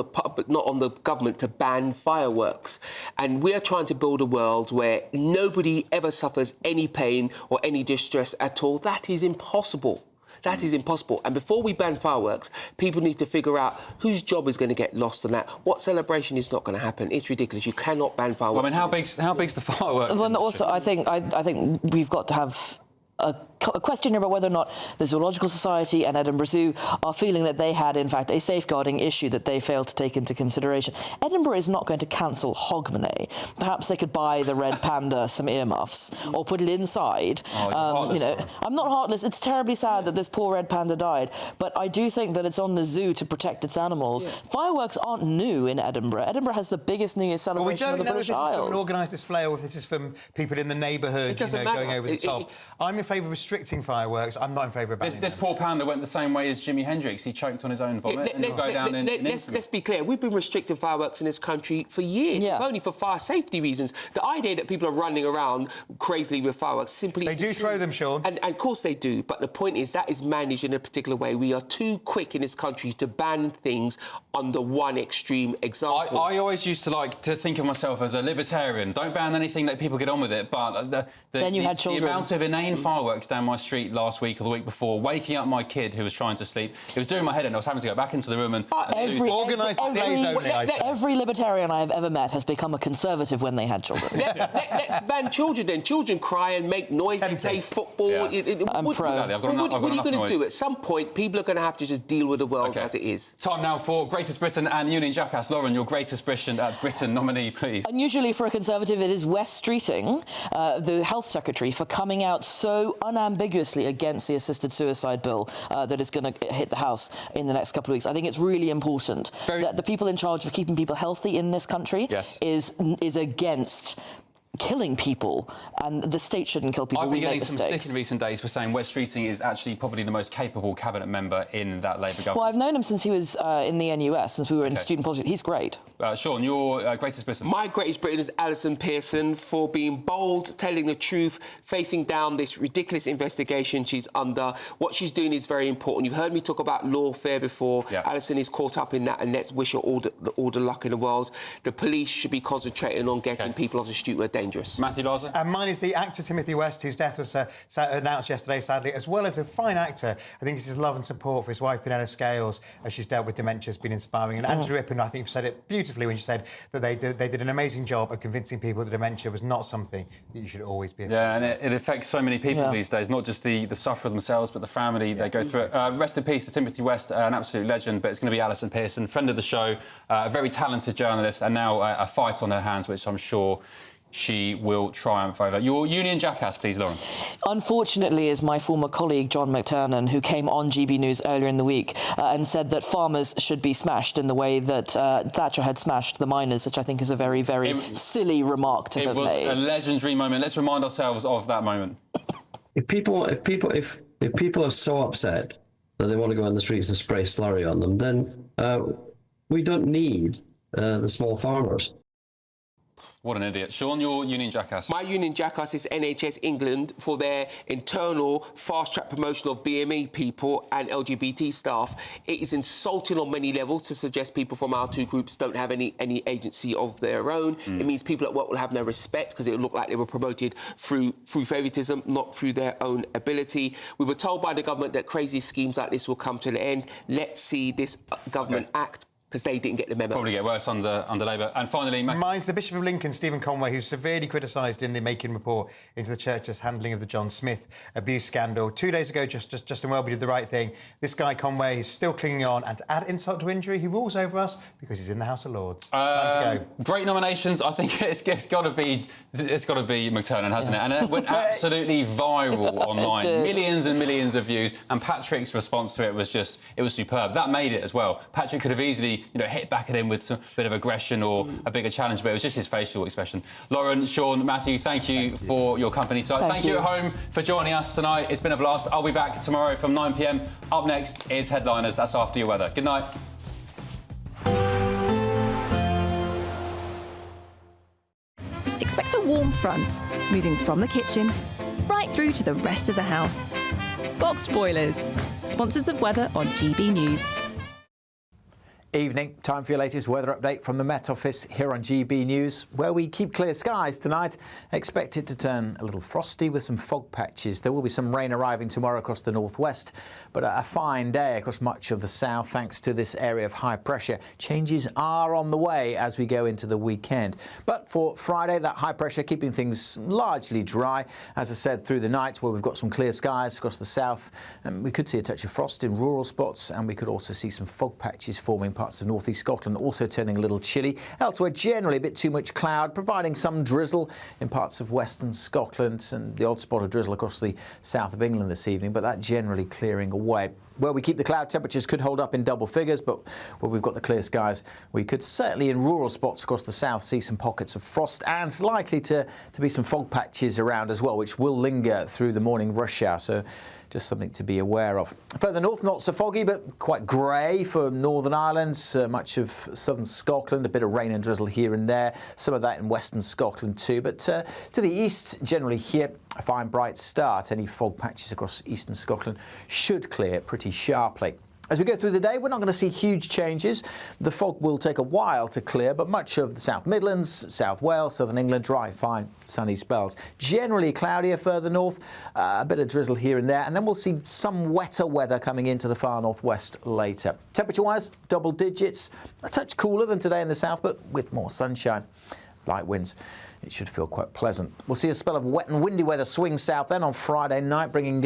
[SPEAKER 1] the government to ban fireworks. And we are trying to build a world where nobody ever suffers any pain or any distress at all. That is impossible. That is impossible. And before we ban fireworks, people need to figure out whose job is going to get lost on that. What celebration is not going to happen? It's ridiculous. You cannot ban fireworks.
[SPEAKER 4] Well, I mean, how big's the fireworks?
[SPEAKER 8] Well, and also, I think we've got to have a question about whether or not the Zoological Society and Edinburgh Zoo are feeling that they had, in fact, a safeguarding issue that they failed to take into consideration. Edinburgh is not going to cancel Hogmanay. Perhaps they could buy the red panda some earmuffs or put it inside. You know, I'm not heartless. It's terribly sad that this poor red panda died, but I do think that it's on the zoo to protect its animals. Yeah. Fireworks aren't new in Edinburgh. Edinburgh has the biggest New Year's celebration of the British Isles.
[SPEAKER 2] We don't know if this is from an organised display or if this is from people in the neighbourhood, going over the top. I'm in favour of restricting fireworks. I'm not in favour of banning
[SPEAKER 4] this poor panda went the same way as Jimi Hendrix. He choked on his own vomit and he'll go down in infamy.
[SPEAKER 1] Let's be clear. We've been restricting fireworks in this country for years, only for fire safety reasons. The idea that people are running around crazily with fireworks simply...
[SPEAKER 2] They do throw them, Sean.
[SPEAKER 1] And of course they do, but the point is that is managed in a particular way. We are too quick in this country to ban things under one extreme example.
[SPEAKER 4] I always used to like to think of myself as a libertarian. Don't ban anything, let people get on with it. But the amount of inane fireworks down my street last week or the week before, waking up my kid who was trying to sleep, it was doing my head in. I was having to go back into the room and...
[SPEAKER 8] Every libertarian I have ever met has become a conservative when they had children.
[SPEAKER 1] Let's ban children then. Children cry and make noise, they play football.
[SPEAKER 8] I'm pro.
[SPEAKER 1] Exactly. What are you going to do? At some point, people are going to have to just deal with the world as it is.
[SPEAKER 4] Time now for Greatest Britain and Union Jackass. Lauren, your Greatest Britain nominee, please.
[SPEAKER 8] Unusually for a Conservative, it is Wes Streeting, the Health Secretary, for coming out so unambiguously against the assisted suicide bill that is going to hit the House in the next couple of weeks. I think it's really important that the people in charge of keeping people healthy in this country is against killing people, and the state shouldn't kill people.
[SPEAKER 4] I've been getting some stick in recent days for saying Wes Streeting is actually probably the most capable cabinet member in that Labour government.
[SPEAKER 8] Well, I've known him since he was in the NUS, since we were in student politics. He's great.
[SPEAKER 4] Sean, your Greatest Britain?
[SPEAKER 1] My Greatest Britain is Alison Pearson for being bold, telling the truth, facing down this ridiculous investigation she's under. What she's doing is very important. You've heard me talk about lawfare before. Alison is caught up in that, and let's wish her all the luck in the world. The police should be concentrating on getting people off the street where they're dangerous.
[SPEAKER 4] Matthew Larser?
[SPEAKER 2] Mine is the actor Timothy West, whose death was announced yesterday, sadly, as well as a fine actor. I think it's his love and support for his wife, Pinella Scales, as she's dealt with dementia, has been inspiring. And Angela Rippon, I think, said it beautifully when she said that they did an amazing job of convincing people that dementia was not something that you should always be afraid of.
[SPEAKER 4] Yeah, and it affects so many people these days, not just the sufferer themselves, but the family they go through it. Rest in peace to Timothy West, an absolute legend, but it's going to be Alison Pearson, friend of the show, a very talented journalist, and now a fight on her hands, which I'm sure she will triumph over. Your Union Jackass, please, Lauren.
[SPEAKER 8] Unfortunately, is my former colleague John McTernan, who came on GB News earlier in the week and said that farmers should be smashed in the way that Thatcher had smashed the miners, which I think is a very, very silly remark to have made.
[SPEAKER 4] It was a legendary moment. Let's remind ourselves of that moment.
[SPEAKER 14] If people are so upset that they want to go on the streets and spray slurry on them, then we don't need the small farmers.
[SPEAKER 4] What an idiot. Sean, your Union Jackass.
[SPEAKER 1] My Union Jackass is NHS England for their internal fast-track promotion of BME people and LGBT staff. It is insulting on many levels to suggest people from our two groups don't have any agency of their own. It means people at work will have no respect because it will look like they were promoted through favouritism, not through their own ability. We were told by the government that crazy schemes like this will come to an end. Let's see this government act, because they didn't get the memo.
[SPEAKER 4] Probably get worse under Labour. And finally...
[SPEAKER 2] Mine's the Bishop of Lincoln, Stephen Conway, who's severely criticised in the Making report into the Church's handling of the John Smith abuse scandal. 2 days ago, Justin Welby did the right thing. This guy, Conway, is still clinging on, and to add insult to injury, he rules over us because he's in the House of Lords. It's time to go.
[SPEAKER 4] Great nominations. I think it's got to be McTernan, hasn't it? And it went absolutely viral online. Millions and millions of views. And Patrick's response to it was superb. That made it as well. Patrick could have easily hit back at him with some bit of aggression or a bigger challenge, but it was just his facial expression. Lauren, Sean, Matthew, thank you for your company tonight. Thank you at home for joining us tonight. It's been a blast. I'll be back tomorrow from 9 p.m. Up next is Headliners. That's after your weather. Good night.
[SPEAKER 16] Expect a warm front, moving from the kitchen right through to the rest of the house. Boxed Boilers, sponsors of weather on GB News.
[SPEAKER 5] Evening. Time for your latest weather update from the Met Office here on GB News, where we keep clear skies tonight. Expect it to turn a little frosty with some fog patches. There will be some rain arriving tomorrow across the northwest, but a fine day across much of the south thanks to this area of high pressure. Changes are on the way as we go into the weekend. But for Friday, that high pressure keeping things largely dry. As I said, through the night where we've got some clear skies across the south, and we could see a touch of frost in rural spots, and we could also see some fog patches forming parts of northeast Scotland, also turning a little chilly. Elsewhere, generally a bit too much cloud, providing some drizzle in parts of western Scotland and the odd spot of drizzle across the south of England this evening, but that generally clearing away. Where we keep the cloud, temperatures could hold up in double figures, but where we've got the clear skies, we could certainly in rural spots across the south see some pockets of frost, and it's likely to be some fog patches around as well, which will linger through the morning rush hour. So just something to be aware of. Further north, not so foggy, but quite grey for Northern Ireland, much of southern Scotland, a bit of rain and drizzle here and there, some of that in western Scotland too. But to the east, generally here, a fine bright start. Any fog patches across eastern Scotland should clear pretty sharply. As we go through the day, we're not going to see huge changes. The fog will take a while to clear, but much of the South Midlands, South Wales, southern England, dry, fine, sunny spells. Generally cloudier further north, a bit of drizzle here and there, and then we'll see some wetter weather coming into the far northwest later. Temperature-wise, double digits, a touch cooler than today in the south, but with more sunshine. Light winds. It should feel quite pleasant. We'll see a spell of wet and windy weather swing south then on Friday night, bringing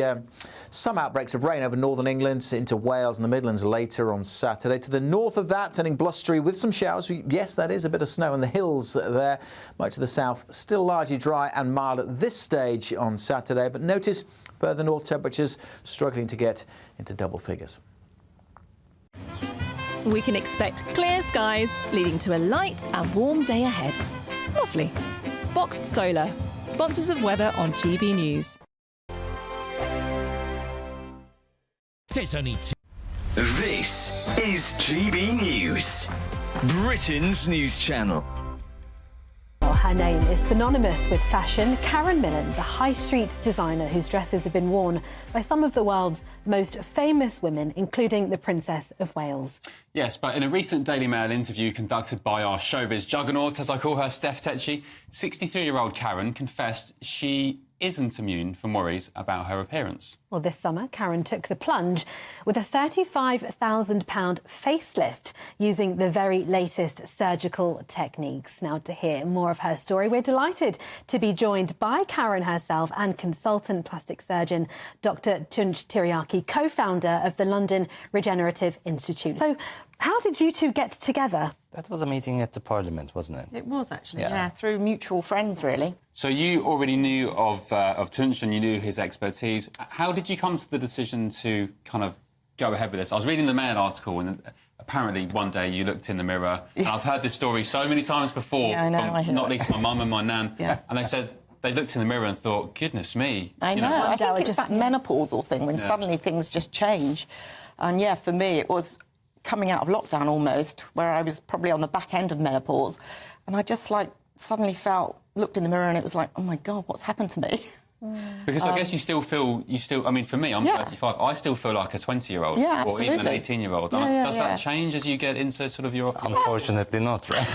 [SPEAKER 5] some outbreaks of rain over northern England into Wales and the Midlands later on Saturday. To the north of that, turning blustery with some showers. Yes, that is a bit of snow in the hills there. Much of the south still largely dry and mild at this stage on Saturday, but notice further north temperatures struggling to get into double figures.
[SPEAKER 16] We can expect clear skies, leading to a light and warm day ahead. Lovely. Boxed Solar, sponsors of weather on GB News.
[SPEAKER 12] There's only two. This is GB News, Britain's news channel.
[SPEAKER 3] Her name is synonymous with fashion. Karen Millen, the high street designer whose dresses have been worn by some of the world's most famous women, including the Princess of Wales.
[SPEAKER 4] Yes, but in a recent Daily Mail interview conducted by our showbiz juggernaut, as I call her, Steph Tetchy, 63-year-old Karen confessed she isn't immune from worries about her appearance.
[SPEAKER 3] Well, this summer, Karen took the plunge with a £35,000 facelift using the very latest surgical techniques. Now, to hear more of her story, we're delighted to be joined by Karen herself and consultant plastic surgeon Dr. Tunç Tiryaki, co-founder of the London Regenerative Institute. So, how did you two get together?
[SPEAKER 17] That was a meeting at the Parliament, wasn't it?
[SPEAKER 18] It was actually, yeah, through mutual friends, really.
[SPEAKER 4] So you already knew of Tunç and you knew his expertise. How did you come to the decision to kind of go ahead with this? I was reading the Mail article and apparently one day you looked in the mirror. And I've heard this story so many times before,
[SPEAKER 18] yeah, I know,
[SPEAKER 4] from not least my mum and my nan,
[SPEAKER 18] yeah.
[SPEAKER 4] And they said they looked in the mirror and thought, goodness me.
[SPEAKER 18] I know. I think it's that menopausal thing when suddenly things just change. And yeah, for me it was coming out of lockdown almost, where I was probably on the back end of menopause, and I just suddenly looked in the mirror and it was like, oh my God, what's happened to me?
[SPEAKER 4] Because I guess you still, I mean, for me, I'm 35, I still feel like a 20-year-old or even an 18-year-old. Does that change as you get into sort of your...
[SPEAKER 17] Unfortunately not, right?